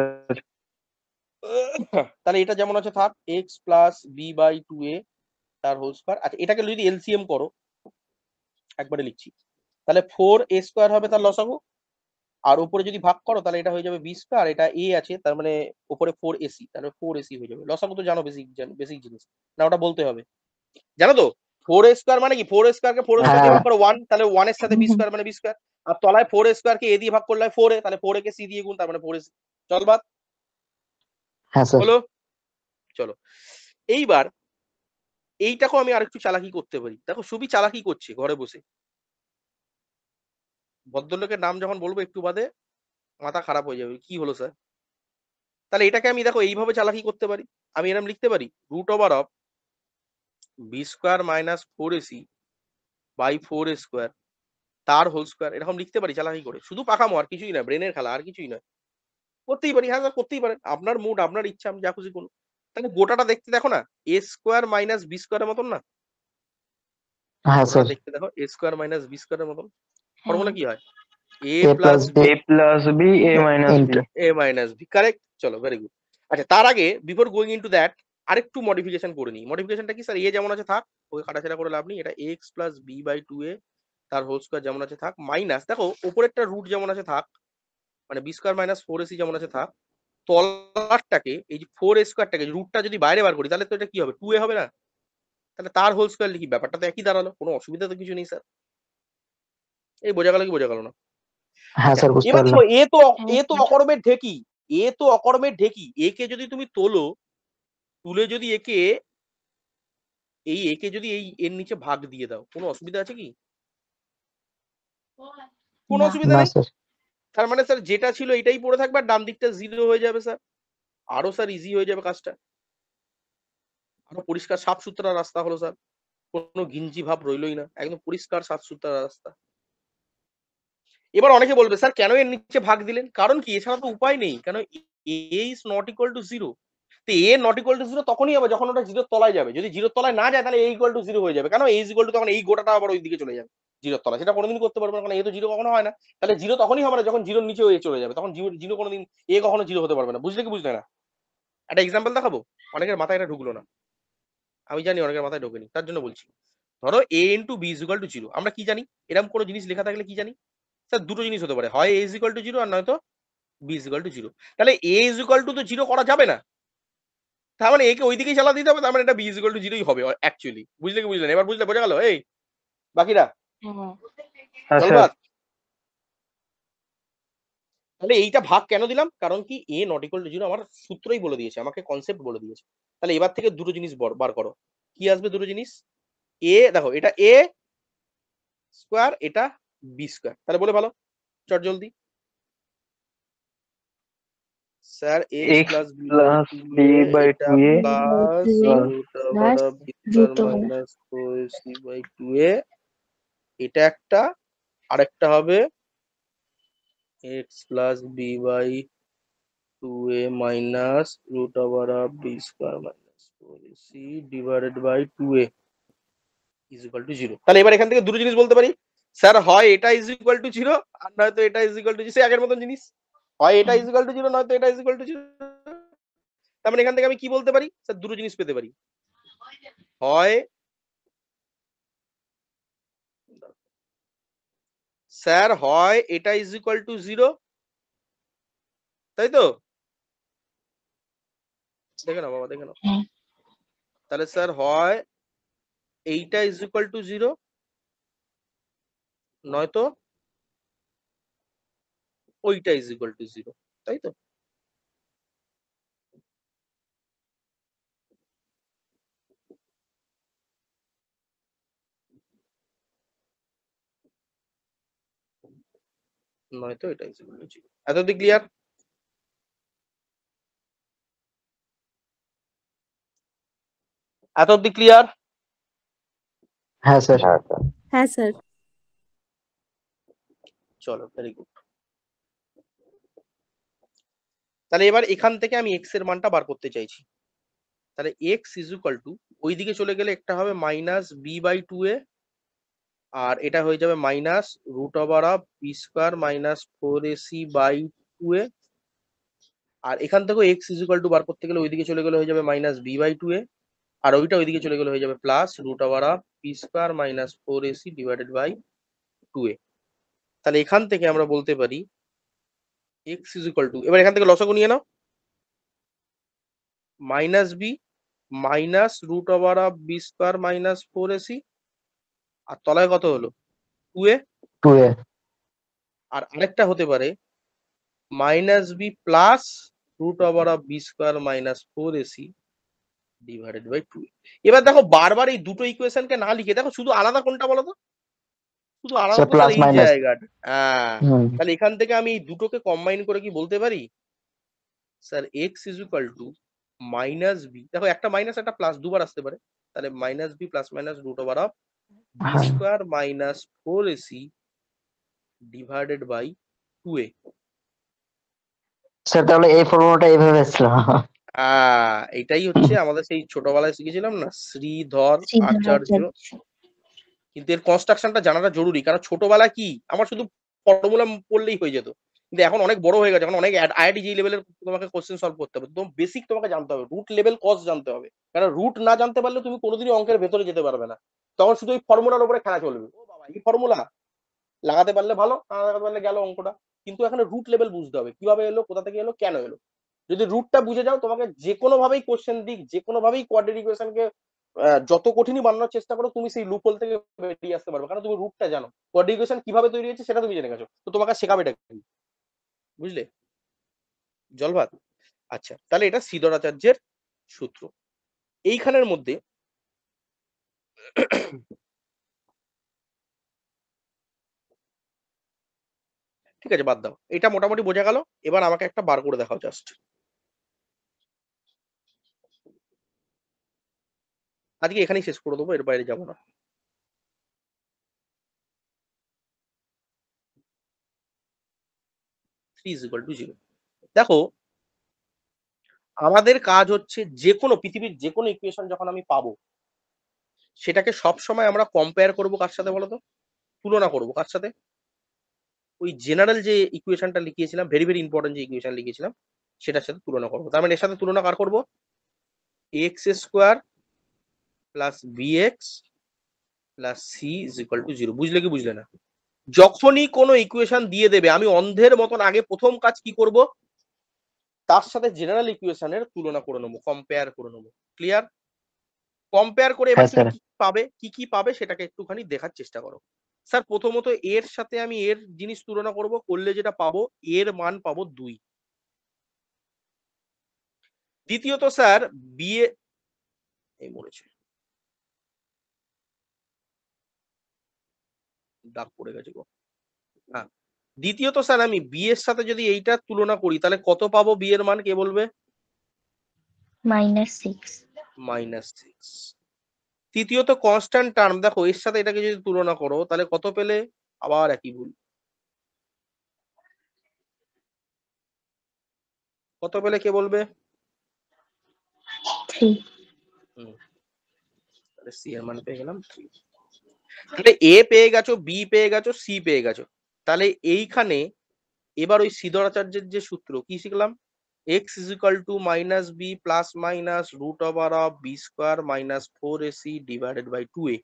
তাহলে এটা যেমন আছে থাক, x plus b by 2a তার হোল স্কোয়ার। আচ্ছা, এটাকে যদি এলসিএম করো, একবারে লিখছি, তাহলে 4a স্কোয়ার হবে তার লসাগু, আর উপরে যদি ভাগ করো তাহলে এটা হয়ে যাবে বি স্কোয়ার, এটা এ আছে তার মানে উপরে 4ac, তাহলে 4ac হয়ে যাবে। লসাগু তো জানো, বেসিক জিনিস, না ওটা বলতে হবে? জানো তো 4a স্কোয়ার মানে কি? 4a স্কোয়ারকে 4 স্কোয়ার দিয়ে হ্যাঁ ভাগ করো 1, তাহলে 1 এর সাথে বি স্কোয়ার মানে বি স্কোয়ার, আর তলায় 4a স্কোয়ারকে এ দিয়ে ভাগ করলে 4a, তাহলে 4a কে সি দিয়ে গুণ, তার মানে 4ac। চল বাদ হ্যাঁ স্যার। হলো। চলো এইবার এইটাকেও আমি আরেকটু চালাকি করতে পারি। দেখো সুবি চালাকি করছে ঘরে বসে, ভদ্রলোকের নাম যখন বলবো একটু বাদে মাথা খারাপ হয়ে যাবে, কি হলো স্যার? তাহলে এটাকে আমি দেখো এইভাবে চালাকি করতে পারি। আমি এরকম লিখতে পারি, root over of b square minus 4ac by 4a square তার হোল স্কোয়ার, এরকম লিখতে পারি চালাকি করে। শুধু পাকামো, আর কিছুই না, ব্রেনের খেলা, আর কিছুই নয়। করতেই পারি, হ্যাঁ স্যার করতেই পারেন, আপনার মুড, আপনার ইচ্ছা, আমি যা খুশি করুন। তাহলে গোটাটা দেখতে দেখো না, এ স্কোয়ার মাইনাস বি স্কোয়ারের মতন না? হ্যাঁ গোটাটা স্যার। দেখতে দেখো এ স্কোয়ার মাইনাস বি স্কোয়ারের মতন। ফর্মুলা কি হয়? A a plus plus b b a plus b a minus b। Into. A minus b, correct. চলো ভেরি গুড। আচ্ছা, তার আগে বিফোর গোয়িং ইনটু দ্যাট আরেকটু মডিফিকেশন করে নিই। মডিফিকেশনটা কি স্যার? এ যেমন আছে থাক, ওকে কাটাছেড়া করে লাভ নেই, এটা x plus b by 2a তার হোল স্কোয়ার যেমন আছে থাক, মাইনাস দেখো ওপরেরটা রুট যেমন আছে থাক, মানে বি স্কোয়ার মাইনাস 4ac যেমন আছে থাক, তলারটাকে এই যে 4a স্কোয়ারটাকে রুটটা যদি বাইরে বার করি তাহলে তো এটা কি হবে? 2a হবে না? তাহলে তার হোল স্কোয়ার লিখি, ব্যাপারটা তো একই দাঁড়ালো, কোনো অসুবিধা তো কিছু নেই স্যার। এই বোঝা গেল কি বোঝা গেল না? হ্যাঁ আচ্ছা, স্যার বুঝতে এবার পারলাম। দেখো এ তো অকর্মের ঢেকি, এ তো অকর্মের ঢেকি, একে যদি তুমি তোলো, তুলে যদি একে যদি এই এর নিচে ভাগ দিয়ে দাও, কোনো অসুবিধা আছে কি? কোনো না। অসুবিধা না নেই। স্যার। তার মানে স্যার যেটা ছিল এটাই পড়ে থাকবে, আর ডান দিকটা 0 হয়ে যাবে স্যার। আরো স্যার ইজি হয়ে যাবে কাজটা, আরো পরিষ্কার সাফ সুতরা রাস্তা হলো স্যার, কোনো ঘিঞ্জি ভাব রইলই না, একদম পরিষ্কার সাফ সুতরা রাস্তা। এবার অনেকে বলবে স্যার কেন এর নিচে ভাগ দিলেন? কারণ কি, এছাড়া তো উপায় নেই, কেন এ ইজ নট ইকুয়াল টু 0। তো এ নট ইকুয়াল টু 0 তখনই হবে যখন ওটা 0 তলায় যাবে। যদি 0 তলায় না যায় তাহলে এ ইকুয়াল টু 0 হয়ে যাবে। কেন? এ ইজ ইকুয়াল টু তখন এই গোটাটা আবার ওই দিকে চলে যাবে 0 তলায়, সেটা কোনোদিন করতে পারবে না, কারণ এ তো 0 কখনো হয় না। তাহলে 0 তখনই হবে না যখন 0 নিচে এ চলে যাবে, তখন 0 কোনোদিন এ কখনো 0 হতে পারবে না। বুঝলে কি বুঝলে না? একটা এক্সাম্পল দেখাবো, অনেকের মাথায় এটা ঢুকলো না, আমি জানি অনেকের মাথায় ঢোকেনি, তার জন্য বলছি। ধরো a into b is equal to 0, আমরা কি জানি? এরকম কোনো জিনিস লেখা থাকলে কি জানি স্যার? দুটো জিনিস হতে পারে, হয় a ইজ ইকুয়াল টু 0 আর নয়তো b ইজ ইকুয়াল টু 0। তাহলে a ইজ ইকুয়াল টু তো 0 করা যাবে না, তার মানে একে ওই দিকেই চালা দিতে হবে, তার মানে এটা b ইজ ইকুয়াল টু 0ই হবে অ্যাকচুয়ালি। বুঝলে কি বুঝলেন? এবার বুঝলে বোঝা গেল? এই বাকিরা হ্যাঁ স্যার। জলবাদ। তাহলে এইটা ভাগ কেন দিলাম? কারণ কি a নট ইকুয়াল টু 0 আমার সূত্রই বলে দিয়েছে, আমাকে কনসেপ্ট বলে দিয়েছে। তাহলে এবার থেকে দুটো জিনিস বার করো, কি আসবে দুটো জিনিস? a দেখো, এটা a স্কোয়ার, এটা বি স্কোয়ার, তাহলে বলে ভালো চট জলদি। Sir x x plus b by plus two b a, by এটা 2a plus plus root over of b square minus 4ac by 2a, এটা একটা, আরেকটা হবে x plus b by 2a minus root over of b square minus 4ac divided by 2a is equal to 0. তাহলে এবার এখান থেকে দুটো জিনিস বলতে পারি, স্যার হয় এটা ইজ ইকুয়াল টু 0 আর নয়তো এটা ইজ ইকুয়াল টু 0, সেই আগের মতন জিনিস, হয় এটা ইজ ইকুয়াল টু 0 নয়তো এটা ইজ ইকুয়াল টু 0। তার মানে এখান থেকে আমি কি বলতে পারি, স্যার দুটো জিনিস পেতে পারি, হয় স্যার হয় এটা ইজ ইকুয়াল টু 0, তাই তো? দেখে নাও বাবা, দেখে নাও। হ্যাঁ। তাহলে স্যার হয় এইটা ইজ ইকুয়াল টু 0 নয়তো ওইটা ইজ ইকুয়াল টু 0, তাই তো? নয়তো এটা ইজ ইকুয়াল টু 0। এত অব্দি ক্লিয়ার? এত অব্দি ক্লিয়ার? হ্যাঁ স্যার। হ্যাঁ স্যার। চলো, ভেরি গুড। তাহলে এবার এখান থেকে আমি এক্স এর মানটা বার করতে চাইছি। তাহলে এক্স ইজ ইকুয়াল টু, ওইদিকে চলে গেলে একটা হবে মাইনাস বি বাই 2a, আর এটা হয়ে যাবে minus root over of b square minus 4ac by 2a, আর এখান থেকেও এক্স ইজ ইকুয়াল টু বার করতে গেলে ওইদিকে চলে গেলে হয়ে যাবে মাইনাস বি বাই 2a, আর ওইটা ওইদিকে চলে গেলে হয়ে যাবে plus root over of b square minus 4ac divided by 2a। তাহলে এখান থেকে আমরা বলতে পারি এক্স ইজ ইকুয়াল টু, এবার এখান থেকে লসাগু নিয়ে নাও, minus b minus root over of b square minus 4ac, আর তলায় কত হলো 2a, 2a। আর আরেকটা হতে পারে minus b plus root over of b square minus 4ac divided by 2a। এবার দেখো বারবার এই দুটো ইকুয়েশনকে না লিখে দেখো শুধু আলাদা কোনটা বলো তো, শুধু আলাদা স্যার তো প্লাস স্যার এই মাইনাস। জায়গাটা। হ্যাঁ, তাহলে এখান থেকে আমি এই দুটোকে কম্বাইন করে কি বলতে পারি, sir x is equal to minus b, দেখো একটা মাইনাস একটা প্লাস দুবার আসতে পারে, তাহলে minus b plus minus root over of b হ্যাঁ square minus 4ac divided by 2a। Sir তাহলে এই ফর্মুলাটা এইভাবে ছিল। এটাই হচ্ছে আমাদের সেই ছোটবেলায় শিখেছিলাম না, শ্রীধর আচার্য। কিন্তু এর কনস্ট্রাকশনটা জানাটা জরুরি, কারণ ছোটবেলায় কি আমার শুধু ফর্মুলা পড়লেই হয়ে যেত, কিন্তু এখন অনেক বড় হয়ে গেছে, এখন অনেক আইআইটি লেভেলের তোমাকে কোশ্চেন সলভ করতে হবে, তো বেসিক তোমাকে জানতে হবে, রুট লেভেল কজ জানতে হবে, কারণ রুট না জানতে পারলে তুমি কোনোদিনই অঙ্কের ভেতরে যেতে পারবে না, তখন শুধু এই ফর্মুলার উপরে খেলা চলবে, ও বাবা এই ফর্মুলা লাগাতে পারলে ভালো, না লাগাতে পারলে গেল অঙ্কটা। কিন্তু এখানে রুট লেভেল বুঝতে হবে, কিভাবে এলো, কোথা থেকে এলো, কেন এলো। যদি রুটটা বুঝে যাও, তোমাকে যে কোনো ভাবেই কোশ্চেন দিক, যে কোনো ভাবেই কোয়াড্রেটিক ইকুয়েশনকে যত কঠিনই বানানোর চেষ্টা করো, তুমি সেই লুপহোল থেকে বেরিয়ে আসতে পারবে, কারণ তুমি রুটটা জানো, কোয়াড্রেটিক ইকুয়েশন কিভাবে তৈরি হয়েছে সেটা তুমি জেনে গেছো, তো তোমাকে শেখাবে এটা কি, বুঝলে জলভাত? আচ্ছা, তাহলে এটা শ্রীধর আচার্যের সূত্র। এইখানের মধ্যে ঠিক আছে, বাদ দাও, এটা মোটামুটি বোঝা গেল। এবার আমাকে একটা বার করে দেখাও জাস্ট। আজকে এখানেই শেষ করে দেবো, এর বাইরে যাবো না। দেখো আমাদের কাজ হচ্ছে যে কোনো পৃথিবীর যে কোনো ইকুয়েশন যখন আমি পাবো, সেটাকে সব সময় আমরা কম্পেয়ার করব কার সাথে বলো তো, তুলনা করব কার সাথে, ওই জেনারেল যে ইকুয়েশনটা লিখিয়েছিলাম, ভেরি ভেরি ইম্পর্টেন্ট যে ইকুয়েশন লিখেছিলাম সেটার সাথে তুলনা করবো। তার মানে এর সাথে তুলনা কার করবো, x square plus b x plus c is equal to 0। বুঝলে কি বুঝলে না? যখনই কোনো ইকুয়েশন দিয়ে দেবে, আমি অন্ধের মতন আগে প্রথম কাজ কি করব, তার সাথে জেনারেল ইকুয়েশনের তুলনা করে নেবো, কম্পেয়ার করে নেবো। ক্লিয়ার? কম্পেয়ার করে এবার হ্যাঁ তুমি স্যার। কি পাবে, কি পাবে সেটাকে একটুখানি দেখার চেষ্টা করো। স্যার প্রথমত এর সাথে আমি এর জিনিস তুলনা করব, করলে যেটা পাবো, এর মান পাবো 2। দ্বিতীয়ত স্যার বিএ এই মরেছে, দাগ পড়ে গেছে গো। হ্যাঁ, দ্বিতীয়ত স্যার আমি বি এর সাথে যদি এইটা তুলনা করি, তাহলে কত পাবো বি এর মান, কে বলবে? -6। -6। তৃতীয়ত কনস্ট্যান্ট টার্ম, দেখো এর সাথে এটাকে যদি তুলনা করো, তাহলে কত পেলে? আবার একই ভুল। কত পেলে কে বলবে? 3. তাহলে সি এর মান পেয়ে গেলাম 3। তাহলে এ পেয়ে গেছো, বি পেয়ে গেছো, সি পেয়ে গেছো। তাহলে এইখানে এবার ওই সিদ্ধারাচার্যের যে সূত্র কি শিখলাম, x is equal to minus b plus minus root over of b square minus 4ac divided by 2a।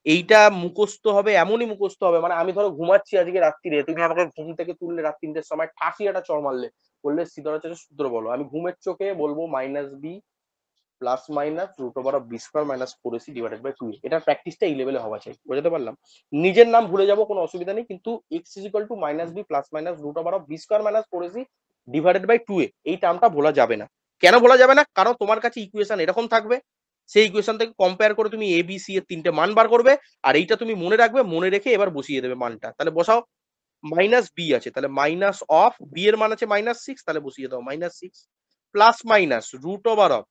এইটা মুখস্থ হবে, এমনই মুখস্থ হবে, মানে আমি ধরো ঘুমাচ্ছি আজকে রাত্রিরে, তুমি আমাকে ঘুম থেকে তুললে রাত 3টের সময়, ঠাসি একটা চড় মারলে, বললে সিদ্ধারাচার্যের সূত্র বলো, আমি ঘুমের চোখে বলবো minus b plus minus root over of b square minus 4ac divided by 2a। এটার প্র্যাকটিসটা এই লেভেলে হওয়া চাই, বুঝতে পারলাম? নিজের নাম ভুলে যাবো, কোনো অসুবিধা নেই, কিন্তু x is equal to minus b plus minus root over of b square minus 4ac divided by 2a, এই টার্মটা ভোলা যাবে না। কেন ভোলা যাবে না? কারণ তোমার কাছে ইকুয়েশন এরকম থাকবে, সেই ইকুয়েশন থেকে কম্পেয়ার করে তুমি এ বি সি এর 3টে মান বার করবে, আর এইটা তুমি মনে রাখবে, মনে রেখে এবার বসিয়ে দেবে মানটা। তাহলে বসাও, মাইনাস বি আছে, তাহলে মাইনাস অফ বি এর মান আছে -6, তাহলে বসিয়ে দাও -6 plus minus root over of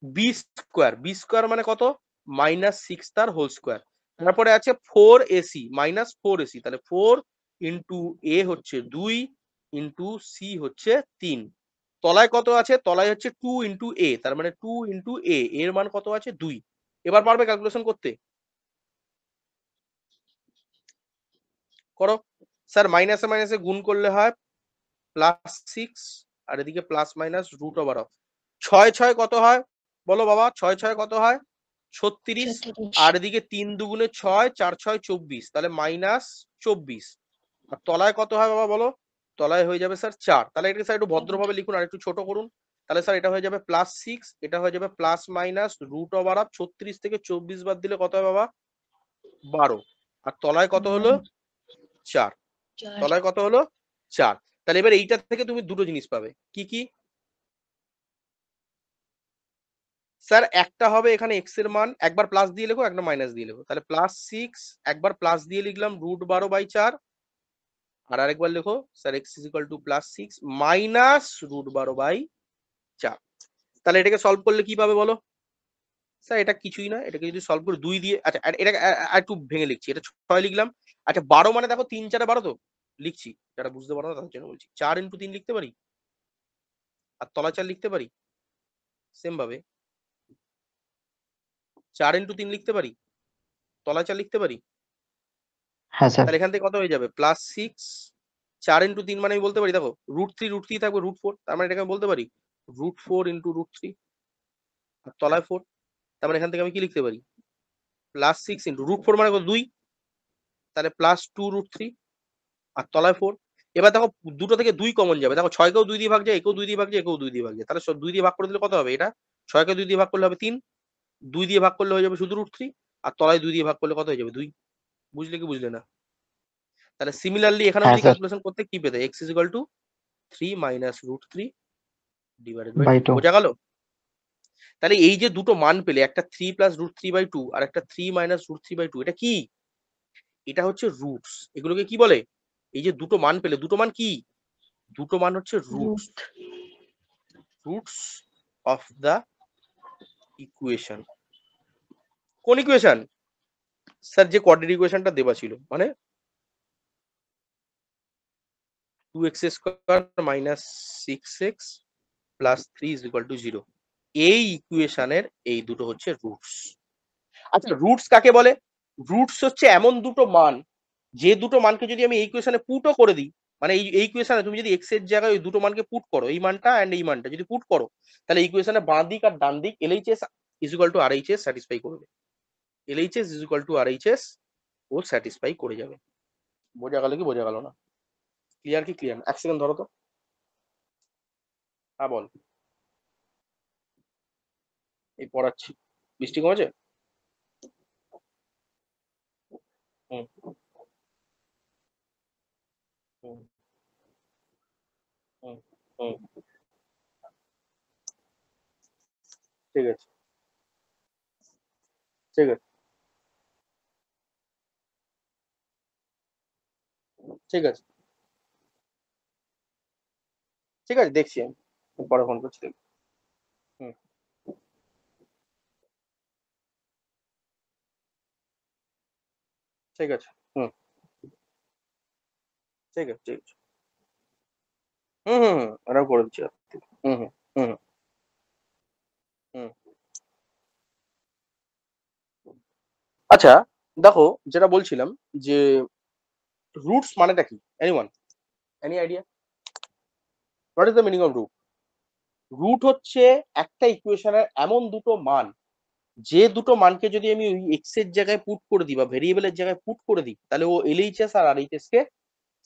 b square, b square মানে কত? -6 তার হোল স্কোয়ার। তারপরে আছে 4ac -4ac, তাহলে 4 ইন্টু এ হচ্ছে 2 ইন্টু সি হচ্ছে 3। তলায় কত আছে? তলায় হচ্ছে 2 ইন্টু এ, তার মানে 2 ইন্টু এ, এর মান কত আছে? 2। এবার পারবে ক্যালকুলেশন করতে? করো। স্যার মাইনাসে মাইনাসে গুণ করলে হয় +6, আর এদিকে plus minus root over of 6 কত হয় বলো বাবা? 6 কত হয়? 36। 36. আর এদিকে 3 দুগুণে 6, 4 6 24, তাহলে -24। আর তলায় কত হয় বাবা বলো? তলায় হয়ে যাবে স্যার 4। তাহলে এটা স্যার একটু ভদ্রভাবে লিখুন, আর একটু ছোট করুন। তাহলে স্যার এটা হয়ে যাবে +6, এটা হয়ে যাবে plus minus root over of 36 থেকে 24 বাদ দিলে কত হয় বাবা? 12। আর তলায় কত হলো? 4। 4. তলায় কত হলো? 4। তাহলে এবার এইটা থেকে তুমি দুটো জিনিস পাবে, কি কি? স্যার একটা হবে এখানে এক্স এর মান, একবার প্লাস দিয়ে লেখো, একটা মাইনাস দিয়ে লেখো। তাহলে +6, একবার প্লাস দিয়ে লিখলাম √12/4, আর আরেকবার লেখো sir x is equal two +6 minus √12/4। তাহলে এটাকে সলভ করলে কি পাবে বলো? স্যার এটা কিছুই না, এটাকে যদি সলভ করে 2 দিয়ে, আচ্ছা এটা একটু ভেঙে লিখছি, এটা 6 লিখলাম। আচ্ছা 12 মানে দেখো 3 4 12 তো লিখছি, যারা বুঝতে পারো না তাদের জন্য বলছি, 4 ইন্টু 3 লিখতে পারি, আর তলা 4 লিখতে পারি, সেম ভাবে 4 ইন্টু 3 লিখতে পারি, তলা 4 লিখতে পারি। হ্যাঁ স্যার। তাহলে এখান থেকে কত হয়ে যাবে? +6, 4 ইন্টু 3 মানে আমি বলতে পারি, দেখো √3 থাকবে √4, তার মানে এটাকে আমি বলতে পারি √4 ইন্টু √3, আর তলায় 4, তার মানে এখান থেকে আমি কি লিখতে পারি? +6 ইন্টু √4 মানে কত? 2, তাহলে +2 √3, আর তলায় 4। এবার দেখো দুটো থেকে 2 কমন যাবে, দেখো 6 কেও 2 দিয়ে ভাগ যায়, একেও 2 দিয়ে ভাগ যায়, একেও 2 দিয়ে ভাগ যায়, তাহলে সব 2 দিয়ে ভাগ করে দিলে কত হবে? এটা 6 কে 2 দিয়ে ভাগ করলে হবে 3, 2 দিয়ে ভাগ করলে হয়ে যাবে শুধু √3, আর তলায় 2 দিয়ে ভাগ করলে কত হয়ে যাবে? 2। বুঝলে কি বুঝলে না? তাহলে সিমিলারলি এখানেও হ্যাঁ যদি স্যার। ক্যালকুলেশন করতে কি পেতে? x is equal two 3 minus √3 divided bye bye 2। 2। বোঝা গেল? তাহলে এই যে দুটো মান পেলে, একটা 3 প্লাস √3/2 আর একটা 3 মাইনাস √3/2, এটা কি? এটা হচ্ছে রুটস। এগুলোকে কি বলে? এই যে দুটো মান পেলে, দুটো মান কি? দুটো মান হচ্ছে roots, Root. Roots of the equation. কোন ইকুয়েশন? স্যার যে কোয়াড্রেটিক ইকুয়েশনটা দেওয়া ছিল, মানে 2x² minus 6x plus 3 is equal to 0, এই ইকুয়েশনের এই দুটো হচ্ছে রুটস। আচ্ছা রুটস কাকে বলে? রুটস হচ্ছে এমন দুটো মান, যে দুটো মানকে যদি আমি এই ইকুয়েশনে পুটও করে দিই, মানে এই ইকুয়েশনে তুমি যদি এক্স এর জায়গায় ওই দুটো মানকে পুট করো, এই মানটা এন্ড এই মানটা যদি পুট করো, তাহলে ইকুয়েশনে বাঁ দিক আর ডান দিক LHS is equal to RHS satisfy করবে। LHS is equal to RHS ও স্যাটিসফাই করে যাবে। বোঝা গেল কি বোঝা গেল না? ক্লিয়ার কি ক্লিয়ার? এক সেকেন্ড ধরো তো। হ্যাঁ বল। এই পড়াচ্ছি। বৃষ্টি কমেছে? হুম হুম হুম হুম, ঠিক আছে ঠিক আছে ঠিক আছে ঠিক আছে, দেখছি আমি, পরে ফোন করছি, দেখি। হুম, ঠিক আছে। হুম, ঠিক আছে ঠিক আছে। হুম হুম হুম, এটাও করে দিচ্ছি। হুম হুম হুম হুম। আচ্ছা দেখো, যেটা বলছিলাম যে রুটস মানেটা কি? Anyone, any idea? What is the meaning of root? Root হচ্ছে একটা ইকুয়েশনের এমন দুটো মান, যে দুটো মানকে যদি আমি ওই এক্স এর জায়গায় পুট করে দিই বা ভেরিয়েবলের জায়গায় পুট করে দিই, তাহলে ও এলএইচএস আর আরএইচএস কে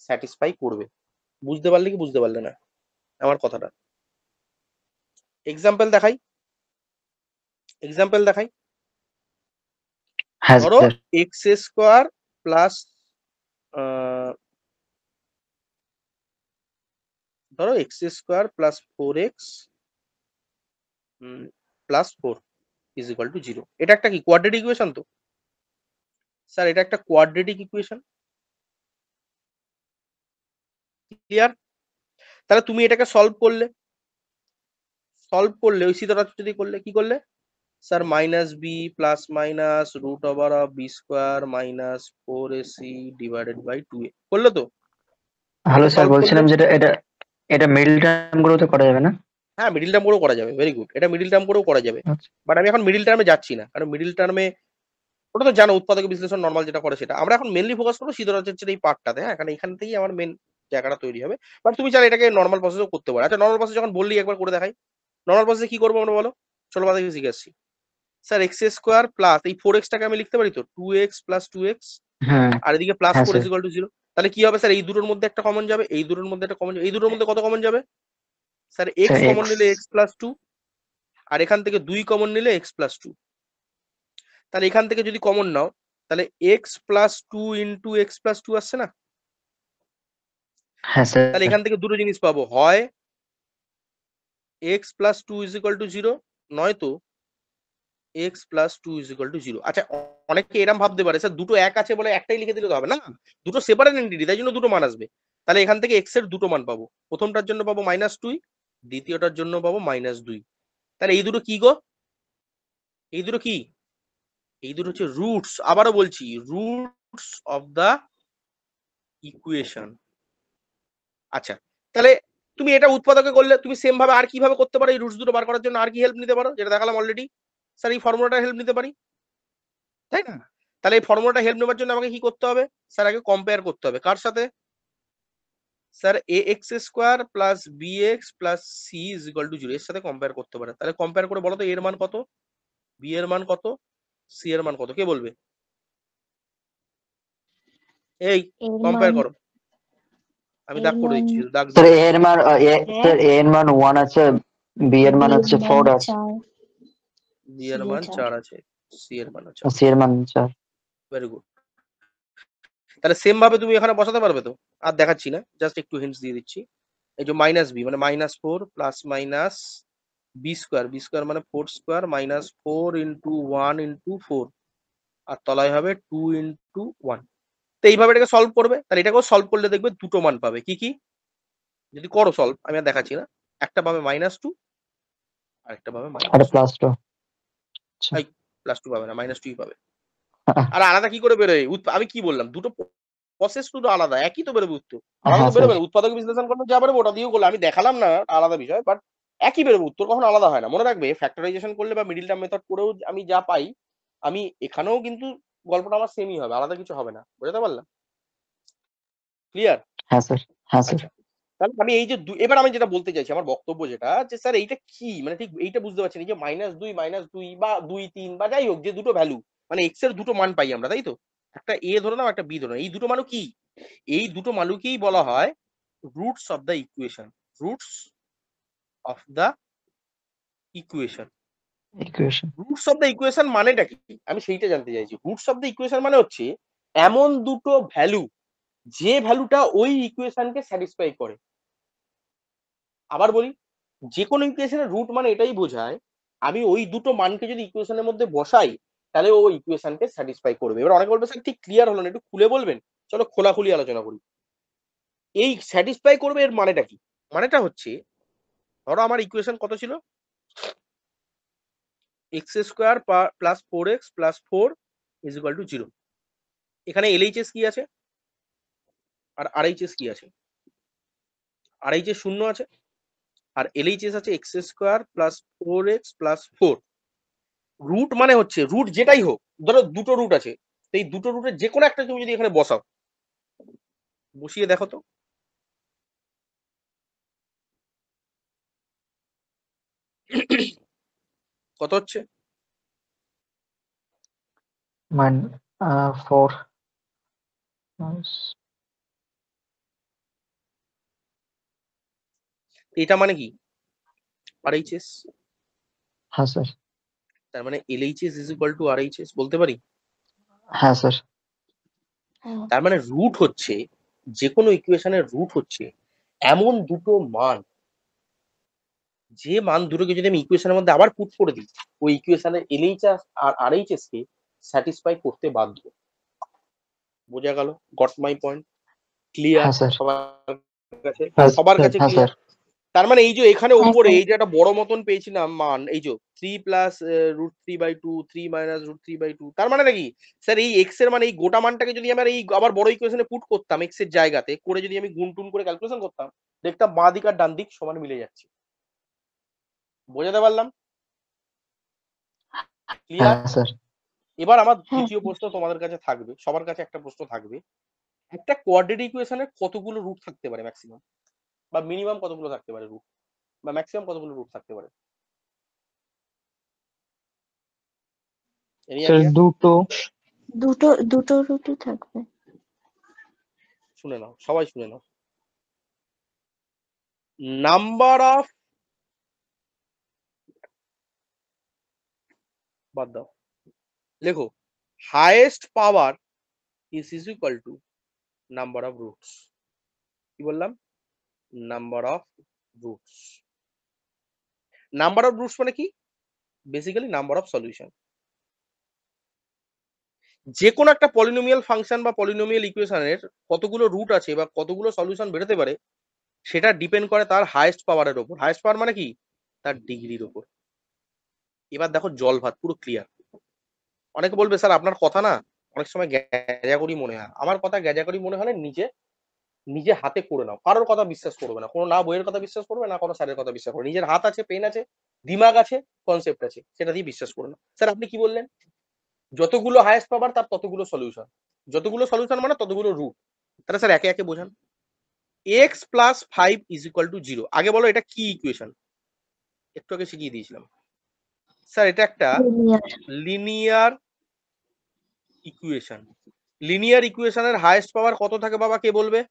স্যাটিসফাই করবে। বুঝতে পারলে কি বুঝতে পারলে না আমার কথাটা? এক্সাম্পল দেখাই, এক্সাম্পল দেখাই। হ্যাঁ ধরো স্যার। এক্স স্কোয়ার প্লাস, ধরো x square plus 4x plus 4 is equal to 0। এটা একটা কি কোয়াড্রেটিক ইকুয়েশন? তো স্যার এটা একটা কোয়াড্রেটিক ইকুয়েশন। ক্লিয়ার? তাহলে তুমি এটাকে সলভ করলে, সলভ করলে ওই সিধাটা যদি করলে কি করলে sir, minus b plus minus root over of b square minus 4ac divided by 2a করলে তো? হ্যালো এটা স্যার, সলভ করলে, বলছিলাম যেটা এটা এটা মিডল টার্ম গুলোতে করা যাবে না? হ্যাঁ মিডিল টার্ম করেও করা যাবে, ভেরি গুড, এটা মিডিল টার্ম করেও করা যাবে। আচ্ছা। বাট আমি এখন মিডিল টার্মে যাচ্ছি না, কারণ মিডিল টার্মে ওটা তো জানো উৎপাদক বিশ্লেষণ নর্মাল যেটা করে সেটা। আমরা এখন মেনলি ফোকাস করবো সিদ্ধার্থের এই পার্টটাতে, হ্যাঁ, কারণ এখান থেকেই আমার মেন জায়গাটা তৈরি হবে। বাট তুমি চাইলে এটাকে নর্মাল প্রসেসও করতে পারো। আচ্ছা নর্মাল প্রসেস যখন বললি একবার করে দেখাই, নর্মাল প্রসেসে কি করবো আমরা বলো, চলো বাদ থেকে শিখে আসছি। স্যার এক্স স্কোয়ার প্লাস এই 4x টাকে আমি লিখতে পারি তো 2x প্লাস 2x, হ্যাঁ আর এদিকে প্লাস হ্যাঁ 4 স্যার। Is equal to 0। তাহলে কি হবে স্যার, এই দুটোর মধ্যে একটা কমন যাবে, এই দুটোর মধ্যে একটা কমন যাবে, এই দুটোর মধ্যে কত কমন যাবে sir? X sir common x. নিলে এক্স প্লাস 2, আর এখান থেকে 2 কমন নিলে এক্স প্লাস 2। তাহলে এখান থেকে যদি কমন নাও, তাহলে x plus 2 into x plus 2 আসছে না? হ্যাঁ স্যার। তাহলে এখান থেকে দুটো জিনিস পাবো, হয় x plus 2 is equal to 0, নয়তো x plus 2 is equal to 0। আচ্ছা অনেকে এরকম ভাবতে পারে স্যার দুটো এক আছে বলে একটাই লিখে দিলে তো হবে না, দুটো সেপারেট এন্টিটি, তাই জন্য দুটো মান আসবে। তাহলে এখান থেকে এক্স এর দুটো মান পাবো, প্রথমটার জন্য পাবো -2, দ্বিতীয়টার জন্য পাবো -2। তাহলে এই দুটো কি গো, এই দুটো কি, এই দুটো হচ্ছে রুটস। আবারও বলছি, রুটস অফ দা ইকুয়েশন। আচ্ছা তাহলে তুমি এটা উৎপাদকে করলে তুমি সেম ভাবে আর কিভাবে করতে পারো এই রুটস দুটো বার করার জন্য? আর কি হেল্প নিতে পারো, যেটা দেখালাম অলরেডি। স্যার এই ফর্মুলাটা হেল্প নিতে পারি, তাই না? তাহলে এই ফর্মুলাটা হেল্প নেওয়ার জন্য আমাকে কি করতে হবে স্যার? আগে কম্পেয়ার করতে হবে কার সাথে sir? A x square plus b x plus c is equal to 0 এর সাথে কম্পেয়ার করতে পারে। তাহলে কম্পেয়ার করে বলো তো এর মান কত, বি এর মান কত, সি এর মান কত, কে বলবে? এই এর কম্পেয়ার মান, করো, আমি এর দাগ করে মান দিচ্ছি, দাগ স্যার দাও। এ এর মান স্যার এ এর মান 1 আছে, বি এর মান বি এর হচ্ছে মান 4 আছে, 4, বি সি এর এ মান 4। 4 আছে, সি এর মান 4। সি এর মান 4। Very good. তাহলে সেম ভাবে তুমি এখানে বসাতে পারবে তো? আর দেখাচ্ছি না, জাস্ট একটু হিন্টস দিয়ে দিচ্ছি। এই যে মাইনাস বি মানে -4 plus minus b square, b square মানে 4 স্কোয়ার মাইনাস 4 ইন্টু 1 ইন্টু 4, আর তলায় হবে 2 ইন্টু 1। তো এইভাবে এটাকে সলভ করবে। তাহলে এটাকেও সলভ করলে দেখবে দুটো মান পাবে, কি কি যদি করো সলভ, আমি আর দেখাচ্ছি না। একটা পাবে -2, আর একটা পাবে আর -2। +2। আচ্ছা। এই +2 পাবে না, -2 পাবে। আর আলাদা কি করে বেরোয়? আমি কি বললাম, দুটো প্রসেস শুধু আলাদা, একই তো বেরোবে উত্তর, আলাদা হ্যাঁ তো স্যার। বেরোবে না। উৎপাদক বিশ্লেষণ করলে যা বেরোবে ওটা দিয়েও করলে, আমি দেখালাম না, আলাদা বিষয়, বাট একই বেরোবে উত্তর, কখনো আলাদা হয় না। মনে রাখবে ফ্যাক্টরাইজেশন করলে বা মিডিল টার্ম মেথড করেও আমি যা পাই, আমি এখানেও কিন্তু গল্পটা আমার সেমই হবে, আলাদা কিছু হবে না। বুঝতে পারলাম? ক্লিয়ার? হ্যাঁ স্যার। হ্যাঁ স্যার। আচ্ছা তাহলে আমি এই যে এবার আমি যেটা বলতে চাইছি, আমার বক্তব্য যেটা, যে স্যার এইটা কি মানে ঠিক এইটা বুঝতে পারছি না, এই যে -2 বা 2 3 বা যাই হোক, যে দুটো ভ্যালু মানে এক্স এর দুটো মান পাই আমরা, তাই তো? একটা এ ধরে নাও, একটা বি ধরে নাও, এই দুটো মানও কি, এই দুটো মানকেই বলা হয় roots of the equation, roots of the equation. Equation. Roots of the equation মানেটা কি আমি সেইটা জানতে চাইছি। রুটস অফ দ্য ইকুয়েশন মানে হচ্ছে এমন দুটো ভ্যালু, যে ভ্যালুটা ওই ইকুয়েশনকে স্যাটিসফাই করে। আবার বলি, যে কোনো ইকুয়েশনের রুট মানে এটাই বোঝায় আমি ওই দুটো মানকে যদি ইকুয়েশনের মধ্যে বসাই, তাহলে ও ইকুয়েশনকে স্যাটিসফাই করবে। এবার অনেকে বলবে স্যার ঠিক ক্লিয়ার হলো না, একটু খুলে বলবেন। চলো খোলাখুলি আলোচনা করি। এই স্যাটিসফাই করবে এর মানেটা কি? মানেটা হচ্ছে, ধরো আমার ইকুয়েশন কত ছিল, x square plus 4x plus 4 is equal to 0। এখানে এলএইচএস কি আছে আর আরএইচএস কি আছে? আরএইচএস 0 আছে, আর এলএইচএস আছে x square plus 4x plus 4। Root মানে হচ্ছে রুট যেটাই হোক, ধরো দুটো রুট আছে, এই দুটো রুটের যে কোনো একটা তুমি যদি এখানে বসাও, বসিয়ে দেখো তো কত হচ্ছে। Mine 4. এটা মানে কি আরএইচএস, হ্যাঁ স্যার, তার মানে LHS is equal two RHS বলতে পারি। হ্যাঁ স্যার, হ্যাঁ তার মানে রুট হচ্ছে, যে কোনো ইকুয়েশনের রুট হচ্ছে এমন দুটো মান, যে মান দুটোকে যদি আমি ইকুয়েশনের মধ্যে আবার পুট করে দিই, ওই ইকুয়েশনের এলএইচএস আর আরএইচএস কে স্যাটিসফাই করতে বাধ্য। বোঝা গেল? Goat my point? ক্লিয়ার হ্যাঁ স্যার, সবার কাছে? হ্যাঁ সবার কাছে হ্যাঁ ক্লিয়ার? স্যার, তার মানে এই যে এখানে হ্যাঁ উপরে স্যার এই যে একটা বড় মতন পেয়েছিলাম মান, এই যে 3 প্লাস √3/2 3 মাইনাস √3/2, তার মানে নাকি স্যার এই এক্স এর মানে এই গোটা মানটাকে যদি আমার এই আবার বড় ইকুয়েশনে পুট করতাম এক্স এর জায়গাতে করে, যদি আমি গুণ টুন করে ক্যালকুলেশন করতাম, দেখতাম বাঁ দিক আর ডান দিক সমান মিলে যাচ্ছে। বোঝাতে পারলাম? ক্লিয়ার? হ্যাঁ স্যার। এবার আমার হ্যাঁ দ্বিতীয় প্রশ্ন তোমাদের কাছে থাকবে, সবার কাছে একটা প্রশ্ন থাকবে, একটা কোয়াড্রেটিক ইকুয়েশনের কতগুলো রুট থাকতে পারে ম্যাক্সিমাম, বা মিনিমাম কতগুলো থাকতে পারে রুট, বা ম্যাক্সিমাম কতগুলো রুট থাকতে পারে? Any sir idea? দুটো। দুটো রুটি থাকবে। শুনে নাও, সবাই শুনে নাও। নাম্বার অফ, বাদ দাও, লেখো highest power is equal two number of roots. কি বললাম? Number of roots. Number of roots মানে কি? Basically number of solution. যে কোনো একটা পলিনোমিয়াল ফাংশন বা পলিনোমিয়াল ইকুয়েশনের কতগুলো রুট আছে বা কতগুলো সলিউশন বেরোতে পারে, সেটা ডিপেন্ড করে তার হাইয়েস্ট পাওয়ারের ওপর। হাইয়েস্ট পাওয়ার মানে কি? তার ডিগ্রির ওপর। এবার দেখো জল ভাত পুরো ক্লিয়ার। অনেকে বলবে স্যার আপনার কথা না অনেক সময় গ্যাজাগরি মনে হয়। আমার কথা গ্যাজাগরি মনে হলে নিজে নিজে হাতে করে নাও, কারোর কথা বিশ্বাস করবে না, কোনো না বইয়ের কথা বিশ্বাস করবে না কোনো স্যারের কথা বিশ্বাস করবে। নিজের হাত আছে, পেন আছে, দিমাগ আছে, কনসেপ্ট আছে, সেটা দিয়ে বিশ্বাস করে নাও। স্যার আপনি কি বললেন? যতগুলো হাইয়েস্ট পাওয়ার তার ততগুলো সলিউশন, যতগুলো সলিউশন মানে ততগুলো রুট। তাহলে স্যার একে একে বোঝান। X plus 5 is equal to 0, আগে বলো এটা কি ইকুয়েশন? একটু আগে শিখিয়ে দিয়েছিলাম। স্যার এটা একটা লিনিয়ার। Linear equation. লিনিয়ার ইকুয়েশনের হাইয়েস্ট পাওয়ার কত থাকে বাবা, কে বলবে?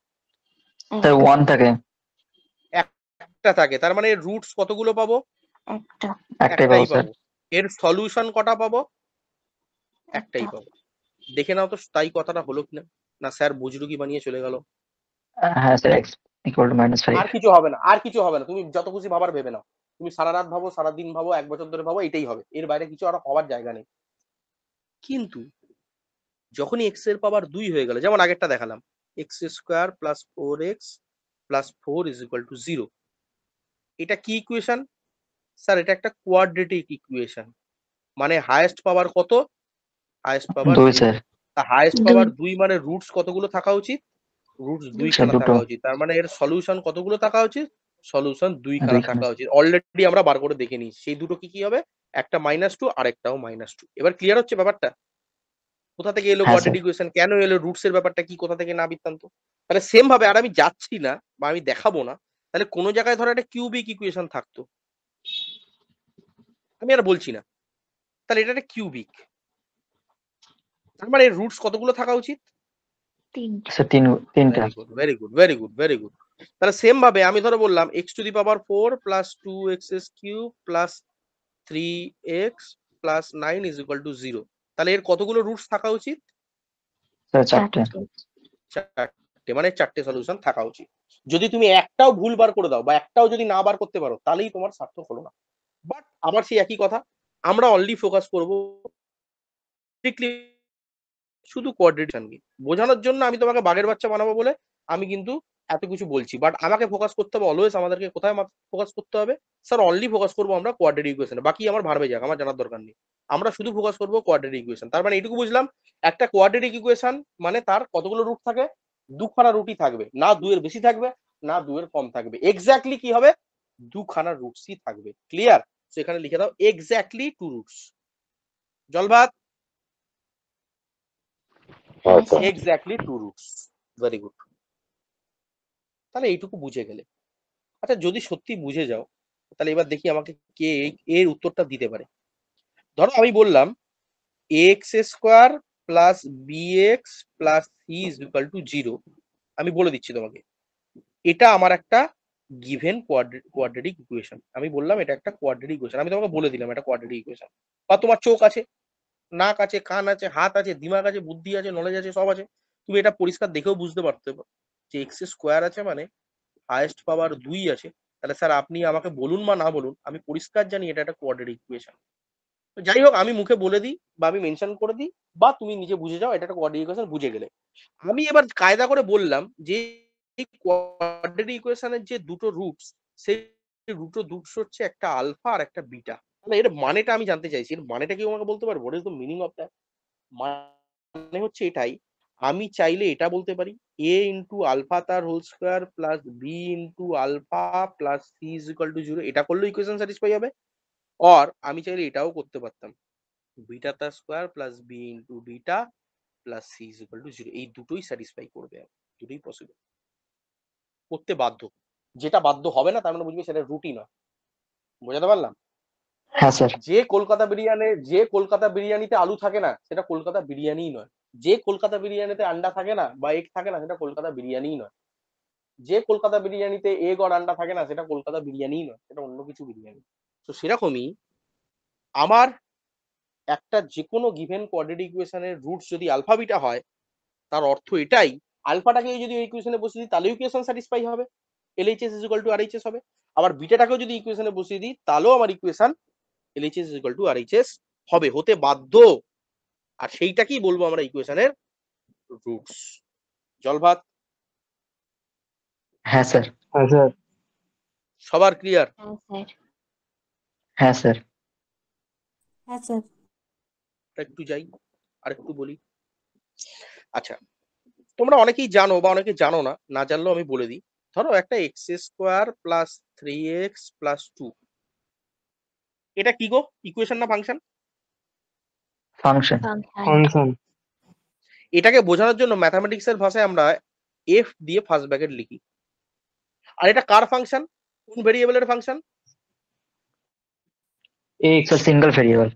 স্যার 1 থাকে, একটা থাকে। তার মানে এর রুটস কতগুলো পাবো? একটা একটাই পাবো একটাই স্যার। পাবো। এর সলিউশন কটা পাবো? একটাই একটা পাবো। দেখে নাও তো তাই কথাটা হলো কিনা, না স্যার বুজরুকি বানিয়ে চলে গেল? হ্যাঁ স্যার, x ইকুয়াল টু -5। আর কিছু হবে না, আর কিছু হবে না, তুমি যত খুশি ভাবার ভেবে নাও। তুমি সারা রাত ভাবো, সারা দিন ভাবো, 1 বছর ধরে ভাবো, এটাই হবে, এর বাইরে কিছু আর হওয়ার জায়গা নেই। কিন্তু যখনই এক্স এর পাওয়ার 2 হয়ে গেল, যেমন আগেরটা দেখালাম, x square plus 4x plus 4 is equal to 0, এটা কি ইকুয়েশন? স্যার এটা একটা কোয়াড্রেটিক ইকুয়েশন। মানে হাইয়েস্ট পাওয়ার কত? হাইয়েস্ট পাওয়ার 2 2। স্যার। তা হাইয়েস্ট 2 পাওয়ার 2 মানে রুটস কতগুলো থাকা উচিত? রুটস 2 স্যার খানা দুটো, থাকা উচিত। তার মানে এর সলিউশন কতগুলো থাকা উচিত? সলিউশন 2 খানা 2 খানা। থাকা উচিত। অলরেডি আমরা বার করে দেখে নিই সেই দুটো কি কি হবে। একটা -2 আর একটাও -2। এবার ক্লিয়ার হচ্ছে ব্যাপারটা? কোথা থেকে এলো হ্যাঁ স্যার। কোয়াড্রেটিক ইকুয়েশন, কেন এলো, রুটস এর ব্যাপারটা কি, কোথা থেকে না বৃত্তান্ত। তাহলে সেম ভাবে, আর আমি যাচ্ছি না বা আমি দেখাবো না, তাহলে কোনো জায়গায় ধরো একটা কিউবিক ইকুয়েশন থাকতো, আমি আর বলছি না, তাহলে এটা একটা কিউবিক। তার মানে এর রুটস কতগুলো থাকা উচিত? 3টা। স্যার 3টা। Very good, very good, very good, very good. তাহলে সেম ভাবে আমি ধরো বললাম x⁴ plus 2x³ plus 3x plus 9 is equal to 0, তাহলে এর কতগুলো রুটস থাকা উচিত? স্যার 4টে। 4টে, মানে 4টে সলিউশন থাকা উচিত। যদি তুমি একটাও ভুল বার করে দাও বা একটাও যদি না বার করতে পারো, তাহলেই তোমার সার্থক হলো না। বাট আবার সেই একই কথা, আমরা অনলি ফোকাস করবো স্ট্রিক্টলি শুধু কোয়াড্রেটিককে বোঝানোর জন্য। আমি তোমাকে বাঘের বাচ্চা বানাবো বলে আমি কিন্তু এত কিছু বলছি, বাট আমাকে ফোকাস করতে হবে অলওয়েজ। আমাদেরকে কোথায় ফোকাস করতে হবে? স্যার অনলি ফোকাস করবো আমরা কোয়াড্রেটিক ইকুয়েশনে, বাকি আমার ভাড়বে যাক, আমার জানার দরকার নেই। আমরা শুধু ফোকাস করবো কোয়াড্রেটিক ইকুয়েশন। তার মানে এইটুকু বুঝলাম, একটা কোয়াড্রেটিক ইকুয়েশন মানে তার কতগুলো রুট থাকে? 2 খানা রুটই থাকবে, না 2 এর বেশি থাকবে, না 2 এর কম থাকবে। এক্স্যাক্টলি কি হবে? দুখানা রুটসই থাকবে। ক্লিয়ার? তো এখানে লিখে দাও এক্স্যাক্টলি 2 রুটস। জলভাত হ্যাঁ sir exactly 2 roots. Very good. তাহলে এইটুকু বুঝে গেলে। আচ্ছা যদি সত্যি বুঝে যাও তাহলে এবার দেখি আমাকে কে এর উত্তরটা দিতে পারে। ধরো আমি বললাম x square plus b x plus c is equal to 0। আমি বলে দিচ্ছি তোমাকে এটা আমার একটা গিভেন কোয়াড্রেটিক ইকুয়েশন। আমি বললাম এটা একটা কোয়াড্রেটিক ইকুয়েশন, আমি তোমাকে বলে দিলাম এটা কোয়াড্রেটিক ইকুয়েশন। বা তোমার চোখ আছে, নাক আছে, কান আছে, হাত আছে, দিমাগ আছে, বুদ্ধি আছে, নলেজ আছে, সব আছে, তুমি এটা পরিষ্কার দেখেও বুঝতে পারতে যে এক্স স্কোয়ার আছে মানে হাইয়েস্ট পাওয়ার 2 আছে। তাহলে স্যার আপনি আমাকে বলুন বা না বলুন, আমি পরিষ্কার জানি এটা একটা কোয়াড্রেটিক ইকুয়েশন। যাই হোক আমি মুখে বলে দিই বা আমি মেনশন করে দিই বা তুমি নিজে বুঝে যাও এটা একটা কোয়াড্রেটিক ইকুয়েশন। বুঝে গেলে আমি এবার কায়দা করে বললাম যে এই কোয়াড্রেটিক ইকুয়েশনের যে দুটো রুটস, সেই দুটো রুটস হচ্ছে একটা আলফা আর একটা বিটা। তাহলে এর মানেটা আমি জানতে চাইছি, এর মানেটা কি আমাকে বলতে পারবো? What is the meaning of that? মানে হচ্ছে এটাই, আমি চাইলে এটা বলতে পারি a ইন্টু আলফা তার whole square plus b into alpha plus c is equal to 0। এটা করলেও ইকুয়েশন স্যাটিসফাই হবে। অর আমি চাইলে এটাও করতে পারতাম, বিটা তার square plus b into beta plus c is equal to 0। এই দুটোই স্যাটিসফাই করবে, দুটোই পসিবল। করতে বাধ্য। যেটা বাধ্য হবে না তার মানে বুঝবে সেটা রুটই নয়। বোঝাতে পারলাম? হ্যাঁ স্যার। যে কলকাতা বিরিয়ানিতে আলু থাকে না সেটা কলকাতা বিরিয়ানিই নয়। যে কলকাতা বিরিয়ানিতে আন্ডা থাকে না বা এগ থাকে না সেটা কলকাতা বিরিয়ানিই নয়। যে কলকাতা বিরিয়ানিতে এগ আর আন্ডা থাকে না সেটা কলকাতা বিরিয়ানিই নয়, সেটা অন্য কিছু বিরিয়ানি। তো সেরকমই আমার একটা যে কোনো গিভেন কোয়াড্রেটিক ইকুয়েশনের রুটস যদি আলফা বিটা হয় তার অর্থ এটাই, আলফাটাকে যদি ইকুয়েশনে বসিয়ে দিই তাহলেও ইকুয়েশন স্যাটিসফাই হবে, LHS is equal two RHS হবে। আবার বিটাটাকেও যদি ইকুয়েশনে বসিয়ে দিই তাহলেও আমার equation LHS is equal two RHS হবে, হতে বাধ্য। আর সেইটাকেই বলবো আমরা ইকুয়েশনের রুটস। জলভাত হ্যাঁ স্যার। হ্যাঁ স্যার। সবার ক্লিয়ার? হ্যাঁ স্যার হ্যাঁ স্যার। হ্যাঁ স্যার একটু যাই আর একটু বলি। আচ্ছা তোমরা অনেকেই জানো বা অনেকে জানো না, না জানলেও আমি বলে দিই। ধরো একটা x square plus 3x plus 2, এটা কি গো? ইকুয়েশন না ফাংশন? ফাংশন। Function function. এটাকে বোঝানোর জন্য ম্যাথামেটিক্স এর ভাষায় আমরা এফ দিয়ে ফার্স্ট ব্র্যাকেট লিখি। আর এটা কার ফাংশন? কোন ভেরিয়েবলের function? X. Single variable.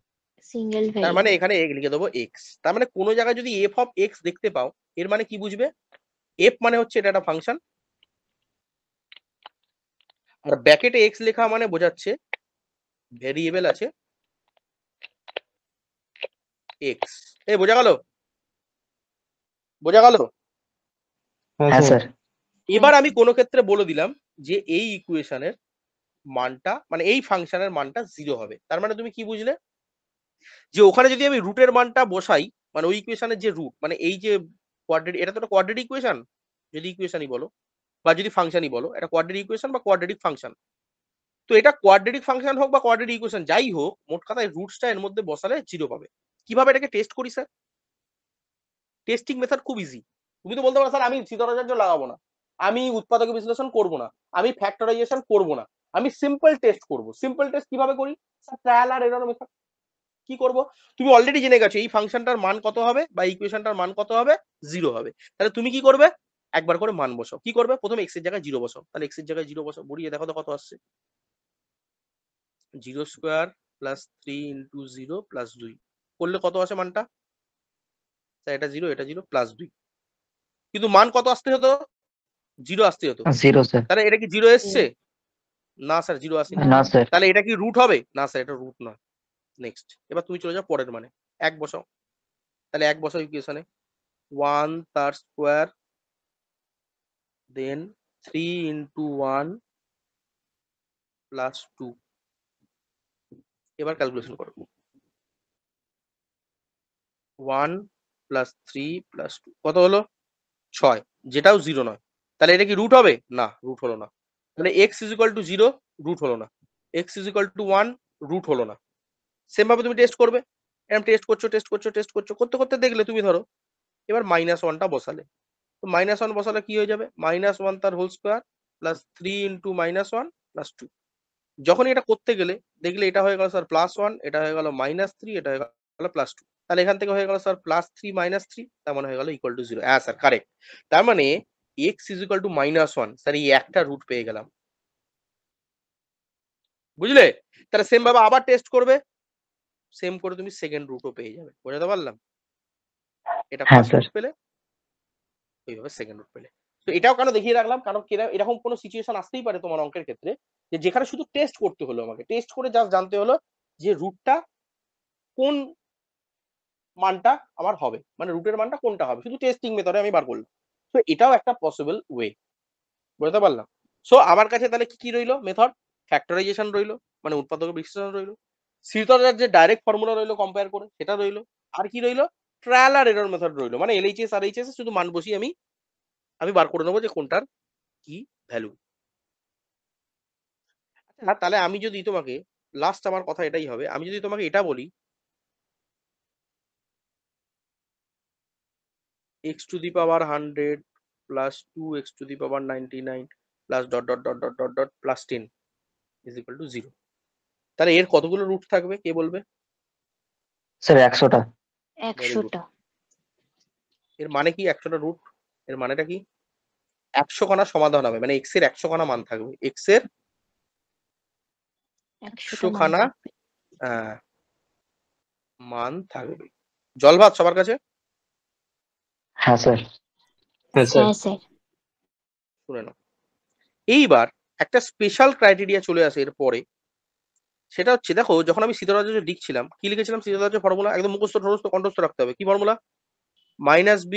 Single তার মানে ভেরিয়েবল এখানে লিখে দেবো এক্স। তার মানে কোনো জায়গায় যদি এফ অফ এক্স দেখতে পাও এর মানে কি বুঝবে? এফ মানে হচ্ছে এটা একটা ফাংশন, আর ব্র্যাকেটে এক্স লেখা মানে বোঝাচ্ছে ভেরিয়েবল আছে এক্স। এই বোঝা গেল? বোঝা গেল? হ্যাঁ হ্যাঁ স্যার। স্যার। এবার আমি কোনো ক্ষেত্রে বলে দিলাম যে এই ইকুয়েশনের মানটা মানে এই ফাংশনের মানটা 0 হবে। তার মানে তুমি কি বুঝলে? যে ওখানে যদি আমি রুটের মানটা বসাই, মানে ওই ইকুয়েশনের যে রুট, মানে এই যে কোয়াড্রেটিক, এটা তো একটা কোয়াড্রেটিক ইকুয়েশন, যদি ইকুয়েশনই বলো বা যদি ফাংশনই বলো, এটা কোয়াড্রেটিক ইকুয়েশন বা কোয়াড্রেটিক ফাংশন। তো এটা কোয়াড্রেটিক ফাংশন হোক বা কোয়াড্রেটিক ইকুয়েশন যাই হোক, মোট কথায় রুটসটা এর মধ্যে বসালে 0 পাবে। কিভাবে এটাকে টেস্ট করি স্যার? টেস্টিং মেথড খুব ইজি। তুমি তো বলতে পারো স্যার আমি সীতারাচার্য লাগাবো না, আমি উৎপাদক বিশ্লেষণ করব না, আমি ফ্যাক্টরাইজেশন করব না, আমি সিম্পল টেস্ট করব। সিম্পল টেস্ট কিভাবে করি? স্যার ট্রায়াল আর এরর মেথড। কি করব? তুমি অলরেডি জেনে গেছো এই ফাংশনটার মান কত হবে বা ইকুয়েশনটার মান কত হবে, 0 হবে। তাহলে তুমি কি করবে? একবার করে মান বসাও। কি করবে? প্রথমে এক্স এর জায়গায় 0 বসাও। তাহলে এক্স এর জায়গায় 0 বসাও, বড়িয়ে দেখো তো কত আসছে। 0 স্কোয়ার প্লাস 3 ইন্টু 0 প্লাস 2 করলে কত আসে মানটা? স্যার এটা 0 এটা 0 প্লাস 2, কিন্তু মান কত আসতে হতো? 0 আসতে হতো। 0 স্যার। তাহলে এটা কি 0 এসছে? না স্যার 0 আসেনি। না স্যার। তাহলে এটা কি রুট হবে? না স্যার এটা রুট নয়। নেক্সট, এবার তুমি চলে যাও পরের মানে, 1 বসাও। তাহলে 1 বসাও ইকুয়েশনে, 1 তার স্কোয়ার দেন 3 ইন্টু 1 প্লাস 2। এবার ক্যালকুলেশন করো, 1 প্লাস 3 প্লাস 2 কত হলো? 6, যেটাও 0 নয়। তাহলে এটা কি রুট হবে? না, রুট হলো না। তাহলে x is equal to 0, root হলো না। x is equal to 1, root হলো না। সেম ভাবে তুমি টেস্ট করবে, এরকম টেস্ট করছো টেস্ট করছো টেস্ট করছো, করতে করতে দেখলে তুমি ধরো এবার -1টা বসালে, তো -1 বসালে কি হয়ে যাবে? -1 তার whole square plus 3 into -1 plus 2। যখনই এটা করতে গেলে দেখলে এটা হয়ে গেল স্যার +1, এটা হয়ে গেল -3, এটা হয়ে গেল +2। তাহলে এখান থেকে হয়ে গেল স্যার +3 -3, তার মানে হয়ে গেল =0। হ্যাঁ স্যার কারেক্ট। তার মানে x =-1, স্যার এই একটা রুট পেয়ে গেলাম। বুঝলে? তাহলে সেম ভাবে আবার টেস্ট করবে, সেম করে তুমি সেকেন্ড রুটও পেয়ে যাবে। বোঝাতে পারলাম? এটা হ্যাঁ ফার্স্ট স্যার। রুট পেলে, এইভাবে সেকেন্ড রুট পেলে। তো এটাও কেন দেখিয়ে রাখলাম, কারণ এরকম কোনো সিচুয়েশন আসতেই পারে তোমার অঙ্কের ক্ষেত্রে যে যেখানে শুধু টেস্ট করতে হলো, আমাকে টেস্ট করে জাস্ট জানতে হলো যে রুটটা কোন মানটা আমার হবে, মানে রুটের মানটা কোনটা হবে, শুধু টেস্টিং মেথডে আমি বার করলাম। তো এটাও একটা পসিবল ওয়ে। বুঝতে পারলাম? সো আমার কাছে তাহলে কি কি রইলো মেথড? ফ্যাক্টরাইজেশন রইলো, মানে উৎপাদক বিশ্লেষণ রইলো, শীতলের যে ডাইরেক্ট ফর্মুলা রইলো কম্পেয়ার করে সেটা রইলো, আর কি রইলো? ট্রায়াল আর এরর মেথড রইলো, মানে এলএইচএস আর এইচএস শুধু মান বসিয়ে আমি বার করে নেবো যে কোনটার কি ভ্যালু। আচ্ছা তাহলে আমি যদি তোমাকে লাস্ট, আমার কথা এটাই হবে, আমি যদি তোমাকে এটা বলি x⁻100 + 2x⁻99 প্লাস .. + 10 তাহলে এর কতগুলো রুট থাকবে কে বলবে? স্যার 100টা। Very good. 100টা। এর মানে কি 100টা রুট? এর মানেটা কি? 100 খানা সমাধান হবে, মানে x এর 100 খানা মান থাকবে, x এর 100 100টা মান খানা থাকবে। মান থাকবে। জল ভাত সবার কাছে? হ্যাঁ স্যার। হ্যাঁ স্যার। হ্যাঁ স্যার। শুনে নাও। এইবার একটা স্পেশাল ক্রাইটেরিয়া চলে আসে এর পরে, সেটা হচ্ছে দেখো যখন আমি শীতলাজ্য লিখছিলাম কি লিখেছিলাম, শীতলাজ্য ফর্মুলা একদম মুখস্থ ঠোরস্থ কণ্ঠস্থ রাখতে হবে। কি formula? -b -b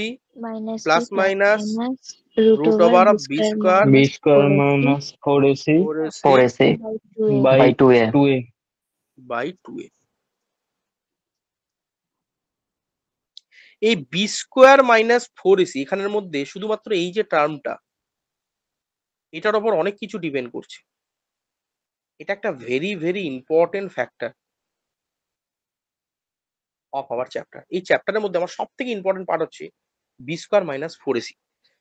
plus minus √b² √b² b - square 4ac minus 4ac 4ac 4ac / 2a। By by 2a। 2a। By 2a। এই b² - 4ac এখানের মধ্যে শুধুমাত্র এই যে টার্মটা, এটার উপর অনেক কিছু ডিপেন্ড করছে। এটা একটা very very important factor of our chapter. এই চ্যাপ্টারের মধ্যে আমার সব থেকে ইম্পর্টেন্ট পার্ট হচ্ছে b² - 4ac।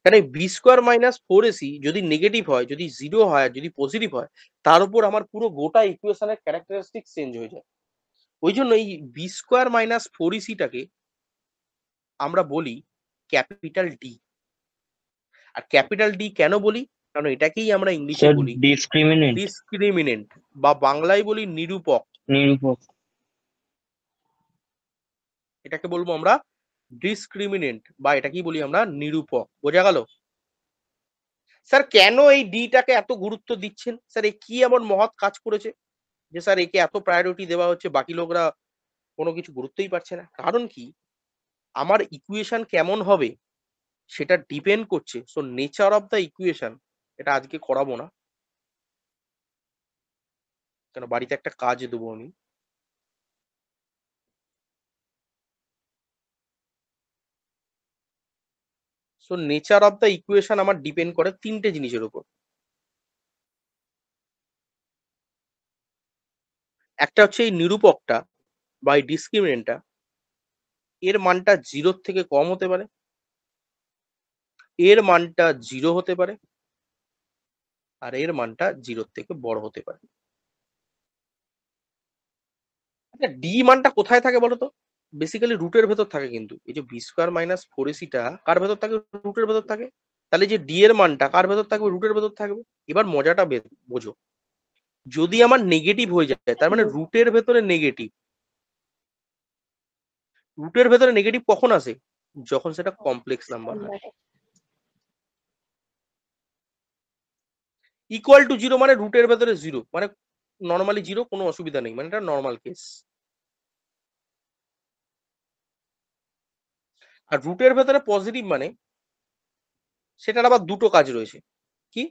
কারণ এই b² - 4ac যদি নেগেটিভ হয়, যদি 0 হয়, যদি পজিটিভ হয়, তার উপর আমার পুরো গোটা ইকুয়েশনের ক্যারেক্টারিস্টিক চেঞ্জ হয়ে যায়। ওই জন্য এই b² - 4ac টাকে আমরা বলি ক্যাপিটাল ডি। আর ক্যাপিটাল ডি কেন বলি? কারণ এটাকেই আমরা ইংলিশে স্যার বলি ডিসক্রিমিনেন্ট, ডিসক্রিমিনেন্ট, বা বাংলায় বলি নিরূপক। নিরূপক। এটাকে বলবো আমরা ডিসক্রিমিনেন্ট, বা এটাকেই বলি আমরা নিরূপক। বোঝা গেল? স্যার কেন এই ডিটাকে এত গুরুত্ব দিচ্ছেন? স্যার এ কি এমন মহৎ কাজ করেছে যে স্যার একে এত প্রায়োরিটি দেওয়া হচ্ছে, বাকি লোকরা কোনো কিছু গুরুত্বই পাচ্ছে না? কারণ কি, আমার ইকুয়েশন কেমন হবে সেটা ডিপেন্ড করছে। So nature of the equation, এটা আজকে করাবো না, কেন বাড়িতে একটা কাজ দেবো আমি। So nature of the equation আমার ডিপেন্ড করে তিনটে জিনিসের উপর। একটা হচ্ছে এই নিরূপকটা বা এই ডিসক্রিমিনেন্টটা, এর মানটা 0 থেকে কম হতে পারে, এর মানটা 0 হতে পারে, আর এর মানটা 0 থেকে বড় হতে পারে। আচ্ছা ডি মানটা কোথায় থাকে বলো তো? বেসিক্যালি রুটের ভেতর থাকে। কিন্তু এই যে b² - 4ac টা কার ভেতর থাকে? রুটের ভেতর থাকে। তাহলে যে ডি এর মানটা কার ভেতর থাকবে? রুটের ভেতর থাকবে। এবার মজাটা বোঝো, যদি আমার নেগেটিভ হয়ে যায় তার মানে রুটের ভেতরে নেগেটিভ। রুটের ভেতরে নেগেটিভ কখন আসে? যখন সেটা কমপ্লেক্স নাম্বার হয়। ইকুয়াল টু 0 মানে রুটের ভেতরে 0, মানে নর্মালি 0, কোনো অসুবিধা নেই, মানে এটা নর্মাল কেস। আর রুটের ভেতরে পজিটিভ মানে সেটার আবার দুটো কাজ রয়েছে। কি?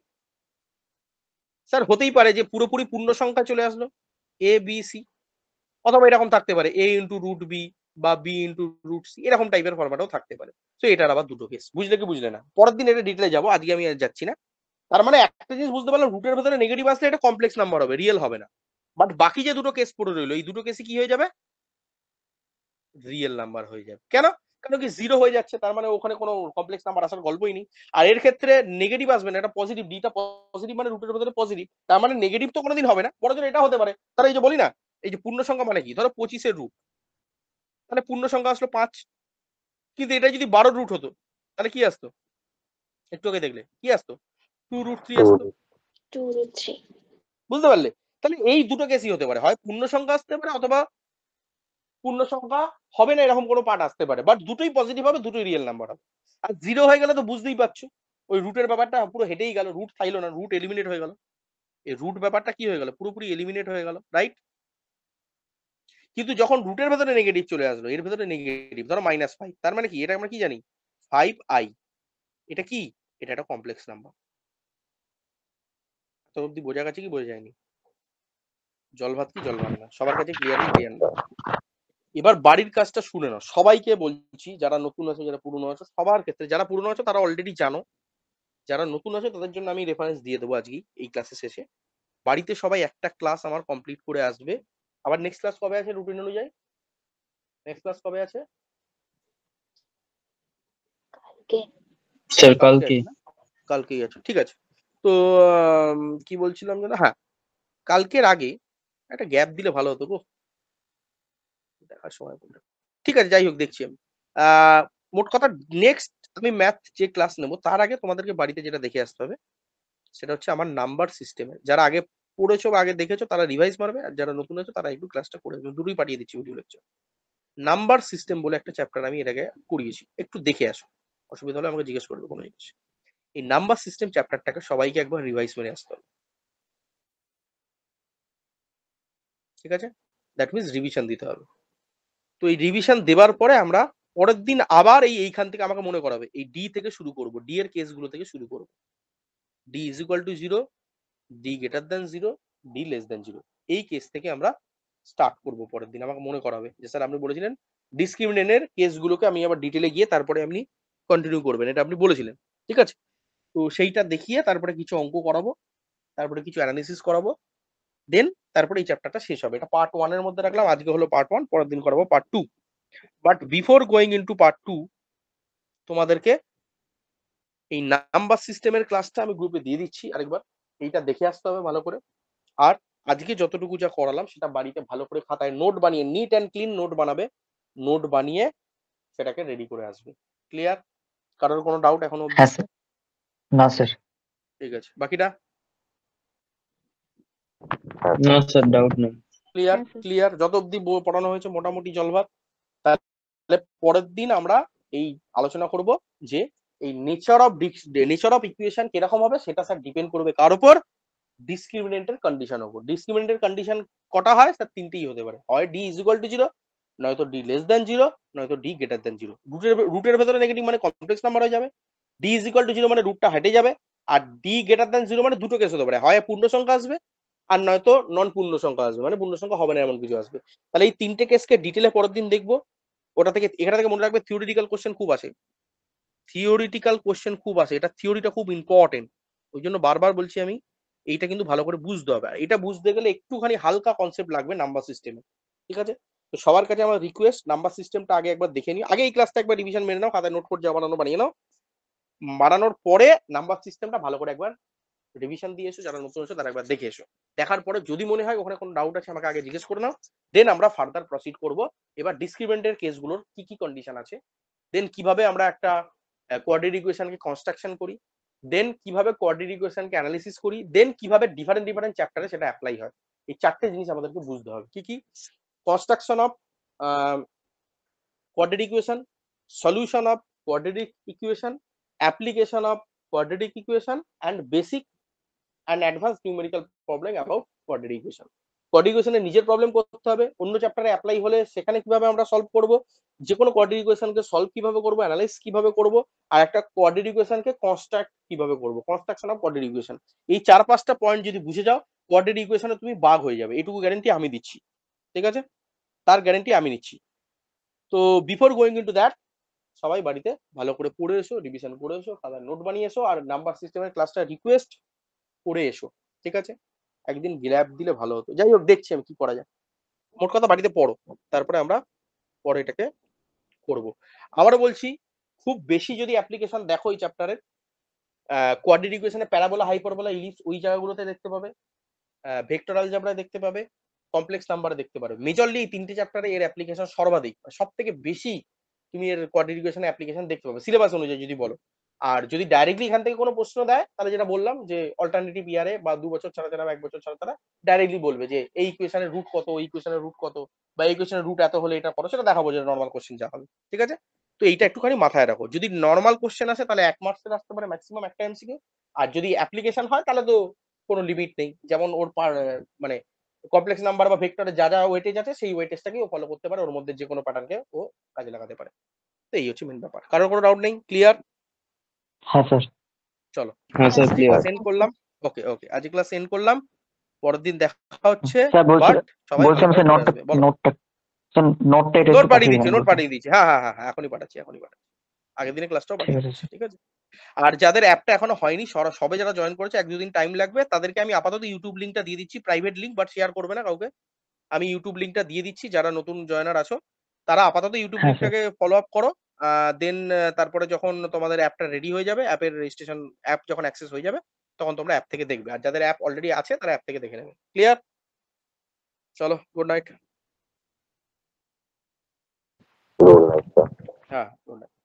স্যার হতেই পারে যে পুরোপুরি পূর্ণ সংখ্যা চলে আসলো a b c, অথবা এরকম থাকতে পারে a × √b বা b × √c, এরকম টাইপের ফরম্যাটও থাকতে পারে। তো এটার আবার দুটো কেস। বুঝলে কি বুঝলে না? পরের দিন এটা ডিটেলে যাবো, আজকে আমি আর যাচ্ছি না। তার মানে একটা জিনিস বুঝতে পারলাম, রুটের ভেতরে নেগেটিভ আসলে এটা কমপ্লেক্স নাম্বার হবে, রিয়েল হবে না। বাট বাকি যে দুটো কেস পড়ে রইলো, এই দুটো কেসে কি হয়ে যাবে? রিয়েল নাম্বার হয়ে যাবে। কেন? কারণ কি 0 হয়ে যাচ্ছে, তার মানে ওখানে কোনো কমপ্লেক্স নাম্বার আসার গল্পই নেই। আর এর ক্ষেত্রে নেগেটিভ আসবে না, এটা পজিটিভ, ডিটা পজিটিভ মানে রুটের ভেতরে পজিটিভ, তার মানে নেগেটিভ তো কোনোদিন হবে না, বড় জোর এটা হতে পারে। তাহলে এই যে বলি না, এই যে পূর্ণ সংখ্যা মানে কি, ধরো 25 এর রুট, তাহলে পূর্ণ সংখ্যা আসলো 5, কিন্তু এটা যদি 12 রুট হতো তাহলে কি আসতো, একটু আগে দেখলে কি আসতো, 2√3 আসতো। 2 3 বুঝতে পারলে? তাহলে এই দুটো কেসই হতে পারে, হয় পূর্ণ সংখ্যা আসতে পারে অথবা পূর্ণ সংখ্যা হবে না এরকম কোনো পার্ট আসতে পারে, বাট দুটোই পজিটিভ হবে, দুটোই রিয়েল নাম্বার হবে। আর 0 হয়ে গেলে তো বুঝতেই পারছো, ওই রুটের ব্যাপারটা পুরো হেঁটেই গেল, রুট থাইলো না, রুট এলিমিনেট হয়ে গেল, এই রুট ব্যাপারটা কি হয়ে গেল, পুরোপুরি এলিমিনেট হয়ে গেল, রাইট? কিন্তু যখন রুটের ভেতরে নেগেটিভ চলে আসলো, এর ভেতরে নেগেটিভ, ধরো -5, তার মানে কি, এটা আমরা কি জানি, 5i, এটা কি, এটা একটা কমপ্লেক্স নাম্বার। তো অব্দি বোঝা গেছে কি বোঝা যায়নি? জল ভাত কি জল ভাত না, সবার কাছে ক্লিয়ার কি ক্লিয়ার না? এবার বাড়ির কাজটা শুনে নাও, সবাইকে বলছি, যারা নতুন আছো যারা পুরনো আছো সবার ক্ষেত্রে, যারা পুরনো আছো তারা অলরেডি জানো, যারা নতুন আছো তাদের জন্য আমি রেফারেন্স দিয়ে দেবো আজকে এই ক্লাসে শেষে। বাড়িতে সবাই একটা ক্লাস আমার কমপ্লিট করে আসবে। আবার নেক্সট ক্লাস কবে আছে রুটিন অনুযায়ী? নেক্সট ক্লাস কবে আছে? কালকে স্যার কালকে কালকে। আছে না? কালকেই আছে, ঠিক আছে। তো কি বলছিলাম যেন, হ্যাঁ, কালকের আগে একটা গ্যাপ দিলে ভালো হতো গো, দেখার সময় পড়লে। ঠিক আছে, যাই হোক দেখছি আমি। মোট কথা, নেক্সট আমি ম্যাথ যে ক্লাস নেবো তার আগে তোমাদেরকে বাড়িতে যেটা দেখে আসতে হবে সেটা হচ্ছে আমার নাম্বার সিস্টেমে, যারা আগে পড়েছো বা আগে দেখেছো তারা রিভাইজ মারবে, আর যারা নতুন আছো তারা একটু ক্লাসটা করে দেবে, দুটোই পাঠিয়ে দিচ্ছি ভিডিও লেকচার। নাম্বার সিস্টেম বলে একটা চ্যাপ্টার আমি এর আগে করিয়েছি, একটু দেখে আসো, অসুবিধা হলে আমাকে জিজ্ঞেস করবে কোনো জিনিস। এই নাম্বার সিস্টেম চ্যাপ্টারটাকে সবাইকে একবার রিভাইজ মেরে আসতে হবে, ঠিক আছে? দ্যাট মিনস রিভিশন দিতে হবে। তো এই রিভিশন দেওয়ার পরে আমরা পরের দিন আবার এইখান থেকে আমাকে মনে করাবে, এই ডি থেকে শুরু করব, ডি এর কেসগুলো থেকে শুরু করব। D is equal to 0, D greater than 0, D less than 0, এই কেস থেকে আমরা স্টার্ট করব। পরের দিন আমাকে মনে করাবে যে স্যার আপনি বলেছিলেন ডিসক্রিমিনেন্টের কেসগুলোকে আমি আবার ডিটেলে গিয়ে তারপরে আপনি কন্টিনিউ করবেন, এটা আপনি বলেছিলেন, ঠিক আছে? তো সেইটা দেখিয়ে তারপরে কিছু অঙ্ক করাবো, তারপরে কিছু অ্যানালিসিস করাবো, দেন তারপরে এই চ্যাপ্টারটা শেষ হবে। এটা পার্ট 1 এর মধ্যে রাখলাম, আজকে হলো পার্ট 1, পরের দিন করাবো part 2। But before going into part 2 তোমাদেরকে এই নাম্বার সিস্টেমের ক্লাসটা আমি গ্রুপে দিয়ে দিচ্ছি আরেকবার, এইটা দেখে আসতে হবে ভালো করে। আর আজকে যতটুকু যা করালাম সেটা বাড়িতে ভালো করে খাতায় নোট বানিয়ে, নিট অ্যান্ড ক্লিন নোট বানাবে, নোট বানিয়ে সেটাকে রেডি করে আসবে। ক্লিয়ার? কারোর কোনো ডাউট এখনো অবধি? হ্যাঁ স্যার। না স্যার। ঠিক আছে, বাকিটা না স্যার, ডাউট নেই। ক্লিয়ার? হ্যাঁ স্যার। ক্লিয়ার, যত অবধি পড়ানো হয়েছে মোটামুটি জলভাত। তাহলে পরের দিন আমরা এই আলোচনা করব যে এই নেচার অফ ইকুয়েশন কিরকম হবে, সেটা স্যার ডিপেন্ড করবে কার উপর, ডিসক্রিমিনেন্টের কন্ডিশন উপর। ডিসক্রিমিনেন্টের কন্ডিশন কটা হয় স্যার? তিনটেই হতে পারে, হয় ডি ইজ ইকুয়াল টু 0, নয়তো ডি লেস দেন 0, নয়তো ডি গ্রেটার দেন 0। রুটের ভেতরে নেগেটিভ মানে কমপ্লেক্স নাম্বার হয়ে যাবে, ডি ইজ ইকুয়াল টু 0 মানে রুটটা হেঁটে যাবে, আর ডি গ্রেটার দেন 0 মানে দুটো কেস হতে পারে, হয় পূর্ণ সংখ্যা আসবে আর নয়তো নন পূর্ণ সংখ্যা আসবে, মানে পূর্ণ সংখ্যা হবে না এমন কিছু আসবে। তাহলে এই তিনটে কেসকে ডিটেলে পরের দিন দেখবো। ওটা থেকে এখানে থেকে মনে রাখবে থিওরিটিক্যাল কোশ্চেন খুব আসে, থিওরিটিক্যাল কোশ্চেন খুব আসে, এটা থিওরিটা খুব ইম্পর্টেন্ট, ওই জন্য বারবার বলছি আমি, এইটা কিন্তু ভালো করে বুঝতে হবে। আর এটা বুঝতে গেলে একটুখানি হালকা কনসেপ্ট লাগবে নাম্বার সিস্টেমে, ঠিক আছে? তো সবার কাছে আমার রিকোয়েস্ট, নাম্বার সিস্টেমটা আগে একবার দেখে নিও, আগে এই ক্লাসটা একবার রিভিশন মেরে নাও, খাতায় নোট করে যা বানানো বানিয়ে নাও, বানানোর পরে নাম্বার সিস্টেমটা ভালো করে একবার রিভিশন দিয়ে এসো, যারা নতুন এসো তারা একবার দেখে এসো। দেখার পরে যদি মনে হয় ওখানে কোনো ডাউট আছে আমাকে আগে জিজ্ঞেস করে নাও, দেন আমরা ফার্দার প্রসিড করব। এবার ডিসক্রিমিনেন্টের কেসগুলোর কি কি কন্ডিশন আছে, দেন কিভাবে আমরা একটা কোয়াড্রেটিক ইকুয়েশনকে কনস্ট্রাকশন করি, দেন কিভাবে কোয়াড্রেটিক ইকুয়েশনকে অ্যানালিসিস করি, দেন কিভাবে ডিফারেন্ট চ্যাপ্টারে সেটা অ্যাপ্লাই হয়। এই চারটে জিনিস আমাদেরকে বুঝতে হবে। কি কি? Construction of quadratic equation, solution of quadratic equation, application of quadratic equation, and basic and advance numerical problem about quadratic equation. Quadratic ইকুয়েশনের নিজের প্রবলেম করতে হবে, অন্য চ্যাপ্টারে অ্যাপ্লাই হলে সেখানে কিভাবে আমরা সলভ করব, যে কোনো কোয়াড্রেটিক ইকুয়েশনকে সলভ কিভাবে করব, অ্যানালাইজ কিভাবে করব, আর একটা কোয়াড্রেটিক ইকুয়েশনকে কনস্ট্রাক্ট কিভাবে করব, কনস্ট্রাকশন অফ কোয়াড্রেটিক ইকুয়েশন। এই 4-5টা পয়েন্ট যদি বুঝে যাও, কোয়াড্রেটিক ইকুয়েশনে তুমি বাগ হয়ে যাবে, এটুকু গ্যারান্টি আমি দিচ্ছি, ঠিক আছে? তার গ্যারান্টি আমি নিচ্ছি। তো বিফোর গোয়িং ইনটু দ্যাট, সবাই বাড়িতে ভালো করে পড়ে এসো, রিভিশন করে এসো, খাতায় নোট বানিয়ে এসো, আর নাম্বার সিস্টেমের ক্লাসটা রিকোয়েস্ট করে এসো, ঠিক আছে? একদিন গ্যাপ দিলে ভালো হতো, যাই হোক দেখছি আমি কি করা যায়। মোট কথা বাড়িতে পড়ো, তারপরে আমরা পরে এটাকে করব। আবারও বলছি, খুব বেশি যদি অ্যাপ্লিকেশন দেখো এই চ্যাপ্টারের, কোয়াড্রেটিক ইকুয়েশনে প্যারাবোলা, হাইপারবোলা, ইলিপস ওই জায়গাগুলোতে দেখতে পাবে, ভেক্টর আলজেব্রায় দেখতে পাবে, কমপ্লেক্স নাম্বারে দেখতে পারবে। মেজরলি এই তিনটে চ্যাপ্টারে এর অ্যাপ্লিকেশন সর্বাধিক, সব থেকে বেশি তুমি এর কোয়াড্রেটিক ইকুয়েশনে অ্যাপ্লিকেশন দেখতে পাবে সিলেবাস অনুযায়ী যদি বলো। আর যদি ডাইরেক্টলি এখান থেকে কোনো প্রশ্ন দেয়, তাহলে যেটা বললাম যে অল্টারনেটিভ ইয়ারে বা 2 বছর ছাড়া ছাড়া বা 1 বছর ছাড়া তারা ডাইরেক্টলি বলবে যে এই ইকুয়েশনের রুট কত, ওই ইকুয়েশনের রুট কত, বা এই ইকুয়েশনের রুট এত হলে এটা করো, সেটা দেখাবো যে নর্মাল কোশ্চেন যা হবে। ঠিক আছে? তো এইটা একটুখানি মাথায় রাখো। যদি নর্মাল কোশ্চেন আসে তাহলে 1 মার্কসের আসতে পারে ম্যাক্সিমাম একটা এমসিকিউ। আর যদি অ্যাপ্লিকেশন হয় তাহলে তো কোনো লিমিট নেই। যেমন ওর মানে কমপ্লেক্স নাম্বার বা ভেক্টরে যা যা ওয়েটেজ আছে সেই ওয়েটেজটাকেই ও ফলো করতে পারে, ওর মধ্যে যে কোনো প্যাটার্নকে ও কাজে লাগাতে পারে। তো এই হচ্ছে মেন ব্যাপার। কারোর কোনো ডাউট নেই? ক্লিয়ার? হ্যাঁ স্যার। চলো হ্যাঁ স্যার, আজকে ক্লিয়ার। ক্লাস এন্ড করলাম। ওকে ওকে, আজকে ক্লাস এন্ড করলাম। পরের দিন দেখা হচ্ছে। স্যার বাট সবাই ভালো বলছিলাম করে স্যার পড়ে নোটটা আসবে। বলো। নোটটা স্যার নোটটা এটা নোট একটু পাঠিয়ে পাঠিয়ে দিচ্ছি, দেবেন নোট বলছেন। পাঠিয়ে দিচ্ছি। হ্যাঁ হ্যাঁ হ্যাঁ হ্যাঁ, এখনই পাঠাচ্ছি, এখনই পাঠাচ্ছি। আগের দিনে ক্লাসটাও ঠিক পাঠিয়ে আছে দিচ্ছি। স্যার। ঠিক আছে? আর যাদের অ্যাপটা এখনো হয়নি, সবে যারা জয়েন করেছে 1-2 দিন টাইম লাগবে, তাদেরকে আমি আপাতত ইউটিউব লিঙ্কটা দিয়ে দিচ্ছি, প্রাইভেট লিঙ্ক, বাট শেয়ার করবে না কাউকে। আমি ইউটিউব লিঙ্কটা দিয়ে দিচ্ছি, যারা নতুন জয়েনার আছো তারা আপাতত ইউটিউব হ্যাঁ স্যার। লিঙ্কটাকে ফলো আপ করো। দেন তারপরে যখন তোমাদের অ্যাপটা রেডি হয়ে যাবে, অ্যাপের রেজিস্ট্রেশন, অ্যাপ যখন অ্যাক্সেস হয়ে যাবে, তখন তোমরা অ্যাপ থেকে দেখবে। আর যাদের অ্যাপ অলরেডি আছে তারা অ্যাপ থেকে দেখে নেবে। ক্লিয়ার? চলো, গুড নাইট। হ্যাঁ, গুড নাইট।